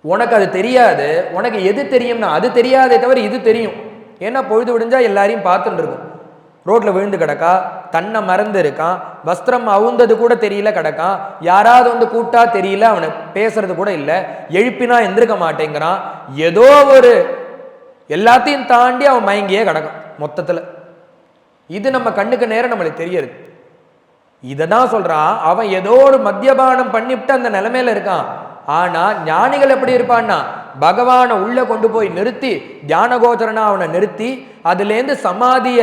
உனக்கு அது தெரியாது. உனக்கு எது தெரியும்னா அது தெரியாதே தவிர இது தெரியும். ஏன்னா பொழுது விடிஞ்சா எல்லாரையும் பார்த்துட்டு இருக்கும். ரோட்ல விழுந்து கிடக்கா, தன்னை மறந்து இருக்கான், வஸ்திரம் அவுந்தது கூட தெரியல கிடக்கான், யாராவது வந்து கூட்டா தெரியல, அவனுக்கு பேசுறது கூட இல்லை, எழுப்பினா எந்திருக்க மாட்டேங்கிறான், ஏதோ ஒரு எல்லாத்தையும் தாண்டி அவன் மயங்கியே கிடக்கான் மொத்தத்துல. இது நம்ம கண்ணுக்கு நேரம் நம்மளுக்கு தெரியுது. இததான் சொல்றான், அவன் ஏதோ ஒரு மத்தியபானம் பண்ணிவிட்டு அந்த நிலைமையில இருக்கான். ஆனா ஞானிகள் எப்படி இருப்பான்னா, பகவானை உள்ள கொண்டு போய் நிறுத்தி தியான கோச்சரனா அவனை நிறுத்தி அதுலேருந்து சமாதிய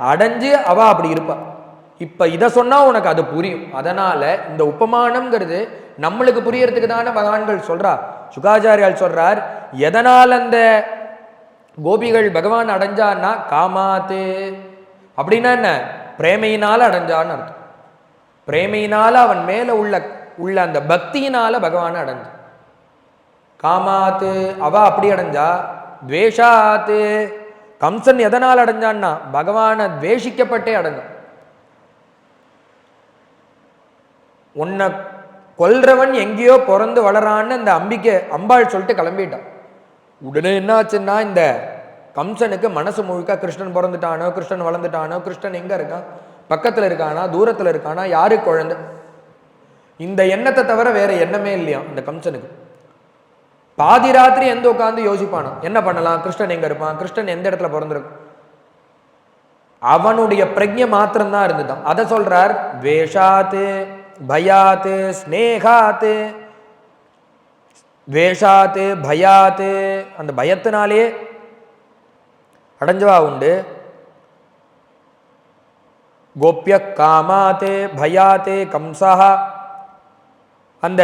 அடைஞ்சு அவ அப்படி இருப்பா. இப்ப இதை சொன்னா உனக்கு அது புரியும். அதனால இந்த உபமானம்ங்கிறது நம்மளுக்கு புரியறதுக்கு தானே பகவான்கள் சொல்றா. சுகாச்சாரியால் சொல்றார், எதனால் அந்த கோபிகள் பகவான் அடைஞ்சான்னா காமாத்து அப்படின்னா என்ன, பிரேமையினால அடைஞ்சான்னு அர்த்தம். பிரேமையினால அவன் மேல உள்ள அந்த பக்தியினால பகவான் அடைஞ்ச. காமாத்து அவ அப்படி அடைஞ்சா. துவேஷாத்து கம்சன் எதனால் அடைஞ்சான்னா பகவானை துவேஷிக்கப்பட்டே அடைஞ்சான். உன்னை கொல்றவன் எங்கேயோ பிறந்து வளரான்னு அந்த அம்பாள் சொல்லிட்டு கிளம்பிட்டான். உடனே என்ன ஆச்சுன்னா, இந்த கம்சனுக்கு மனசு முழுக்க கிருஷ்ணன் பிறந்துட்டானோ, கிருஷ்ணன் வளர்ந்துட்டானோ, கிருஷ்ணன் எங்க இருக்கான், பக்கத்துல இருக்கானா, தூரத்துல இருக்கானா, யாரு குழந்தை, இந்த எண்ணத்தை தவிர வேற எண்ணமே இல்லையா இந்த கம்சனுக்கு. பாதி ராத்திரி எந்த உட்காந்து யோசிப்பானா, என்ன பண்ணலாம், கிருஷ்ணன் எங்க இருப்பான், கிருஷ்ணன் எந்த இடத்துல பிறந்திருக்கும், அவனுடைய பிரஜை மாத்திரம்தான் இருந்துதான். அதை சொல்றார், வேஷாத்து பயாத்து ஸ்னேகாத்து. வேஷாத்து பயாத்து, அந்த பயத்தினாலே அடைஞ்சவா உண்டு. கோப்ய காமாத்து பயாத்து கம்சா, அந்த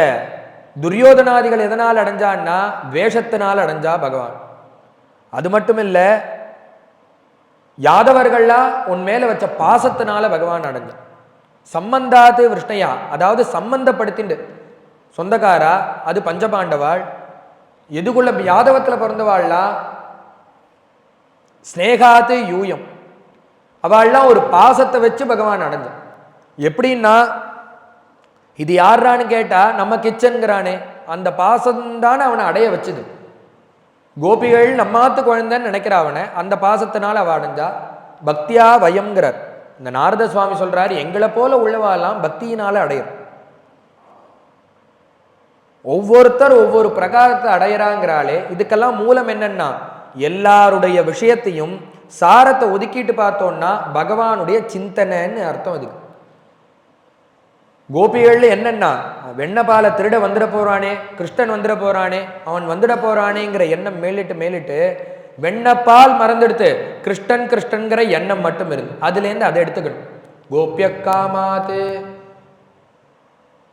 துரியோதனாதிகள் எதனால் அடைஞ்சான்னா வேஷத்தினால் அடைஞ்சா பகவான். அது மட்டும் இல்ல, யாதவர்கள்லாம் உன் மேல வச்ச பாசத்தினால பகவான் அடைஞ்சான். சம்பந்தாத்து விஷ்ணையா, அதாவது சம்பந்தப்படுத்திண்டு, சொந்தக்காரா, அது பஞ்சபாண்டவாள், எதுக்குள்ள யாதவத்துல பிறந்தவாள்லாம் ஸ்னேகாத்து யூயம், அவள்லாம் ஒரு பாசத்தை வச்சு பகவான் அடைஞ்சான். எப்படின்னா, இது யாரான்னு கேட்டா நம்ம கிச்சன்கிறானே, அந்த பாசம்தான் அவனை அடைய வச்சுது. கோபிகள் நம்மாத்து குழந்தைன்னு நினைக்கிற அவனை அந்த பாசத்தினால அவ அடைஞ்சா. பக்தியா வயம்ங்கிறார் இந்த நாரத சுவாமி சொல்றாரு, எங்களை போல உள்ளவாலாம் பக்தியினால அடையும். ஒவ்வொருத்தர் ஒவ்வொரு பிரகாரத்தை அடையறாங்கிறாளே, இதுக்கெல்லாம் மூலம் என்னன்னா, எல்லாருடைய விஷயத்தையும் சாரத்தை ஒதுக்கிட்டு பார்த்தோம்னா பகவானுடைய சிந்தனைன்னு அர்த்தம். அதுக்கு கோபிகள் என்னன்னா, வெண்ணபாலை திருட வந்துட போறானே, கிருஷ்ணன் வந்துட போறானே, அவன் வந்துட போறானேங்கிற எண்ணம் மேலிட்டு வெண்ணப்பால் மறந்துடுத்து கிருஷ்ணன் கிருஷ்ணன்கிற எண்ணம் மட்டும் இருந்து அதுலேருந்து அதை எடுத்துக்கணும். கோபிய காமாத்து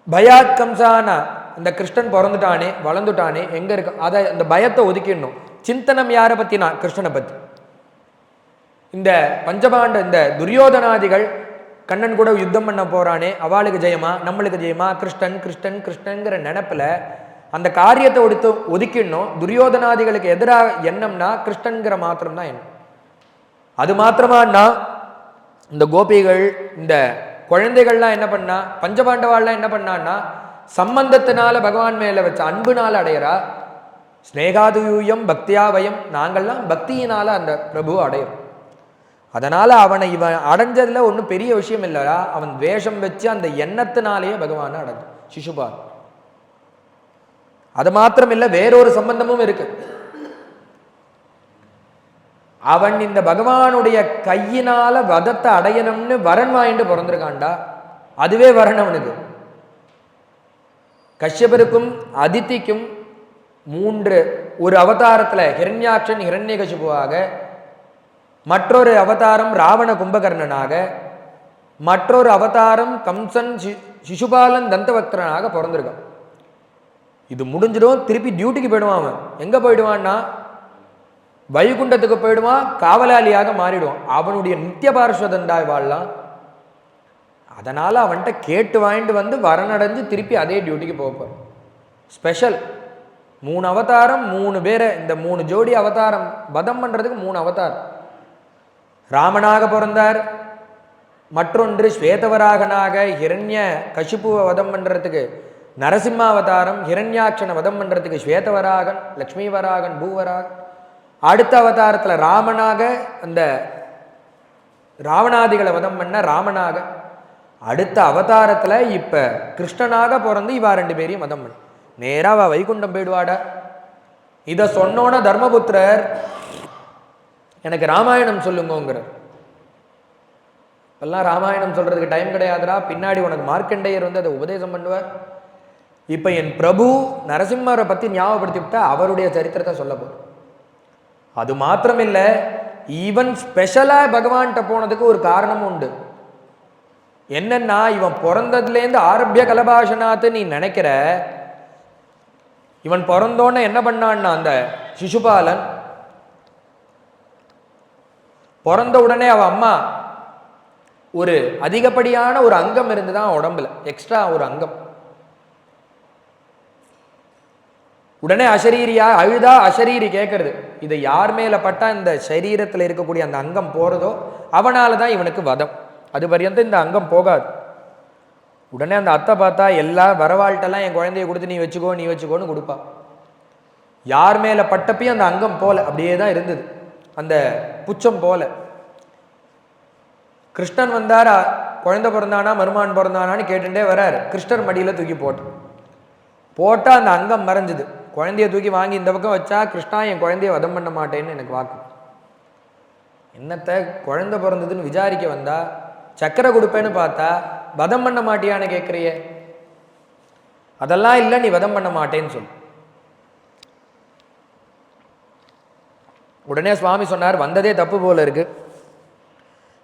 பயாத் கம்சானா, இந்த கிருஷ்ணன் பிறந்துட்டானே வளர்ந்துட்டானே எங்க இருக்கு, அதை அந்த பயத்தை ஒதுக்கிடணும். சிந்தனம் யாரை பத்தினா, கிருஷ்ணனை பத்தி. இந்த பஞ்சபாண்ட இந்த துரியோதனாதிகள் கண்ணன் கூட யுத்தம் பண்ண போறானே, அவளுக்கு ஜெயமா நம்மளுக்கு ஜெயமா, கிருஷ்ணன் கிருஷ்ணன் கிருஷ்ணன்கிற நினைப்புல அந்த காரியத்தை ஒதுக்கிடணும். துரியோதனாதிகளுக்கு எதிராக எண்ணம்னா கிருஷ்ணன்கிற மாத்திரம் தான் எண்ணம். அது மாத்திரமானா இந்த கோபிகள் இந்த குழந்தைகள்லாம் என்ன பண்ணா, பஞ்சபாண்டவாள்லாம் என்ன பண்ணான்னா சம்பந்தத்தினால பகவான் மேல வச்ச அன்புனால அடையறா. ஸ்னேகாதுயூயம் பக்தியா வயம், நாங்கள்லாம் பக்தியினால அந்த பிரபுவை அடையிறோம். அதனால அவனை இவன் அடைஞ்சதுல ஒன்றும் பெரிய விஷயம் இல்லையா, அவன் வேஷம் வச்சு அந்த எண்ணத்தினாலேயே பகவானை அடைஞ்சான் சிசுபால். அது மாத்திரம் இல்லை, வேறொரு சம்பந்தமும் இருக்கு. அவன் இந்த பகவானுடைய கையினால வதத்தை அடையணும்னு வரன் வாங்கிட்டு பிறந்திருக்கான்டா, அதுவே வரன் அவனுக்கு. கஷ்யபருக்கும் அதித்திக்கும் ஒரு அவதாரத்துல ஹிரண்யாட்சன் ஹிரண்யகசிபுவாக, மற்றொரு அவதாரம் ராவண கும்பகர்ணனாக, மற்றொரு அவதாரம் கம்சன் சிசுபாலன் தந்தவக்தனாக பிறந்திருக்கான். இது முடிஞ்சிடும், திருப்பி டியூட்டிக்கு போயிடுவான். அவன் எங்க போயிடுவான்னா வைகுண்டத்துக்கு போயிடுவான், காவலாளியாக மாறிடுவான். அவனுடைய நித்திய பார்ஸ்வதண்டாய் வாழலாம். அதனால அவன்கிட்ட கேட்டு வாங்கிட்டு வந்து வரனடைஞ்சு திருப்பி அதே டியூட்டிக்கு போப்பார். ஸ்பெஷல் 3 அவதாரம், 3 பேரை, இந்த 3 ஜோடி அவதாரம் வதம் பண்றதுக்கு 3 அவதாரம். ராமனாக பிறந்தார், மற்றொன்று ஸ்வேதவராகனாக ஹிரண்ய கசிப்புவை வதம் பண்றதுக்கு நரசிம்மாவதாரம், ஹிரண்யாட்சனை வதம் பண்றதுக்கு ஸ்வேதவராகன், லக்ஷ்மி வராகன், பூவராகன். அடுத்த அவதாரத்துல ராமனாக அந்த ராவணாதிகளை வதம் பண்ண ராமனாக, அடுத்த அவதாரத்துல இப்ப கிருஷ்ணனாக பிறந்து இவா 2 பேரையும் வதம் பண்ண நேரா வைகுண்டம் போயிடுவாடா. இதை சொன்னோன தர்மபுத்திரர் எனக்கு ராமாயணம் சொல்லுங்கிறார். இப்பெல்லாம் ராமாயணம் சொல்றதுக்கு டைம் கிடையாதுடா, பின்னாடி உனக்கு மார்க்கண்டேயர் வந்து அதை உபதேசம் பண்ணுவார். இப்ப என் பிரபு நரசிம்மரை பத்தி ஞாபகப்படுத்தி விட்டா அவருடைய சரித்திரத்தை சொல்ல போற. அது மாத்திரம் இல்லை, ஈவன் ஸ்பெஷலா பகவான்கிட்ட போனதுக்கு ஒரு காரணமும் உண்டு. என்னன்னா, இவன் பிறந்ததுலேருந்து ஆரம்பிய கலபாஷனாத்து நீ நினைக்கிற, இவன் பிறந்தோன்னு என்ன பண்ணான்னா அந்த சிசுபாலன் பிறந்த உடனே அவ அம்மா ஒரு அதிகப்படியான ஒரு அங்கம் இருந்துதான் உடம்புல, எக்ஸ்ட்ரா ஒரு அங்கம். உடனே அசரீரியா அழுதா, அசரீரி கேட்கறது, இதை யார் மேல பட்டா இந்த சரீரத்தில் இருக்கக்கூடிய அந்த அங்கம் போறதோ அவனால தான் இவனுக்கு வதம், அது பர்யந்தம் இந்த அங்கம் போகாது. உடனே அந்த அத்தை பார்த்தா எல்லா வரவாள்கிட்டெல்லாம் என் குழந்தைய கொடுத்து நீ வச்சுக்கோன்னு கொடுப்பா. யார் மேலே பட்டப்பையும் அந்த அங்கம் போல அப்படியே தான் இருந்தது, அந்த புச்சம் போல. கிருஷ்ணன் வந்தார், குழந்தை பிறந்தானா மருமான் பிறந்தானான்னு கேட்டுட்டே வராரு. கிருஷ்ணர் மடியில் தூக்கி போட்டால் அந்த அங்கம் மறைஞ்சுது. குழந்தைய தூக்கி வாங்கி இந்த பக்கம் வச்சா, கிருஷ்ணா என் குழந்தைய வதம் பண்ண மாட்டேன்னு எனக்கு வாக்கு. என்னத்தை குழந்தை பிறந்ததுன்னு விசாரிக்க வந்தா, சக்கரை கொடுப்பேன்னு பார்த்தா வதம் பண்ண மாட்டியான்னு கேட்குறிய. அதெல்லாம் இல்லை, நீ வதம் பண்ண மாட்டேன்னு சொல்லு. உடனே சுவாமி சொன்னார், வந்ததே தப்பு போல இருக்கு,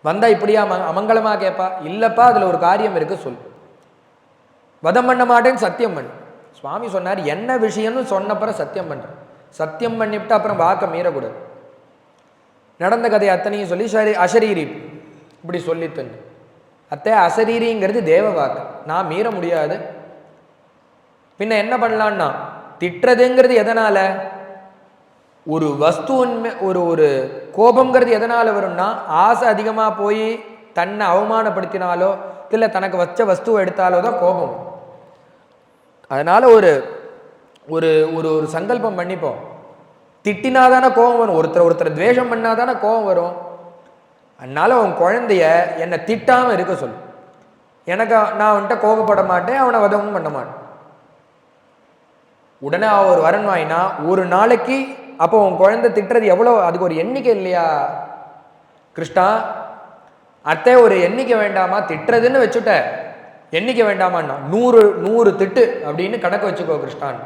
வந்தா இப்படியா அமங்கலமா கேட்பா. இல்லப்பா, அதுல ஒரு காரியம் இருக்கு, சொல். வதம் பண்ண மாட்டேன்னு சத்தியம் பண்ணு. சுவாமி சொன்னார், என்ன விஷயம்னு சொன்னப்புறம் சத்தியம் பண்றேன். சத்தியம் பண்ணிவிட்டு அப்புறம் வாக்க மீறக்கூடாது. நடந்த கதை அத்தனையும் சொல்லி அசரீரி இப்படி சொல்லி தந்து. அத்தை, அசரீரிங்கிறது தேவ வாக்கு, நான் மீற முடியாது. பின்ன என்ன பண்ணலான்னா, திட்டுறதுங்கிறது எதனால, ஒரு வஸ்துவின்மை ஒரு கோபம்ங்கிறது எதனால வரும்னா, ஆசை அதிகமாக போய் தன்னை அவமானப்படுத்தினாலோ இல்லை தனக்கு வச்ச வஸ்துவை எடுத்தாலோ தான் கோபம். அதனால ஒரு ஒரு ஒரு ஒரு சங்கல்பம் பண்ணிப்போம். திட்டினாதானே கோபம் வரும், ஒருத்தர் துவேஷம் பண்ணாதானே கோபம் வரும். அதனால உன் குழந்தைய என்னை திட்டாமல் இருக்க சொல்லு. எனக்கு நான் அவன்கிட்ட கோபப்பட மாட்டேன், அவனை வதமும் பண்ண மாட்டேன். உடனே ஒரு வரன் வாயினா ஒரு நாளைக்கு, அப்போ உன் குழந்தை திட்டுறது எவ்வளோ, அதுக்கு ஒரு எண்ணிக்கை இல்லையா கிருஷ்ணா? அத்தை, ஒரு எண்ணிக்கை வேண்டாமா? திட்டுறதுன்னு வச்சுட்ட, எண்ணிக்கை வேண்டாமான்னா 100 திட்டு அப்படின்னு கணக்கு வச்சுக்கோ கிருஷ்ணான்.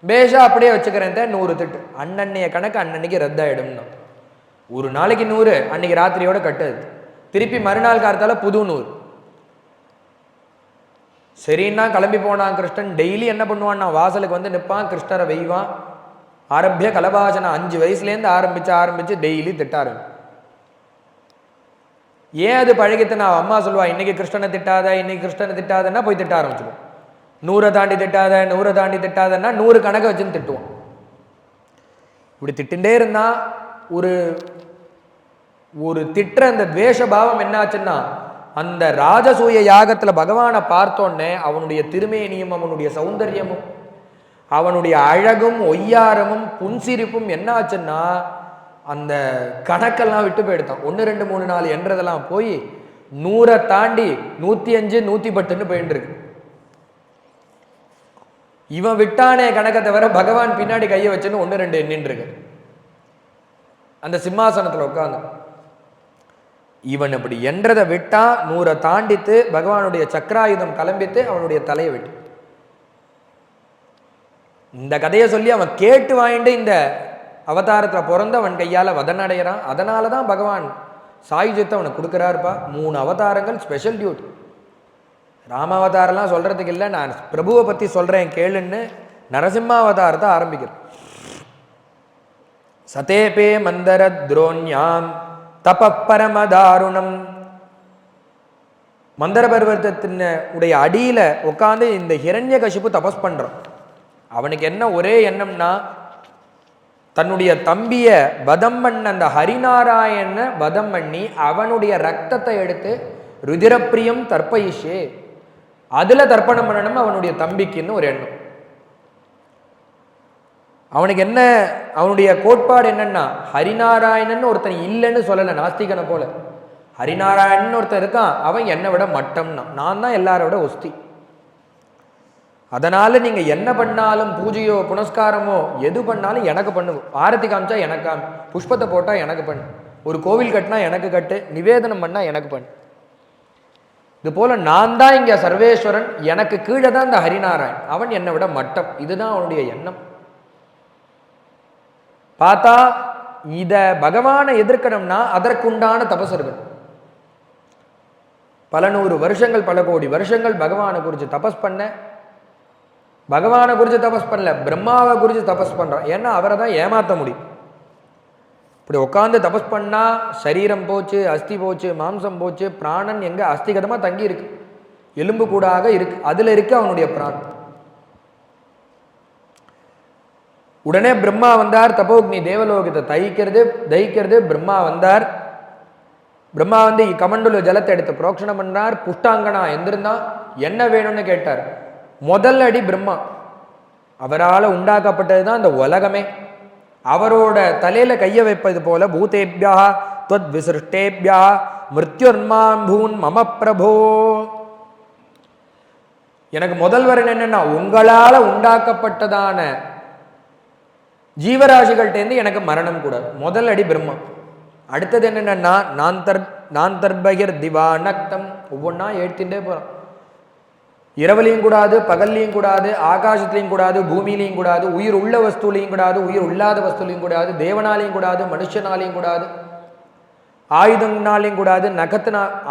பேஷா அப்படியே வச்சுக்கிறேன், 100 திட்டு. அன்னன்னைய கணக்கு அன்னன்னைக்கு ரத்தாயிடும்னா. ஒரு நாளைக்கு 100, அன்னைக்கு ராத்திரியோட கட்டுது. திருப்பி மறுநாள் காலத்தால புது 100. சரின்னா கிளம்பி போனான் கிருஷ்ணன். டெய்லி என்ன பண்ணுவான், நான் வாசலுக்கு வந்து நிற்பான், கிருஷ்ணரை வெய்வான். ஆரம்பிய கலபாசனம் 5 வயசுலேருந்து ஆரம்பிச்சு டெய்லி திட்டாரு. ஏன் அது பழகித்து? நான் அம்மா சொல்லுவா, இன்னைக்கு கிருஷ்ணனை திட்டாதன்னா போய் திட்ட ஆரம்பிச்சிடும். 100 தாண்டி திட்டாதன்னா 100 கணக்கை வச்சுன்னு திட்டுவோம். இப்படி திட்டுண்டே இருந்தா ஒரு திட்டுற அந்த துவேஷ பாவம் என்னாச்சுன்னா, அந்த ராஜசூய யாகத்துல பகவானை பார்த்தோன்னே அவனுடைய திருமேனியும் அவனுடைய சௌந்தர்யமும் அவனுடைய அழகும் ஒய்யாரமும் புன்சிரிப்பும் என்னாச்சுன்னா, அந்த கணக்கெல்லாம் விட்டு போயிடுத்தான். 1 2 3 4 என்றதெல்லாம் போய் 100 தாண்டி 105 110 போயிட்டு இருக்கு. இவன் விட்டானே கணக்கை தவிர பகவான் பின்னாடி கையை வச்சுன்னு 1 2 எண்ணின்னு இருக்கு அந்த சிம்மாசனத்துல உட்காந்து. இவன் இப்படி என்றதை விட்டா 100 தாண்டித்து பகவானுடைய சக்கராயுதம் கிளம்பித்து அவனுடைய தலையை விட்டு. இந்த கதையை சொல்லி அவன் கேட்டு வாங்கிட்டு இந்த அவதாரத்துல பிறந்து அவன் கையால வதனடைகிறான். அதனாலதான் பகவான் சாயுஜத்தை அவனுக்கு கொடுக்குறாருப்பா. 3 அவதாரங்கள் ஸ்பெஷல் டியூட்டி. ராமாவதாரெல்லாம் சொல்றதுக்கு இல்லை, நான் பிரபுவை பத்தி சொல்றேன் கேளுன்னு நரசிம்மாவதாரத்தை ஆரம்பிக்கிறேன். சதேபே மந்தர துரோண்யாம் தப பரமதாருணம். மந்தர பர்வதத்தின் உடைய அடியில உட்காந்து இந்த ஹிரண்யகசிபு தபஸ் பண்றான். அவனுக்கு என்ன ஒரே எண்ணம்னா, தன்னுடைய தம்பிய வதம் பண்ண அந்த ஹரிநாராயண வதம் பண்ணி அவனுடைய ரத்தத்தை எடுத்து ருதிரப்பிரியம் தர்ப்பயிஷே, அதுல தர்ப்பணம் பண்ணணும் அவனுடைய தம்பிக்குன்னு ஒரு எண்ணம். அவனுக்கு என்ன, அவனுடைய கோட்பாடு என்னன்னா, ஹரிநாராயணன் ஒருத்தன் இல்லைன்னு சொல்லலை நாஸ்திகனை போல. ஹரிநாராயணன் ஒருத்தன் இருக்கான், அவன் என்னை விட மட்டம்னா, நான் தான் எல்லாரோட ஒஸ்தி. அதனால நீங்க என்ன பண்ணாலும், பூஜையோ புனஸ்காரமோ எது பண்ணாலும் எனக்கு பண்ணுவோம். ஆரத்தி காமிச்சா எனக்கு காமி, புஷ்பத்தை போட்டா எனக்கு பண்ணு, ஒரு கோவில் கட்டினா எனக்கு கட்டு, நிவேதனம் பண்ணா எனக்கு பண்ணு. இது போல நான் தான் இங்க சர்வேஸ்வரன், எனக்கு கீழே தான் இந்த ஹரிநாராயண், அவன் என்னை விட மட்டம். இதுதான் அவனுடைய எண்ணம். பார்த்தா இத பகவானை எதிர்க்கணும்னா அதற்குண்டான தபஸ் இருக்கணும். பல 100 வருஷங்கள் பல கோடி வருஷங்கள் பகவானை குறித்து தபஸ் பண்ண, பகவானை குறித்து தபஸ் பண்ணல, பிரம்மாவை குறித்து தபஸ் பண்றான். ஏன்னா அவரை தான் ஏமாற்ற முடியும். இப்படி உட்காந்து தபஸ் பண்ணா சரீரம் போச்சு, அஸ்தி போச்சு, மாம்சம் போச்சு, பிராணன் எங்க அஸ்திகதமா தங்கி இருக்கு, எலும்பு கூடாக இருக்கு, அதுல இருக்கு அவனுடைய பிராணன். உடனே பிரம்மா வந்தார், தபோக்னி தேவலோகத்தை தயிக்கிறது. பிரம்மா வந்தார். பிரம்மா வந்து கமண்டல ஜலத்தை எடுத்து புரோக்ஷணம் பண்ணார். புஷ்டாங்கனா எந்திருந்தான், என்ன வேணும்னு கேட்டார். முதல் அடி பிரம்மா, அவரால் உண்டாக்கப்பட்டது தான் அந்த உலகமே. அவரோட தலையில கைய வைப்பது போல பூதேபியா துவத் விசிருஷ்டேபியா மிருத்யுர்மாம் பூன் மம பிரபோ. எனக்கு முதல் வரன் என்னன்னா, உங்களால உண்டாக்கப்பட்டதான ஜீவராசிகள்டேருந்து எனக்கு மரணம் கூடாது. முதல் அடி பிரம்மா. அடுத்தது என்னன்னா, நான் தர்பகிர் திவானக்தம், ஒவ்வொன்றா ஏற்றிண்டே போகிறான். இரவுலையும் கூடாது, பகல்லையும் கூடாது, ஆகாசத்துலையும் கூடாது, பூமியிலையும் கூடாது, உயிர் உள்ள வஸ்துலையும் கூடாது, உயிர் இல்லாத வஸ்துலையும் கூடாது, தேவனாலையும் கூடாது, மனுஷனாலையும் கூடாது, ஆயுதங்களாலையும் கூடாது,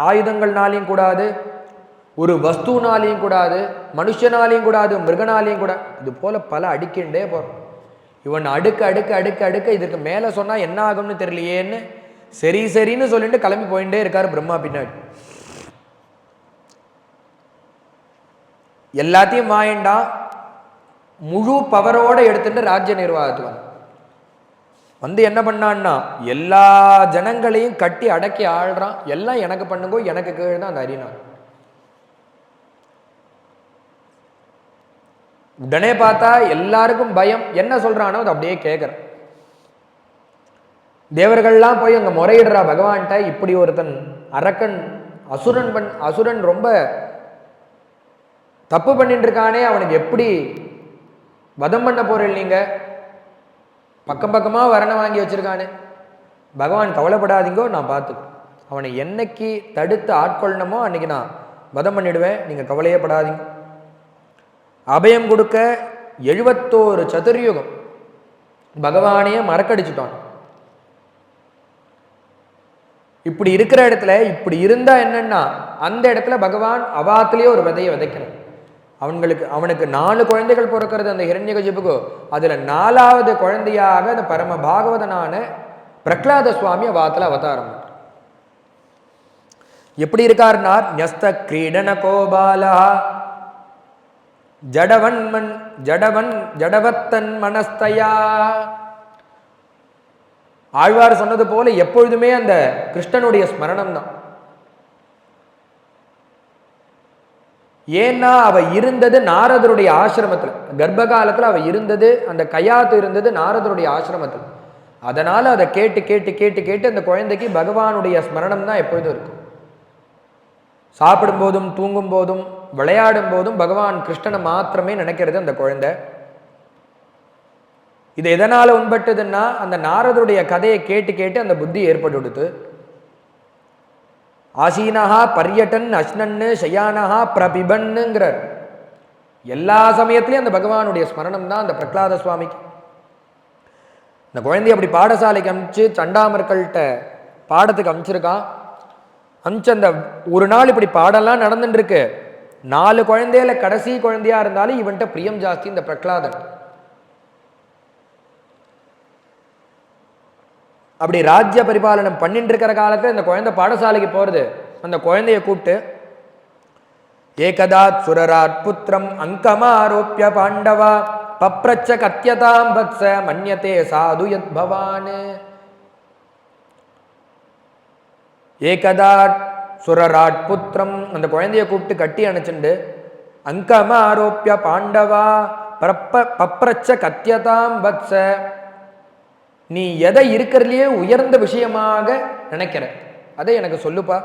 ஆயுதங்கள்னாலையும் கூடாது, ஒரு வஸ்துனாலையும் கூடாது, மனுஷனாலையும் கூடாது, மிருகனாலையும் கூடாது. இது போல பல அடிக்கின்றே போகிறோம். இவன் அடுக்க அடுக்க அடுக்க அடுக்க இதுக்கு மேலே சொன்னால் என்ன ஆகும்னு தெரியலையேன்னு சரி சரின்னு சொல்லிட்டு கிளம்பி போயிட்டே இருக்காரு பிரம்மா பின்னாடி. எல்லாத்தையும் வாயிண்டா முழு பவரோட எடுத்துட்டு ராஜ்ய நிர்வாகத்துக்கு வந்து என்ன பண்ணான்னா, எல்லா ஜனங்களையும் கட்டி அடக்கி ஆள்றான். எல்லாம் எனக்கு பண்ணுங்கோ, எனக்கு கீழே தான் அந்த அரினா. உடனே பார்த்தா எல்லாருக்கும் பயம். என்ன சொல்றானோ அது அப்படியே கேட்குறான். தேவர்கள்லாம் போய் அங்கே முறையிடுறா பகவான்கிட்ட, இப்படி ஒருத்தன் அரக்கன் அசுரன் ரொம்ப தப்பு பண்ணிட்டு இருக்கானே, அவனுக்கு எப்படி வதம் பண்ண போறீங்க? நீங்க பக்கம் பக்கமா வரணம் வாங்கி வச்சிருக்கானே. பகவான் கவலைப்படாதீங்கோ, நான் பார்த்துக்கிறேன். அவனை என்னைக்கு தடுத்து ஆட்கொள்ளணுமோ அன்னைக்கு நான் வதம் பண்ணிடுவேன், நீங்க கவலையே படாதீங்க. அபயம் கொடுக்க 71 சதுர்யுகம் பகவானையே மறக்கடிச்சுட்டான். இப்படி இருக்கிற இடத்துல இப்படி இருந்தா என்னன்னா, அந்த இடத்துல பகவான் அவாத்திலேயே ஒரு விதையை விதைக்கணும். அவனுக்கு 4 குழந்தைகள் பிறக்கிறது அந்த ஹிரண்யகசிபுக்கு. அதுல 4வது குழந்தையாக அந்த பரம பாகவதனான பிரகலாத சுவாமி அவாத்துல அவதாரம். எப்படி இருக்காருன்னா, ஞஸ்த கிரீடன கோபாலா ஜடவத்தன் மனஸ்தயா. ஆழ்வார் சொன்னது போல எப்பொழுதுமே அந்த கிருஷ்ணனுடைய ஸ்மரணம் தான். ஏன்னா அவ இருந்தது நாரதருடைய ஆசிரமத்தில், கர்ப்ப காலத்தில் அவ இருந்தது, அந்த கயாத்து இருந்தது நாரதருடைய ஆசிரமத்தில். அதனால அதை கேட்டு கேட்டு கேட்டு கேட்டு அந்த குழந்தைக்கு பகவானுடைய ஸ்மரணம் தான் எப்பொழுதும் இருக்கும். சாப்பிடும் போதும் தூங்கும் போதும் விளையாடும் போதும் பகவான் கிருஷ்ணனை மாத்திரமே நினைக்கிறது அந்த குழந்தை. இது எதனால உண்பட்டதுன்னா, அந்த நாரதருடைய கதையை கேட்டு கேட்டு அந்த புத்தி ஏற்பட்டு. ஆசீனஹா பர்யட்டன் அஷ்ணன்னு ஷயானஹா பிரபிபன்னுங்கிறார். எல்லா சமயத்திலையும் அந்த பகவானுடைய ஸ்மரணம் தான் அந்த பிரகலாத சுவாமிக்கு. இந்த குழந்தைய அப்படி பாடசாலைக்கு அனுப்பிச்சு சண்டாமர்கள்ட்ட பாடத்துக்கு அனுப்பிச்சிருக்கான். அனுப்பிச்சு அந்த ஒரு நாள் இப்படி பாடலாம் நடந்துட்டு இருக்கு. 4 குழந்தையில கடைசி குழந்தையா இருந்தாலும் இவன்ட்ட பிரியம் ஜாஸ்தி இந்த பிரகலாதன். அப்படி ராஜ்ய பரிபாலனம் பண்ணிட்டு இருக்கிற காலத்துல இந்த குழந்தை பாடசாலைக்கு போறது. அந்த குழந்தைய கூப்பிட்டு, ஏகதாத் சுரராட் புத்திரம் அங்கமாரோப்பிய பாண்டவா பப்ரச்ச கத்யதாம் வத்ஸ மன்யதே சாது யத் பவான். ஏகதாட் சுரராட் புத்திரம், அந்த குழந்தைய கூப்பிட்டு கட்டி அணைச்சுண்டு, அங்கமாரோப்பிய பாண்டவா பப்ரச்ச கத்யதாம் வத்ஸ, நீ எதை இருக்கிறதுலையே உயர்ந்த விஷயமாக நினைக்கிற அதை எனக்கு சொல்லுப்பா.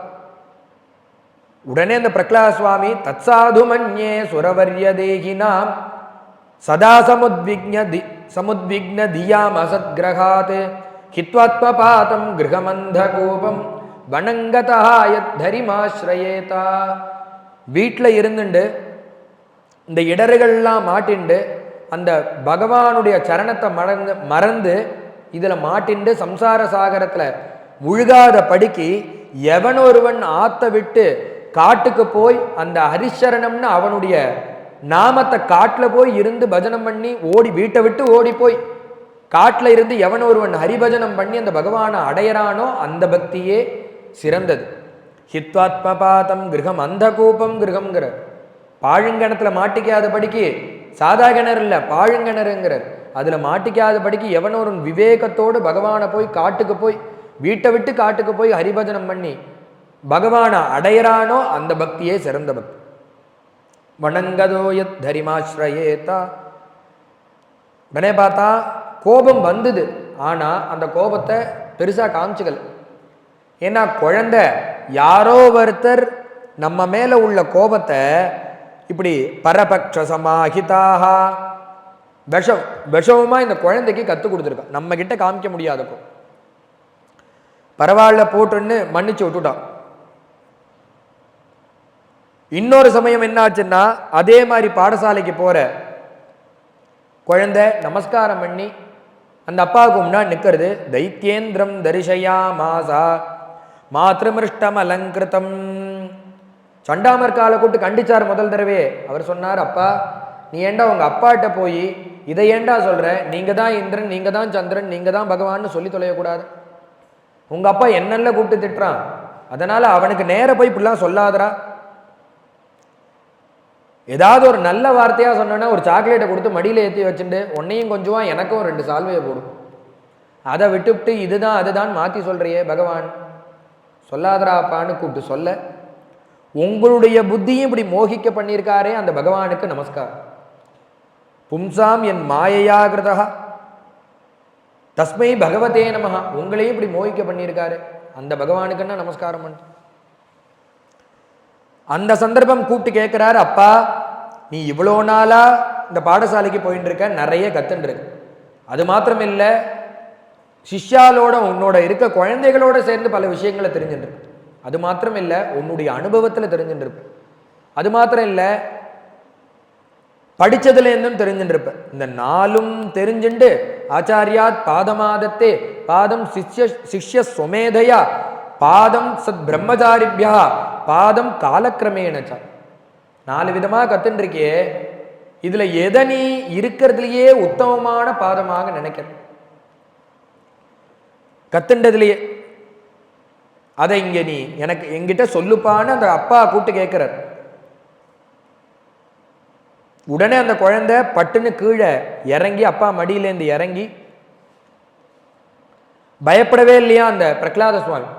உடனே அந்த பிரகலாத சுவாமி, தத்சாது மன்யே சுரவர்ய தேகினாம் சதா சமுத்விக்ன தியாம் அசத்கிரகாத் ஹித்வாத்மபாதம் கிரகமந்த கோபம் வனங்கதா யத்தரிமாஸ்ரயேதா. வீட்டில் இருந்துண்டு இந்த இடர்கள்லாம் மாட்டிண்டு அந்த பகவானுடைய சரணத்தை மறந்து இதுல மாட்டிண்டு சம்சார சாகரத்துல முழுகாத படிக்கு எவன் ஒருவன் ஆத்த விட்டு காட்டுக்கு போய் அந்த ஹரிசரணம்னு அவனுடைய நாமத்தை காட்டுல போய் இருந்து பஜனம் பண்ணி வீட்டை விட்டு ஓடி போய் காட்டுல இருந்து எவன் ஒருவன் ஹரிபஜனம் பண்ணி அந்த பகவானை அடையறானோ அந்த பக்தியே சிறந்தது. ஹித்வாத்மபாதம் கிரகம் அந்த கூப்பம் கிரகம்ங்கிற பாழுங்கணத்துல மாட்டிக்காத படிக்கு, சாதா கிணறு இல்ல பாழுங்கிணறுங்கிறார், அதுல மாட்டிக்காத படிக்கு எவன் ஒரு விவேகத்தோடு பகவானை போய் காட்டுக்கு போய் வீட்டை விட்டு காட்டுக்கு போய் ஹரிபஜனம் பண்ணி பகவானை அடையறானோ அந்த பக்தியே சிறந்த பக்தி. வணங்கதோ யத் தரிமாஸ்ரயேதா. உடனே பார்த்தா கோபம் வந்தது, ஆனா அந்த கோபத்தை பெருசா காமிச்சுக்கல. ஏன்னா குழந்தை யாரோ ஒருத்தர் நம்ம மேல உள்ள கோபத்தை இப்படி பரபக்ஷ சமாஹிதாக விஷமா இந்த குழந்தைக்கு கற்றுக் கொடுத்துருக்கா. நம்ம கிட்ட காமிக்க முடியாதப்போ பரவாயில்ல போட்டுன்னு மன்னிச்சு விட்டுட்டான். இன்னொரு சமயம் என்ன ஆச்சுன்னா, அதே மாதிரி பாடசாலைக்கு போற குழந்தை நமஸ்காரம் பண்ணி அந்த அப்பாவுக்கு முன்னாடி நிற்கிறது. தைத்தியேந்திரம் தரிசையா மாசா மாத்ருமிருஷ்டம் அலங்கிருத்தம். சண்டாமர்காலை கூட்டு கண்டிச்சார் முதல் தடவை. அவர் சொன்னார், அப்பா நீ ஏண்டா உங்க அப்பாட்ட போய் இதை ஏண்டா சொல்ற, நீங்க தான் இந்திரன், நீங்க தான் சந்திரன், நீங்க தான் பகவான் சொல்லி தொலையக்கூடாது. உங்க அப்பா என்னென்ன கூப்பிட்டு திட்டுறான், அதனால அவனுக்கு நேர போய் இப்படிலாம் சொல்லாதரா. ஏதாவது ஒரு நல்ல வார்த்தையா சொன்னா ஒரு சாக்லேட்டை கொடுத்து மடியில ஏற்றி வச்சுட்டு உன்னையும் கொஞ்சம் எனக்கும் 2 சால்வையை போடும். அதை விட்டுவிட்டு இதுதான் அதுதான் மாத்தி சொல்றியே பகவான், சொல்லாதராப்பான்னு கூப்பிட்டு சொல்ல உங்களுடைய புத்தியும் இப்படி மோகிக்க பண்ணியிருக்காரே அந்த பகவானுக்கு நமஸ்காரம். பும்சாம் என் மாயையா கிருதா தஸ்மை பகவதே நமஹா. உங்களையும் இப்படி மோகிக்க பண்ணியிருக்காரு அந்த பகவானுக்குன்னா நமஸ்காரம் பண்ண. அந்த சந்தர்ப்பம் கூப்பிட்டு கேட்கிறாரு, அப்பா நீ இவ்வளோ நாளா இந்த பாடசாலைக்கு போயிட்டு இருக்க, நிறைய கத்துன்னு இருக்கு. அது மாத்திரம் இல்லை, சிஷ்யாலோட உன்னோட இருக்க குழந்தைகளோட சேர்ந்து பல விஷயங்களை தெரிஞ்சுட்டு இருக்கு. அது மாத்திரம் இல்லை, உன்னுடைய அனுபவத்தில் தெரிஞ்சுட்டு இருப்ப. அது மாத்திரம் இல்லை, படிச்சதுல இருந்தும் தெரிஞ்சுட்டு இருப்ப. இந்த 4ம் தெரிஞ்சுண்டு ஆச்சாரியாத் பாதமாதத்தே பாதம் சிஷ்ய சுமேதையா பாதம் சத் பிரம்மச்சாரிபியா பாதம் காலக்கிரமேணச்ச. 4 விதமாக கத்துட்டு இருக்கியே, இதுல எதை நீ இருக்கிறதுலயே உத்தமமான பாதமாக நினைக்கிற கத்துண்டதுலயே, அதை இங்க நீ எனக்கு என்கிட்ட சொல்லுப்பான்னு அந்த அப்பா கூப்பிட்டு கேட்கிறார். உடனே அந்த குழந்தை பட்டுன்னு கீழே இறங்கி அப்பா மடியிலேருந்து இறங்கி, பயப்படவே இல்லையா அந்த பிரகலாத சுவாமி.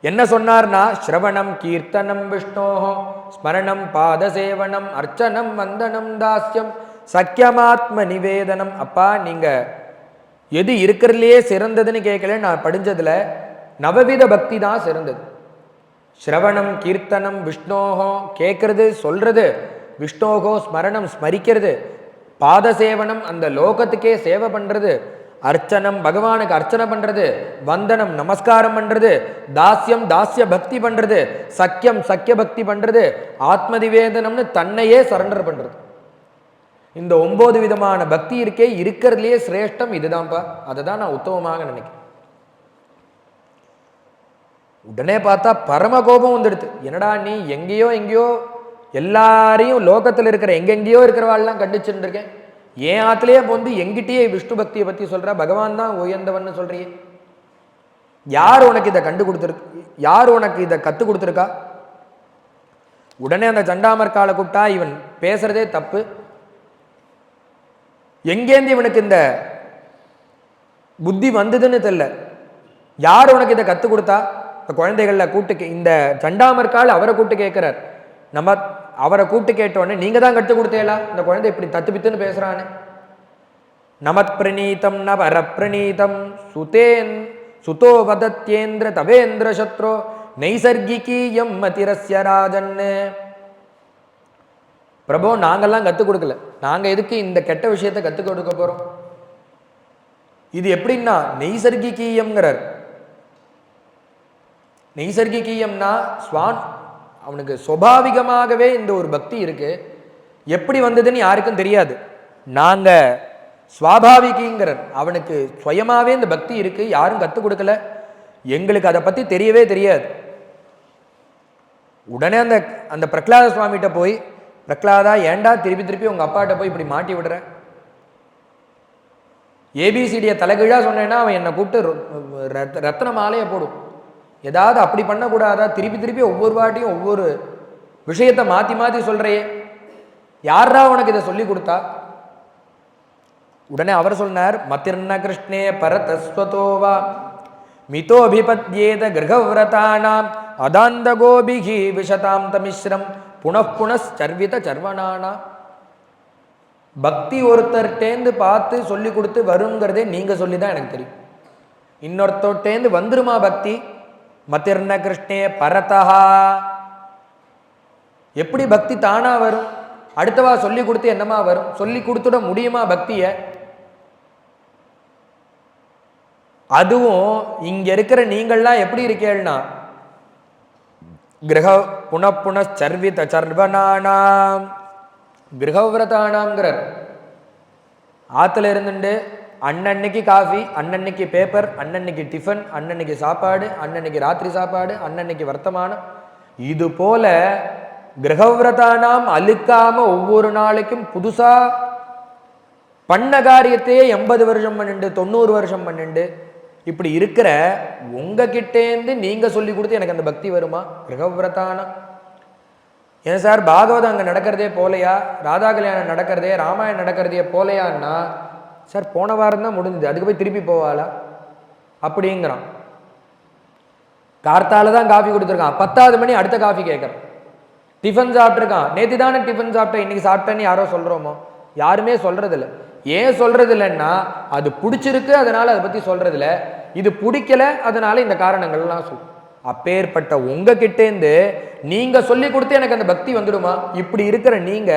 என்ன சொன்னார்னா, ஸ்ரவணம் கீர்த்தனம் விஷ்ணோஹோ ஸ்மரணம் பாதசேவனம் அர்ச்சனம் வந்தனம் தாஸ்யம் சக்கியமாத்ம நிவேதனம். அப்பா நீங்க எது இருக்கிறதுலையே சிறந்ததுன்னு கேட்கல, நான் படிஞ்சதுல நவவித பக்தி தான் சிறந்தது. ஸ்ரவணம் கீர்த்தனம் விஷ்ணோஹோ கேட்கறது சொல்றது, விஷ்ணோகோ ஸ்மரணம் ஸ்மரிக்கிறது, பாதசேவனம் அந்த லோகத்துக்கே சேவை பண்றது, அர்ச்சனம் பகவானுக்கு அர்ச்சனை பண்றது, வந்தனம் நமஸ்காரம் பண்றது, தாஸ்யம் தாஸ்ய பக்தி பண்றது, சக்கியம் சக்கிய பக்தி பண்றது, ஆத்ம நிவேதனம்னு தன்னையே சரண்டர் பண்றது. இந்த 9 விதமான பக்தி இருக்கே, இருக்கிறதுலயே சிரேஷ்டம் இதுதான்ப்பா. அதை தான் நான் உத்தமமாக நினைக்கிறேன். உடனே பார்த்தா பரம கோபம் வந்துடுது. என்னடா நீ எங்கேயோ எங்கேயோ எல்லாரையும் லோகத்தில் இருக்கிற எங்கெங்கேயோ இருக்கிறவாள்லாம் கண்டிச்சுட்டு இருக்கேன், ஏன் ஆத்திலேயே வந்து எங்கிட்டயே விஷ்ணு பக்தியை பத்தி சொல்ற, பகவான் தான் உயர்ந்தவன் சொல்றியே, யார் உனக்கு இதை கண்டு கொடுத்துருக்கு, யார் உனக்கு இதை கத்து கொடுத்துருக்கா? உடனே அந்த சண்டாமர்காலை கூப்பிட்டா, இவன் பேசுறதே தப்பு, எங்கேந்து இவனுக்கு இந்த புத்தி வந்ததுன்னு தெரியல, யார் உனக்கு இதை கத்து கொடுத்தா? இந்த குழந்தைகள்ல கூட்டு இந்த சண்டாமர்கால் அவரை கூட்டு கேட்கிறார். நம்ம அவரை கூட்டு கேட்டோடனே, நீங்க தான் கத்து கொடுத்தேலா இந்த குழந்தை இப்படி தத்து பித்துன்னு பேசுறான்னு. நமத் பிரணீதம் ந பரப்பிரணீதம் சுதேன் சுதோ வதத்யேந்திர தவேந்திர சத்ரோ நைசர்கிகீயம் மதிரஸ்ய ராஜன்னு. பிரபு நாங்கெல்லாம் கற்றுக் கொடுக்கல, நாங்க எதுக்கு இந்த கெட்ட விஷயத்தை கற்றுக் கொடுக்க போறோம்? இது எப்படின்னா நெய்சர்கிகீயம்ங்கிறார். நெய்சர்கிகீயம்னா ஸ்வான் அவனுக்கு சுவாபாவிகமாகவே இந்த ஒரு பக்தி இருக்கு, எப்படி வந்ததுன்னு யாருக்கும் தெரியாது. நாங்க ஸ்வாபாவிகிங்கிறார், அவனுக்கு சுயமாவே இந்த பக்தி இருக்கு, யாரும் கற்றுக் கொடுக்கல, எங்களுக்கு அதை பத்தி தெரியவே தெரியாது. உடனே அந்த அந்த பிரகலாத சுவாமிகிட்ட போய், பிரகலாதா ஏண்டா திருப்பி திருப்பி உங்க அப்பாட்ட போய் இப்படி மாட்டி விடுற, ஏபிசிடியை தலைகீழா சொன்னேன்னா அவன் என்னை கூப்பிட்டு ரத்ன மாலையை போடும், ஏதாவது அப்படி பண்ணக்கூடாதா, திருப்பி திருப்பி ஒவ்வொரு வாட்டியும் ஒவ்வொரு விஷயத்தை மாத்தி மாத்தி சொல்றையே, யாரா உனக்கு இதை சொல்லி கொடுத்தா? உடனே அவர் சொன்னார், மதிர்ன கிருஷ்ணே பரதஸ்வதோவா மிதோபிபத்யேத கிரகவிரதானாம் அதாந்த கோபிகி விஷதாம் தமிஸ்ரம் புனப்புனச்சர்வித சர்வனானா. பக்தி ஒருத்தர்டேந்து பார்த்து சொல்லி கொடுத்து வருங்கிறதே நீங்க சொல்லி தான் எனக்கு தெரியும். இன்னொருத்தோட்டேந்து வந்துருமா பக்தி? மதிர்ன கிருஷ்ணே பரதஹா. எப்படி பக்தி தானா வரும்? அடுத்தவா சொல்லி கொடுத்து என்னமா வரும்? சொல்லி கொடுத்துட முடியுமா பக்திய? அதுவும் இங்க இருக்கிற நீங்கள்லாம் எப்படி இருக்கேன்னா, கிரக புனப்புனச்சர்வித சர்வனானாம், கிரகவிரதானாம்ங்கிறார். ஆத்துல இருந்துட்டு அன்னன்னைக்கு காஃபி, அன்னன்னைக்கு பேப்பர், அன்னன்னைக்கு டிஃபன், அன்னன்னைக்கு சாப்பாடு, அன்னன்னைக்கு ராத்திரி சாப்பாடு, அன்னன்னைக்கு வர்த்தமானம். இது போல கிரகவிரதானாம் அழுக்காம ஒவ்வொரு நாளைக்கும் புதுசா பண்ண காரியத்தையே 80 வருஷம் பண்ணிண்டு 90 வருஷம் பண்ணிண்டு இப்படி இருக்கிற உங்ககிட்டேந்து நீங்க சொல்லி கொடுத்து எனக்கு அந்த பக்தி வருமா? கிரகவிரதானம். ஏன் சார் பாகவதம் அங்கே நடக்கிறதே போலையா? ராதா கல்யாணம் நடக்கிறதே, ராமாயணம் நடக்கிறதே போலையான்னா, சார் போன வாரம் தான் முடிஞ்சுது, அதுக்கு போய் திருப்பி போவாளா அப்படிங்கிறான். கார்த்தால தான் காஃபி கொடுத்துருக்கான், 10வது மணி அடுத்த காஃபி கேட்குறான். டிஃபன் சாப்பிட்ருக்கான், நேற்று தானே டிஃபன் சாப்பிட்டேன், இன்னைக்கு சாப்பிட்டேன்னு யாரோ சொல்கிறோமோ? யாருமே சொல்றது இல்லை. ஏன் சொல்றது இல்லைன்னா, அது பிடிச்சிருக்கு அதனால அதை பற்றி சொல்றது இல்லை, இது பிடிக்கல அதனால இந்த காரணங்கள்லாம் சொல். அப்பேற்பட்ட உங்ககிட்டேந்து நீங்க சொல்லி கொடுத்து எனக்கு அந்த பக்தி வந்துடுமா? இப்படி இருக்கிற நீங்க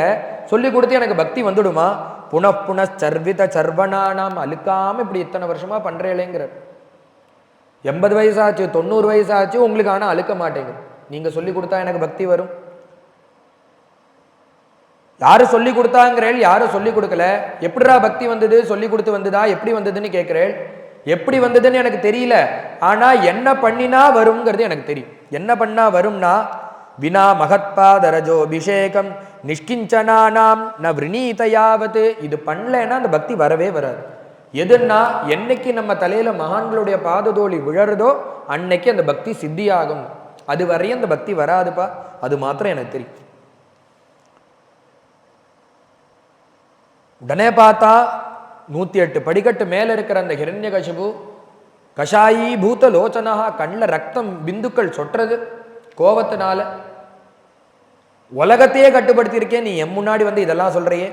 சொல்லி கொடுத்து எனக்கு பக்தி வந்துடுமா? புனப்புனச்சர்வித சர்வனானாம், அழுக்காம இப்படி இத்தனை வருஷமா பண்றேங்களேங்கிறார். 80 வயசாச்சு 90 வயசாச்சு உங்களுக்கு, ஆனா அழுக்க மாட்டேங்க. நீங்க சொல்லி கொடுத்தா எனக்கு பக்தி வரும். யாரு சொல்லி கொடுத்தாங்கிறேள், யாரும் சொல்லி கொடுக்கல. எப்படிரா பக்தி வந்தது? சொல்லி கொடுத்து வந்ததா? எப்படி வந்ததுன்னு கேட்கிறேள். எப்படி வந்ததுன்னு எனக்கு தெரியல, ஆனா என்ன பண்ணினா வருங்கிறது எனக்கு தெரியும். என்ன பண்ணா வரும்னா, வினா மகத்பாதரஜோ அபிஷேகம் நிஷ்கிஞ்சனானாம் ந விரணீதயாவது. இது பண்ணலன்னா அந்த பக்தி வரவே வராது. எதுன்னா, என்னைக்கு நம்ம தலையில மகான்களுடைய பாததோழி விழறதோ அன்னைக்கு அந்த பக்தி சித்தியாகும். அது வரையும் அந்த பக்தி வராதுப்பா, அது மாத்திரம் எனக்கு தெரியும். உடனே பார்த்தா 108 படிக்கட்டு மேல இருக்கிற அந்த ஹிரண்யகசிபு கஷாயி பூத லோச்சனா, கண்ணில் ரத்தம் பிந்துக்கள் சொட்டுறது கோபத்தினால. உலகத்தையே கட்டுப்படுத்தி இருக்கேன், நீ என் முன்னாடி வந்து இதெல்லாம் சொல்றையே.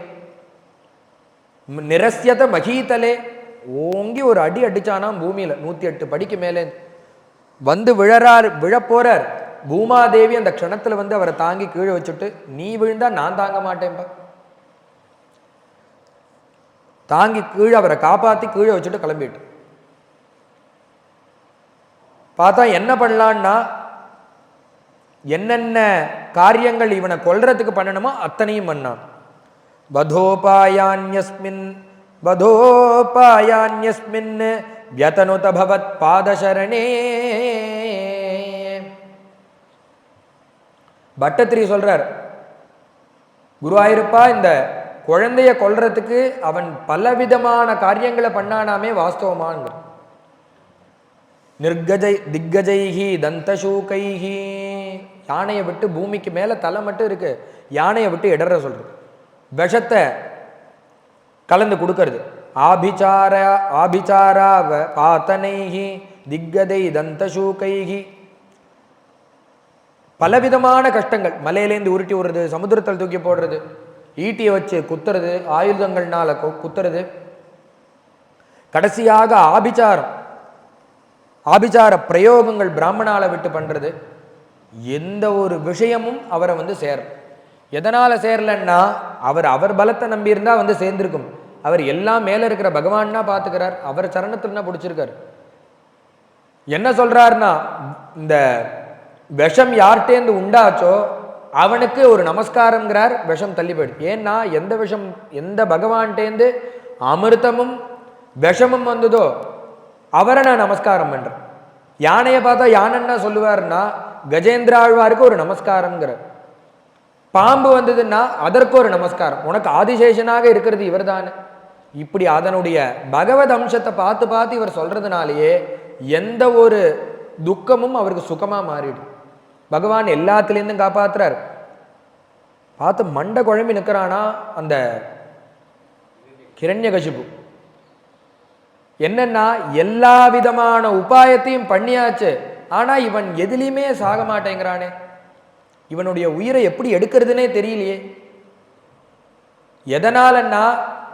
நிரஸ்யத மகீதலே, ஓங்கி ஒரு அடி அடிச்சானாம் பூமியில 108 படிக்கு மேலே வந்து விழப்போறார். பூமாதேவி அந்த க்ஷணத்துல வந்து அவரை தாங்கி கீழே வச்சுட்டு, நீ விழுந்தா நான் தாங்க மாட்டேன்பா, தாங்கி கீழே அவரை காப்பாத்தி கீழே வச்சுட்டு கிளம்பிட்டு. பார்த்தா என்ன பண்ணலான்னா, என்னென்ன காரியங்கள் இவனை கொல்றதுக்கு பண்ணணுமோ அத்தனையும் பண்ணான். வதோபாயான்யஸ்மின் வியதனுத பவத் பாதசரணே. பட்டத்திரி சொல்றார், குருவாயிருப்பா இந்த குழந்தைய கொல்றதுக்கு அவன் பலவிதமான காரியங்களை பண்ணானாமே வாஸ்தவமாங்க. திக்கஜைஹி தந்தசூகைஹி, யானையை விட்டு பூமிக்கு மேல தலை மட்டும் இருக்கு, யானையை விட்டு இடற சொல்றது, விஷத்தை கலந்து கொடுக்கறது. ஆபிச்சாரா பாத்தனைஹி திக்கதை தந்தசூகைஹி, பலவிதமான கஷ்டங்கள். மலையிலேருந்து உருட்டி விடுறது, சமுத்திரத்தில் தூக்கி போடுறது, ஈட்டியை வச்சு குத்துறது, ஆயுதங்கள்னால குத்துறது, கடைசியாக ஆபிச்சார பிரயோகங்கள் பிராமணால விட்டு பண்றது. எந்த ஒரு விஷயமும் அவரை வந்து சேரும். எதனால சேரலன்னா, அவர் பலத்தை நம்பி இருந்தா வந்து சேர்ந்திருக்கும். அவர் எல்லாம் மேல இருக்கிற பகவான்னா பார்த்துக்கிறார், அவர் சரணத்துல பிடிச்சிருக்காரு. என்ன சொல்றாருன்னா, இந்த விஷம் யார்கிட்டேந்து உண்டாச்சோ அவனுக்கு ஒரு நமஸ்காரங்கிறார், விஷம் தள்ளி போயிடுது. ஏன்னா எந்த பகவான்கிட்டேந்து அமிர்தமும் விஷமும் வந்ததோ அவரை நான் நமஸ்காரம் பண்றேன். யானையை பார்த்தா யானைன்னா சொல்லுவார்னா, கஜேந்திர ஆழ்வாருக்கு ஒரு நமஸ்காரம்ங்கிறார். பாம்பு வந்ததுன்னா அதற்கு ஒரு நமஸ்காரம். உனக்கு ஆதிசேஷனாக இருக்கிறது இவர் தானே. இப்படி அதனுடைய பகவத் அம்சத்தை பார்த்து பார்த்து இவர் சொல்றதுனாலேயே எந்த ஒரு துக்கமும் அவருக்கு சுகமா மாறிடும். பகவான் எல்லாத்துலேருந்தும் காப்பாத்துறார். பார்த்து மண்டை குழம்பி நிற்கிறானா அந்த ஹிரண்யகசிபு. என்னன்னா, எல்லா விதமான உபாயத்தையும் பண்ணியாச்சு, ஆனா இவன் எதுலையுமே சாக மாட்டேங்கிறானே, இவனுடைய உயிரை எப்படி எடுக்கிறதுனே தெரியலையே. எதனாலன்னா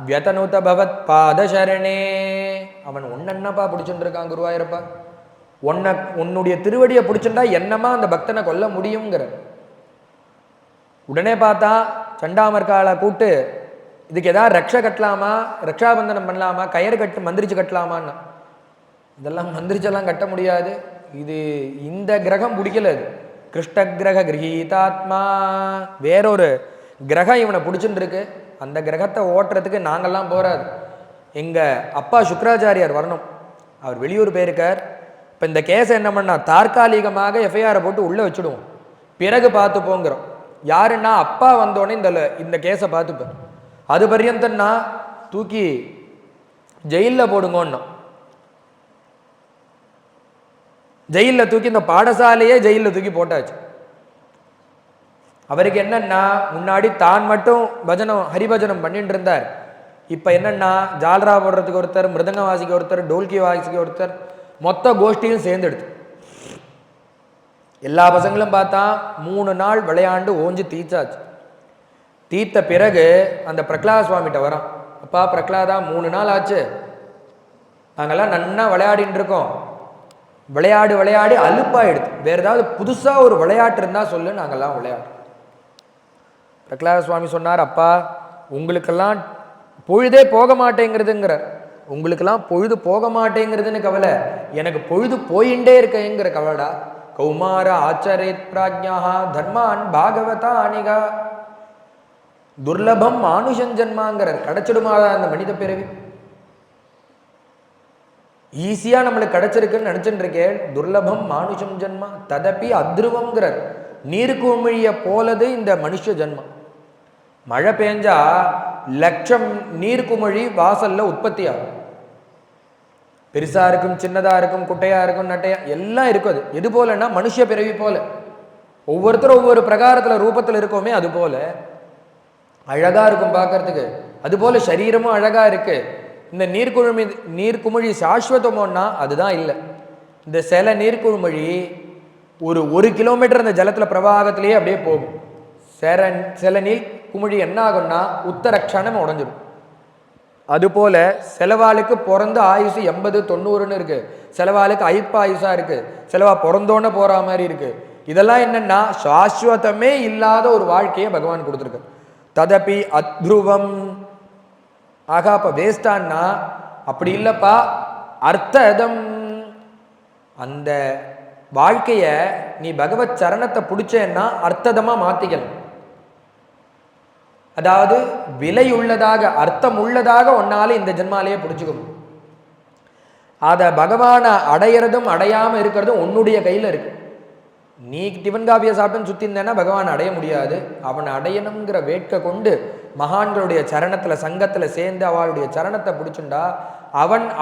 வியதனுத பவத் பாதசரணே, அவன் ஒன்னப்பா பிடிச்சுட்டு இருக்கான் குருவாயூரப்பா. உன்னுடைய திருவடியை பிடிச்சுட்டா என்னமா அந்த பக்தனை கொல்ல முடியுங்கிற. உடனே பார்த்தா சண்டாமர்காலை கூப்பிட்டு, இதுக்கு ஏதாவது ரக்ஷை கட்டலாமா, ரக்ஷாபந்தனம் பண்ணலாமா, கயிறு கட்டு மந்திரிச்சு கட்டலாமான்னு. இதெல்லாம் மந்திரிச்செல்லாம் கட்ட முடியாது, இது இந்த கிரகம் பிடிக்கல. அது கிருஷ்ண கிரக கிரகீதாத்மா, வேறொரு கிரகம் இவனை பிடிச்சுட்டு இருக்கு. அந்த கிரகத்தை ஓட்டுறதுக்கு நாங்கள்லாம் போறாது. எங்கள் அப்பா சுக்ராச்சாரியார் வரணும், அவர் வெளியூர் போயிருக்கார். இப்போ இந்த கேஸை என்ன பண்ணா, தற்காலிகமாக எஃப்ஐஆரை போட்டு உள்ளே வச்சுடுவோம், பிறகு பார்த்து போங்கிறோம். யாருன்னா அப்பா வந்தோடனே இந்த கேஸை பார்த்துப்பேன், அது பர்யந்தன்னா தூக்கி ஜெயிலில் போடுங்கன்னோம். ஜெயிலில் தூக்கி, இந்த பாடசாலையே ஜெயிலில் தூக்கி போட்டாச்சு. அவருக்கு என்னன்னா, முன்னாடி தான் மட்டும் பஜனம் ஹரிபஜனம் பண்ணிட்டு இருந்தார். இப்போ என்னன்னா, ஜால்ரா போடுறதுக்கு ஒருத்தர், மிருதங்க வாசிக்க ஒருத்தர், டோல்கி வாசிக்க ஒருத்தர், மொத்த கோஷ்டியும் சேர்ந்துடுது. எல்லா பசங்களும் பார்த்தா 3 நாள் விளையாண்டு ஓஞ்சி தீச்சாச்சு. தீத்த பிறகு அந்த பிரகலாத சுவாமிகிட்ட வரோம். அப்பா பிரகலாதா, 3 நாள் ஆச்சு, நாங்கெல்லாம் நன்னா விளையாடிட்டு இருக்கோம், விளையாடி அலுப்பாயிடுது, வேற ஏதாவது புதுசா ஒரு விளையாட்டு இருந்தா சொல்லு, நாங்கெல்லாம் விளையாடுறோம். பிரகலாத சுவாமி சொன்னார், அப்பா உங்களுக்கெல்லாம் பொழுதே போக மாட்டேங்கிறதுங்கிறார். உங்களுக்கெல்லாம் பொழுது போக மாட்டேங்கிறதுன்னு கவலை, எனக்கு பொழுது போயிண்டே இருக்கேங்கிற கவலைடா. கௌமார ஆச்சரேத் பிராஜ்ஞா தர்மான் பாகவதா அணிகா துர்லபம் மானுஷஞ்சன்மாங்கிறார். கிடைச்சிடுமாடா அந்த மனித பிறவி? ஈஸியா நம்மளுக்கு கிடைச்சிருக்குன்னு நினைச்சுட்டு இருக்கேன். துர்லபம் மானுஷம் ஜன்மா ததப்பி அத்ருவம்ங்கிறார். நீருக்கு உமிழிய போலது இந்த மனுஷ ஜன்மம். மழை பெஞ்சா 1,00,000 நீர்க்குமிழி வாசல்ல உற்பத்தி ஆகும். பெருசா இருக்கும், சின்னதா இருக்கும், குட்டையா இருக்கும், நட்டையா எல்லாம் இருக்கும். அது எது போலன்னா மனுஷ பிறவி போல. ஒவ்வொருத்தரும் ஒவ்வொரு பிரகாரத்துல ரூபத்துல இருக்கோமே, அது போல அழகா இருக்கும் பார்க்கறதுக்கு. அது போல சரீரமும் அழகா இருக்கு. இந்த நீர்க்குமிழி சாஸ்வதமோன்னா அதுதான் இல்லை. இந்த சில நீர்க்குமிழி ஒரு கிலோமீட்டர் அந்த ஜலத்துல பிரவாகத்திலேயே அப்படியே போகும். சில நீர்க்குமிழி என்ன ஆகும்னா உத்தர க்ஷணம் உடஞ்சிடும். அதுபோல செலவாளுக்கு பிறந்த ஆயுசு 80-90ன்னு இருக்கு, செலவாளுக்கு ஐப்ப ஆயுசா இருக்கு, செலவா பிறந்தோன்னு போற மாதிரி இருக்கு. இதெல்லாம் என்னன்னா சாஸ்வதமே இல்லாத ஒரு வாழ்க்கையை பகவான் கொடுத்துருக்கு. ததபி அத்ருவம். ஆகா, அப்ப வேஸ்டான்னா அப்படி இல்லப்பா, அர்த்ததம். அந்த வாழ்க்கைய நீ பகவத் சரணத்தை பிடிச்சேன்னா அர்த்ததமா மாத்திக்கலாம். அதாவது விலை உள்ளதாக, அர்த்தம் உள்ளதாக ஒன்னால இந்த ஜென்மாலேயே பிடிச்சுக்கணும். அத பகவானை அடையிறதும் அடையாம இருக்கிறதும் உன்னுடைய கையில இருக்கு. நீ டிஃபன் காபியை சாப்பிட்டுன்னு சுத்தி இருந்தேன்னா பகவான் அடைய முடியாது. அவனை அடையணுங்கிற வேட்கை கொண்டு மகான்களுடைய சரணத்துல சங்கத்துல சேர்ந்து அவளுடைய சரணத்தை பிடிச்சுண்டா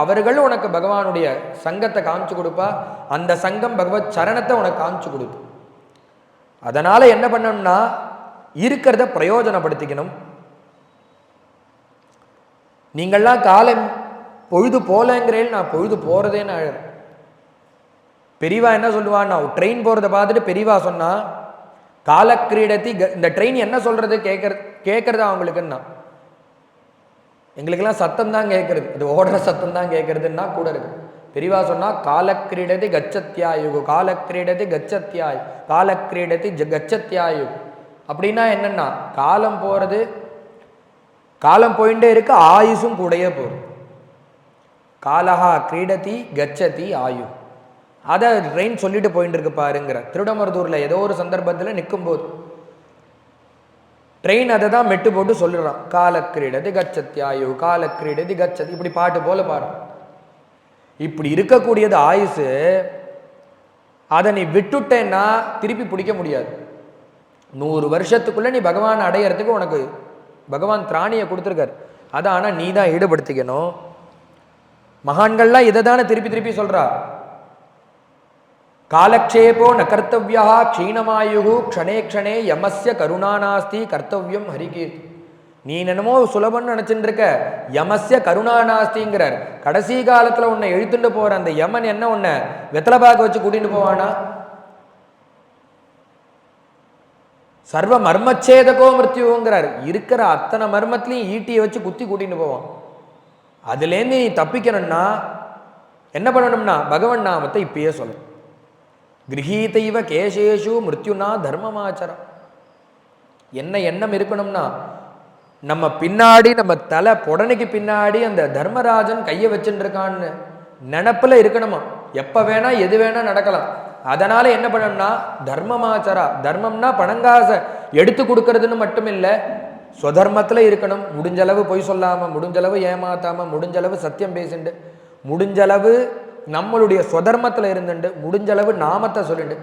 அவர்கள் உனக்கு பகவானுடைய சங்கத்தை காமிச்சு கொடுப்பா. அந்த சங்கம் பகவத் சரணத்தை உனக்கு காமிச்சு கொடுக்கும். அதனால என்ன பண்ணணும்னா இருக்கிறத பிரயோஜனப்படுத்திக்கணும். நீங்கள்லாம் காலம் பொழுது போலங்கிறேன், நான் பொழுது போறதேன்னு அழறேன். பெரியவா என்ன சொல்லுவான், நான் ட்ரெயின் போறதை பார்த்துட்டு பெரியவா சொன்னா காலக்கிரீடத்தி, இந்த ட்ரெயின் என்ன சொல்றது கேட்கறதா அவங்களுக்குன்னா, எங்களுக்கெல்லாம் சத்தம் தான் கேட்கறது, அது ஓடுற சத்தம் தான் கேட்கறதுன்னா கூட இருக்கு. பெரியவா சொன்னா காலக்கிரீடதி கச்சத்யாயுகு, காலக்கிரீடதி கச்சத்யாயு, காலக்கிரீடதி கச்சத்யாயு. அப்படின்னா என்னன்னா காலம் போறது, காலம் போயிட்டே இருக்கு, ஆயுசும் கூடயே போகுது. காலஹா கிரீடதி கச்சதி ஆயு, அதை ட்ரெயின் சொல்லிட்டு போயிட்டு இருக்கு பாருங்கிற. திருடமருதூர்ல ஏதோ ஒரு சந்தர்ப்பத்தில் நிற்கும் போது ட்ரெயின் அதை தான் மெட்டு போட்டு சொல்லுறான், காலக்கிரீடதி கச்சத்யாயு, காலக்கிரீடதி கச்சதி, இப்படி பாட்டு போல பாரு. இப்படி இருக்கக்கூடியது ஆயுசு. அதை நீ விட்டுட்டேன்னா திருப்பி பிடிக்க முடியாது. 100 வருஷத்துக்குள்ள நீ பகவான் அடையறதுக்கு உனக்கு பகவான் திராணியை கொடுத்துருக்காரு. அதை ஆனா நீ தான் ஈடுபடுத்திக்கணும். மகான்கள்லாம் இதை தானே திருப்பி திருப்பி சொல்றா. காலக்ஷேபோ ந கர்த்தவ்யா க்ஷீணமாயு க்ஷணே க்ஷணே யமஸ்ய கருணாநாஸ்தி கர்த்தவ்யம் ஹரிகீர்த்தி. நீ என்னமோ சுலபம்னு நினைச்சுட்டு இருக்க. யமஸ்ய கருணாநாஸ்திங்கிறார். கடைசி காலத்துல உன்னை எழுத்துட்டு போற அந்த யமன் என்ன உன்னை வெத்தலை பாக்க வச்சு கூட்டிட்டு போவானா? சர்வ மர்மச்சேதகோ மிருத்யுங்கிறார். இருக்கிற அத்தனை மர்மத்திலையும் ஈட்டியை வச்சு குத்தி கூட்டிட்டு போவான். அதுலேருந்து நீ தப்பிக்கணும்னா என்ன பண்ணணும்னா பகவன் நாமத்தை இப்பயே சொல்ல. கிரகீதைவ கேசேஷு மிருத்யுனா தர்மமாச்சரம். என்ன எண்ணம் இருக்கணும்னா நம்ம பின்னாடி நம்ம தலை புடனைக்கு பின்னாடி அந்த தர்மராஜன் கையை வச்சுட்டு இருக்கான்னு நினப்புல இருக்கணுமா. எப்ப வேணா எது வேணா நடக்கலாம். அதனால என்ன பண்ணணும்னா தர்மமாச்சரா. தர்மம்னா பணங்காசை எடுத்து கொடுக்கறதுன்னு மட்டும் இல்லை, ஸ்வதர்மத்துல இருக்கணும். முடிஞ்சளவு பொய் சொல்லாம, முடிஞ்சளவு ஏமாத்தாம, முடிஞ்சளவு சத்தியம் பேசிண்டு, முடிஞ்சளவு நம்மளுடைய ஸ்வதர்மத்துல இருந்துண்டு, முடிஞ்சளவு நாமத்தை சொல்லிண்டு.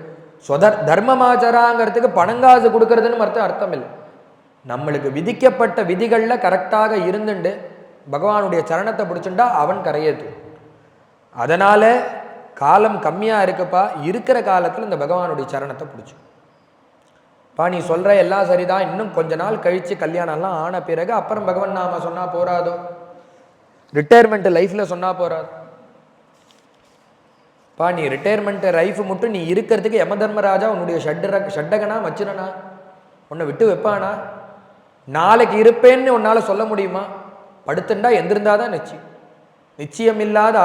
தர்மமாச்சராங்கிறதுக்கு பணங்காசு கொடுக்கறதுன்னு அர்த்தம் இல்லை. நம்மளுக்கு விதிக்கப்பட்ட விதிகளில் கரெக்டாக இருந்துண்டு பகவானுடைய சரணத்தை பிடிச்சுட்டா அவன் கரையேற்று. அதனால காலம் கம்மியா இருக்குப்பா, இருக்கிற காலத்தில் இந்த பகவானுடைய சரணத்தை பிடிச்சு பா. நீ சொல்ற எல்லாம் சரிதான், இன்னும் கொஞ்ச நாள் கழிச்சு கல்யாணம்லாம் ஆன பிறகு அப்புறம் பகவான் நாம சொன்னா போறாதோ, ரிட்டையர்மெண்ட் லைஃப்ல சொன்னா போறாது பா. நீ ரிட்டையர்மெண்ட் லைஃப் மட்டும் நீ இருக்கிறதுக்கு யம தர்மராஜா உன்னுடைய ஷட்டகனா மச்சினனா உன்னை விட்டு வைப்பானா? நாளைக்கு இருப்பேன்னு உன்னால சொல்ல முடியுமா? படுத்துண்டா எந்திருந்தாதான் நிச்சயம். நிச்சயம் இல்லாத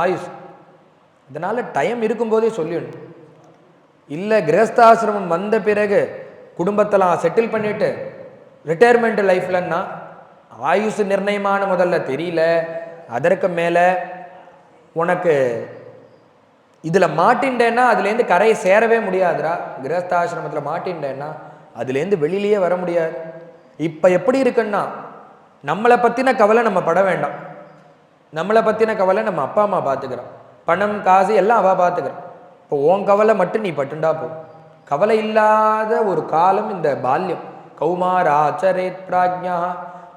ஆயுஷ். இதனால டைம் இருக்கும்போதே சொல்லிடணும். இல்லை கிரகஸ்தாசிரமம் வந்த பிறகு குடும்பத்தெல்லாம் செட்டில் பண்ணிட்டு ரிட்டையர்மெண்ட் லைஃப்லன்னா ஆயுஷ் நிர்ணயமான முதல்ல தெரியல, அதற்கு மேல உனக்கு இதுல மாட்டின்றேன்னா அதுலேருந்து கரையை சேரவே முடியாதுரா. கிரகஸ்தாசிரமத்துல மாட்டின்றேன்னா அதுலேருந்து வெளியிலேயே வர முடியாது. இப்ப எப்படி இருக்குன்னா நம்மளை பத்தின கவலை நம்ம பட வேண்டாம். நம்மளை பத்தின கவலை நம்ம அப்பா அம்மா பார்த்துக்கிறோம். பணம் காசு எல்லாம் அவ பார்த்துக்கிறோம். இப்போ உன் கவலை மட்டும் நீ பட்டுண்டா போ. கவலை இல்லாத ஒரு காலம் இந்த பால்யம். கௌமாராச்சரேத் பிராஜ்ஞா.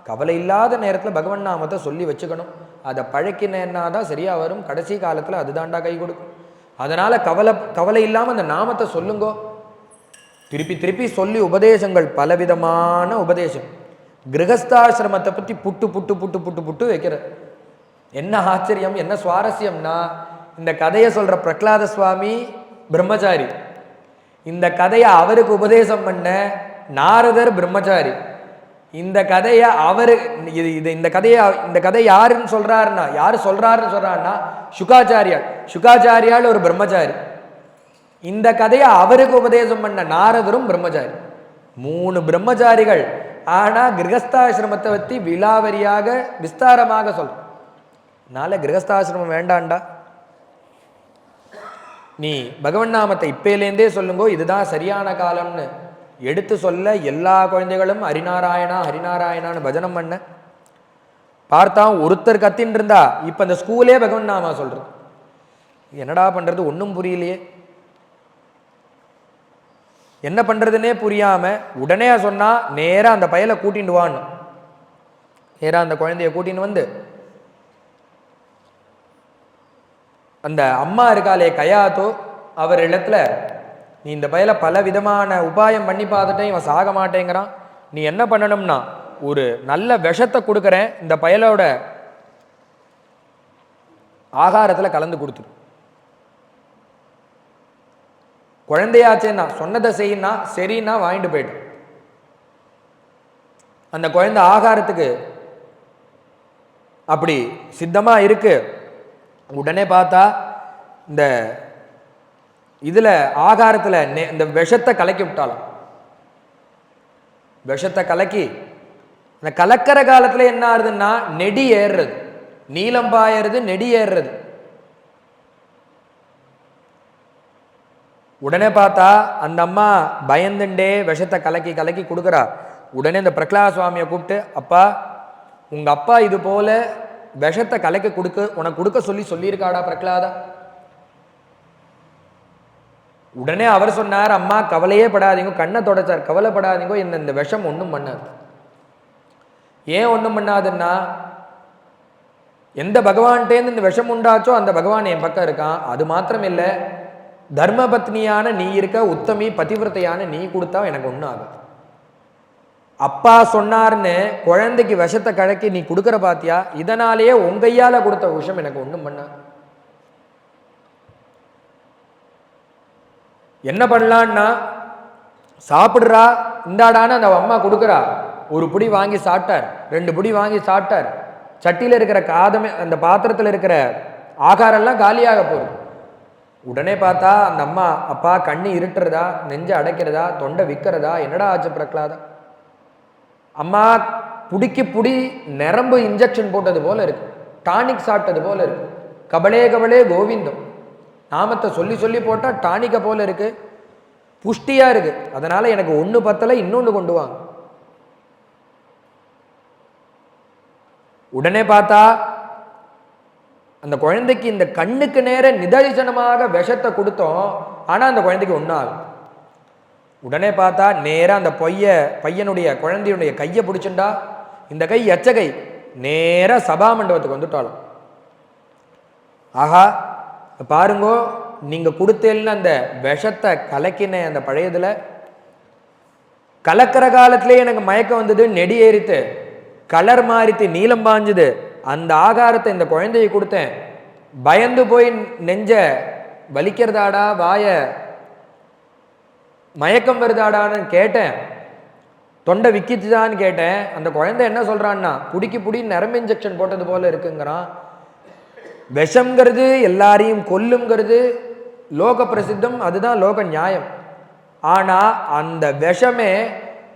கவலை இல்லாத நேரத்தில் பகவன் நாமத்தை சொல்லி வச்சுக்கணும். அதை பழக்கினா தான் சரியா வரும். கடைசி காலத்தில் அதுதாண்டா கை கொடுக்கும். அதனால கவலை இல்லாமல் அந்த நாமத்தை சொல்லுங்கோ. திருப்பி திருப்பி சொல்லி உபதேசங்கள் பலவிதமான உபதேசம். கிரகஸ்தாசிரமத்தை பற்றி புட்டு புட்டு புட்டு புட்டு புட்டு வைக்கிற. என்ன ஆச்சரியம், என்ன சுவாரஸ்யம்னா இந்த கதையை சொல்ற பிரகலாத சுவாமி பிரம்மச்சாரி. இந்த கதையை அவருக்கு உபதேசம் பண்ண நாரதர் பிரம்மச்சாரி. இந்த கதையை அவரு இந்த கதை யாருன்னு சொல்றாருன்னா யாரு சொல்றாருன்னா சுகாச்சாரியால். சுகாச்சாரியால் ஒரு பிரம்மச்சாரி. இந்த கதையை அவருக்கு உபதேசம் பண்ண நாரதரும் பிரம்மச்சாரி. 3 பிரம்மச்சாரிகள். ஆனா கிரகஸ்தாசிரமத்தை பற்றி விலாவரியாக விஸ்தாரமாக சொல்ற. நாளை கிரகஸ்தாசிரமம் வேண்டாண்டா, நீ பகவன் நாமத்தை இப்பேலேருந்தே சொல்லுங்கோ, இதுதான் சரியான காலம்னு எடுத்து சொல்ல எல்லா குழந்தைகளும் ஹரிநாராயணா ஹரிநாராயணான்னு பஜனம் பண்ண பார்த்தா ஒருத்தர் கத்தின்னு இருந்தா இப்ப இந்த ஸ்கூலே பகவன் நாமா சொல்றது. என்னடா பண்றது ஒன்றும் புரியலையே, என்ன பண்றதுன்னே புரியாம உடனே சொன்னா நேரா அந்த பயலை கூட்டிட்டு வான்னு. நேரா அந்த குழந்தைய கூட்டின்னு வந்து அந்த அம்மா இருக்காளே கயாத்தோ அவர் இடத்துல, நீ இந்த பயலை பல விதமான உபாயம் பண்ணி பார்த்துட்டேன், இவன் சாக மாட்டேங்கிறான், நீ என்ன பண்ணணும்னா ஒரு நல்ல விஷத்தை கொடுக்குறேன், இந்த பயலோட ஆகாரத்தில் கலந்து கொடுத்துரு. குழந்தையாச்சேன்னா சொன்னதை செய்யினா சரின்னா வாங்கிட்டு போயிட்டு அந்த குழந்தை ஆகாரத்துக்கு அப்படி சித்தமா இருக்கு. உடனே பார்த்தா இந்த இதுல ஆகாரத்துல இந்த விஷத்தை கலக்கி விட்டாலும், விஷத்தை கலக்கி அந்த கலக்கிற காலத்துல என்ன ஆகுதுன்னா நெடி ஏறுறது, நீளம் பாயறது, நெடி ஏறுறது. உடனே பார்த்தா அந்த அம்மா பயந்துண்டே விஷத்தை கலக்கி கலக்கி கொடுக்குறா. உடனே இந்த பிரகலாத சுவாமியை கூப்பிட்டு, அப்பா உங்க அப்பா இது போல விஷத்தை கலக்கி உனக்கு கொடுக்க சொல்லியிருக்காடா பிரகலாதா? உடனே அவர் சொன்னார், அம்மா கவலையே படாதீங்க, கண்ணை தொடச்சார், கவலைப்படாதீங்க, என்ன இந்த விஷம் ஒன்றும் பண்ணாது. ஏன் ஒன்றும் பண்ணாதுன்னா எந்த பகவான்கிட்டேருந்து இந்த விஷம் உண்டாச்சோ அந்த பகவான் என் பக்கம் இருக்கான். அது மாத்திரம் இல்லை, தர்மபத்னியான நீ இருக்க, உத்தமி பதிவிரத்தையான நீ கொடுத்தா எனக்கு ஒன்றும் ஆகுது. அப்பா சொன்னார்னு குழந்தைக்கு விஷத்தை கலக்கி நீ கொடுக்குற பாத்தியா, இதனாலேயே உங்கையால கொடுத்த விஷம் எனக்கு ஒன்றும் பண்ண. என்ன பண்ணலான்னா, சாப்பிடுறா இந்தாடான்னு அந்த அம்மா கொடுக்குறா, ஒரு புடி வாங்கி சாப்பிட்டார், 2 புடி வாங்கி சாப்பிட்டார், சட்டியில் இருக்கிற காதமே அந்த பாத்திரத்தில் இருக்கிற ஆகாரெல்லாம் காலியாக போகுது. உடனே பார்த்தா அந்த அம்மா, அப்பா கண்ணு இருட்டுறதா, நெஞ்சு அடைக்கிறதா, தொண்டை விற்கிறதா, என்னடா ஆச்சு பிரகலாதா? அம்மா புடிக்கு புடி நரம்பு இன்ஜெக்ஷன் போட்டது போல இருக்கு, டானிக் சாப்பிட்டது போல இருக்கு, கபலே கபலே கோவிந்தம் நாமத்தை சொல்லி சொல்லி போட்டா டானிக்க போல இருக்கு, புஷ்டியா இருக்கு, அதனால எனக்கு ஒன்று பத்தலை, இன்னொன்று கொண்டு வாங்க. உடனே பார்த்தா அந்த குழந்தைக்கு இந்த கண்ணுக்கு நேர நிதர்சனமாக விஷத்தை கொடுத்தோம், ஆனா அந்த குழந்தைக்கு ஒன்றாகும். உடனே பார்த்தா நேரா அந்த பையனுடைய குழந்தையுடைய கையை பிடிச்சுண்டா, இந்த கை எச்ச கை, நேரா சபா மண்டபத்துக்கு வந்துட்டாலும். ஆஹா பாருங்கோ, நீங்க கொடுத்தேன்னு அந்த விஷத்தை கலக்கின அந்த பழையதுல கலக்கிற காலத்திலே எனக்கு மயக்கம் வந்தது, நெடி ஏறித்து, கலர் மாறித்து, நீளம் பாஞ்சுது, அந்த ஆகாரத்தை இந்த குழந்தையை கொடுத்தேன், பயந்து போய் நெஞ்ச வலிக்கிறதாடா, வாய மயக்கம் வருதாடான்னு கேட்டேன், தொண்டை விக்கிச்சுதான்னு கேட்டேன். அந்த குழந்தை என்ன சொல்றான்னா, புடிக்கு புடி நரம்பு இன்ஜெக்ஷன் போட்டது போல இருக்குங்கிறான். விஷம்ங்கிறது எல்லாரையும் கொல்லுங்கிறது லோக பிரசித்தம், அதுதான் லோக நியாயம். ஆனா அந்த விஷமே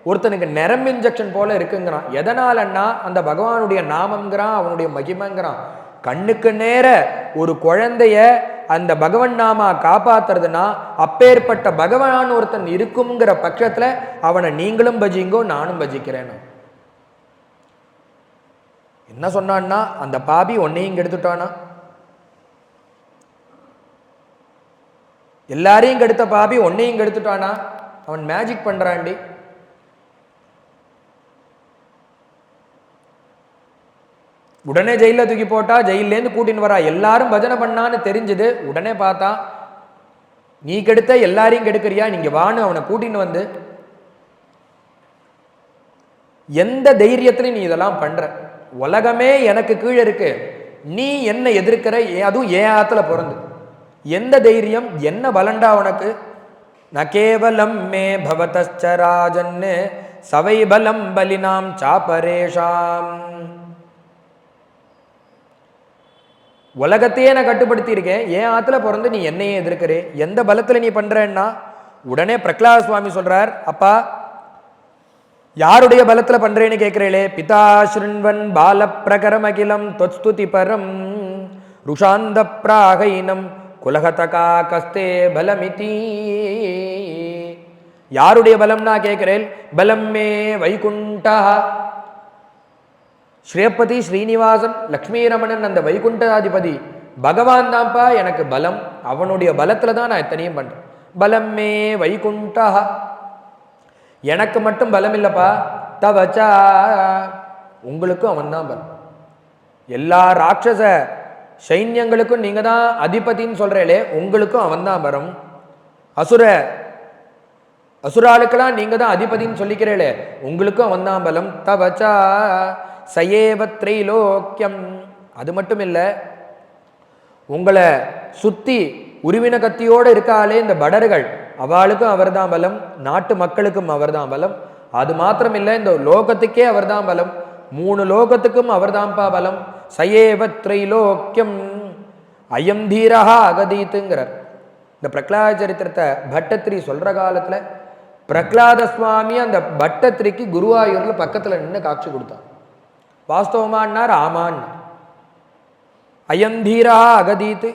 ஒருத்தனுக்கு நரம்பு இன்ஜெக்ஷன் போல இருக்குங்கிறான். எதனாலன்னா அந்த பகவானுடைய நாமங்கிறான், அவனுடைய மகிமைங்கிறான். கண்ணுக்கு நேர ஒரு குழந்தைய அந்த பகவன் நாமா காப்பாத்துறதுனா, அப்பேற்பட்ட பகவான் ஒருத்தன் இருக்குங்கிற பட்சத்துல அவனை நீங்களும் பஜிங்கோ, நானும் பஜிக்கிறேன். என்ன சொன்னான்னா, அந்த பாபி ஒன்னையும் கெடுத்துட்டானா, எல்லாரையும் கெடுத்த பாபி ஒன்னையும் கெடுத்துட்டானா, அவன் மேஜிக் பண்றாண்டி. உடனே ஜெயில தூக்கி போட்டா, ஜெயிலேருந்து கூட்டின்னு வரா, எல்லாரும் பஜனை பண்ணான்னு தெரிஞ்சது. உடனே பார்த்தா, நீ கெடுத்த எல்லாரையும் கெடுக்கிறியா, நீங்க வான்னு அவனை கூட்டின்னு வந்து, எந்த தைரியத்துல நீ இதெல்லாம் பண்ற, உலகமே எனக்கு கீழே இருக்கு, நீ என்ன எதிர்க்கிற, அதுவும் ஏன் ஆத்துல பிறந்து, எந்த தைரியம், என்ன பலண்டா உனக்கு? ந கேவலம் மே பவதச்சராஜன்னு சவை பலம் பலினாம் சாபரேஷாம். உலகத்தையே நான் கட்டுப்படுத்தி இருக்கேன், ஏன் ஆத்துல பிறந்து நீ என்னையே எதிர்க்கிறே, எந்த பலத்துல நீ பண்றேன்னா? உடனே பிரகலாத சுவாமி சொல்றார், அப்பா யாருடைய பலத்துல பண்றேன்னு கேட்கிறேளே, பிதா ஸ்ருண்வன் பால பிரகரமகிலம் தொஸ்துதி பரம் ருஷாந்த பிராகைனம் குலகதகா கஸ்தே பலமிதி. யாருடைய பலம்னா கேட்கிறேன்? பலம் மே வைகுண்டா, ஸ்ரீபதி ஸ்ரீனிவாசன் லக்ஷ்மீரமணன் அந்த வைகுண்டாதிபதி பகவான் தான்ப்பா எனக்கு பலம், அவனுடைய பலத்துல தான் நான் எத்தனையும் பண்றேன். பலம் மே வைகுண்டா, எனக்கு மட்டும் பலம் இல்லப்பா, தவச்சா உங்களுக்கும் அவன் தான் பலம். எல்லா ராட்சச சைன்யங்களுக்கும் நீங்க தான் அதிபதின்னு சொல்றேளே, உங்களுக்கும் அவன் தான் பலம். அசுராளுக்கெல்லாம் நீங்க தான் அதிபதின்னு சொல்லிக்கிறேளே, உங்களுக்கும் அவன் தான் பலம். தவச்சா சயேவ த்ரைலோக்கியம், அது மட்டும் இல்லை, உங்களை சுத்தி உருவின கத்தியோடு இருக்காளே இந்த படர்கள், அவளுக்கும் அவர் தான் பலம், நாட்டு மக்களுக்கும் அவர் தான் பலம். அது மாத்திரம் இல்லை, இந்த லோகத்துக்கே அவர் தான் பலம், 3 லோகத்துக்கும் அவர் தான்ப்பா பலம். சயேவ த்ரைலோக்கியம் அயம் தீரஹா அகதீத்துங்கிறார். இந்த பிரகலாத சரித்திரத்தை பட்டத்திரி சொல்ற காலத்துல பிரகலாத சுவாமி அந்த பட்டத்திரிக்கு குருவாயூர்ல பக்கத்துல நின்று காட்சி கொடுத்தான். வாஸ்தவமானா ராமான் அயந்தீரா அகதீத்து,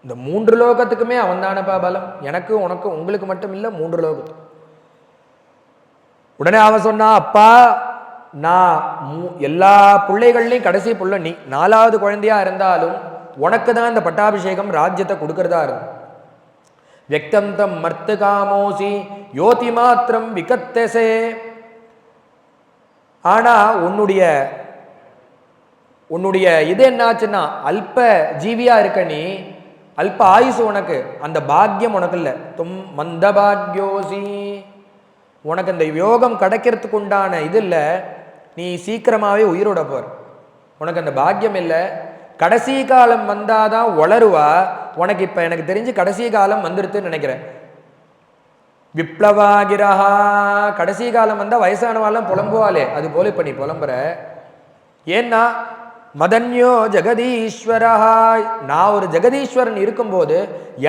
இந்த 3 லோகத்துக்குமே அவன் தானப்பா பலம், எனக்கு உனக்கு உங்களுக்கு மட்டும் இல்லை, 3 லோகத்துக்கு. உடனே அவன் சொன்னா, அப்பா நான் எல்லா பிள்ளைகள்லையும் கடைசி புள்ள நீ, 4வது குழந்தையா இருந்தாலும் உனக்கு தான் இந்த பட்டாபிஷேகம் ராஜ்யத்தை கொடுக்கறதா இருக்கு. வியக்தம் தம் மர்த்து காமோசி யோதி மாத்திரம் விகத்தசே. ஆனா உன்னுடைய இது என்னாச்சுன்னா, அல்ப ஜீவியா இருக்க நீ, அல்ப ஆயுசு உனக்கு, அந்த பாக்கியம் உனக்கு இல்லை. தும் மந்த பாக்யோசி, உனக்கு இந்த யோகம் கிடைக்கிறதுக்கு உண்டான இது இல்லை, நீ சீக்கிரமாகவே உயிரோட போற. உனக்கு அந்த பாக்கியம் இல்லை. கடைசி காலம் வந்தாதான் வளருவா. உனக்கு இப்போ எனக்கு தெரிஞ்சு கடைசி காலம் வந்துருதுன்னு நினைக்கிறேன். விப்ளவாகிரஹா, கடைசி காலம் வந்தால் வயசானவாலாம் புலம்புவாளே, அது போல இப்போ நீ புலம்புற. ஏன்னா மதன்யோ ஜெகதீஸ்வரா, நான் ஒரு ஜெகதீஸ்வரன் இருக்கும்போது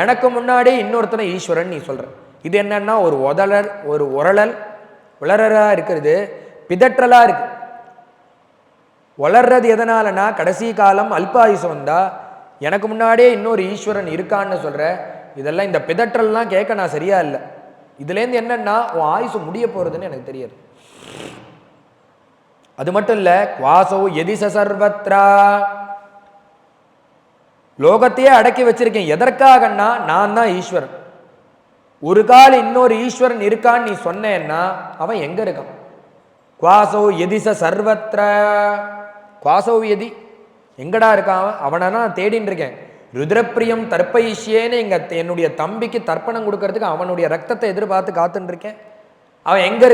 எனக்கு முன்னாடி இன்னொருத்தனை ஈஸ்வரன் நீ சொல்ற. இது என்னன்னா ஒரு உளறலா இருக்கிறது, பிதற்றலா இருக்கு. வளர்றது எதனாலனா கடைசி காலம் அல்பாயுசு வந்தா எனக்கு முன்னாடியே இன்னொரு ஈஸ்வரன் இருக்கான்னு சொல்ற. இதெல்லாம் இந்த பிதற்றல்லாம் கேட்க நான் சரியா இல்லை. இதுலேருந்து என்னன்னா உன் ஆயுசு முடிய போறதுன்னு எனக்கு தெரியாது. அது மட்டும் இல்ல, குவாசோ எதிச சர்வத்ரா, லோகத்தையே அடக்கி வச்சிருக்கேன். எதற்காகன்னா நான் தான் ஈஸ்வரன். ஒரு கால் இன்னொரு ஈஸ்வரன் இருக்கான்னு நீ சொன்னேன்னா அவன் எங்க இருக்கான்? குவாசோ எதிச சர்வத்ரா, குவாசோ எதி எங்கடா இருக்கான்? அவனை நான் தேடின்னு இருக்கேன். ருத்ரப்பிரியம் தர்ப்பயிஷ்யேன்னு என்னுடைய தம்பிக்கு தர்ப்பணம் கொடுக்கறதுக்கு அவனுடைய ரத்தத்தை எதிர்பார்த்து காத்துட்டு இருக்கேன். அவன் எங்க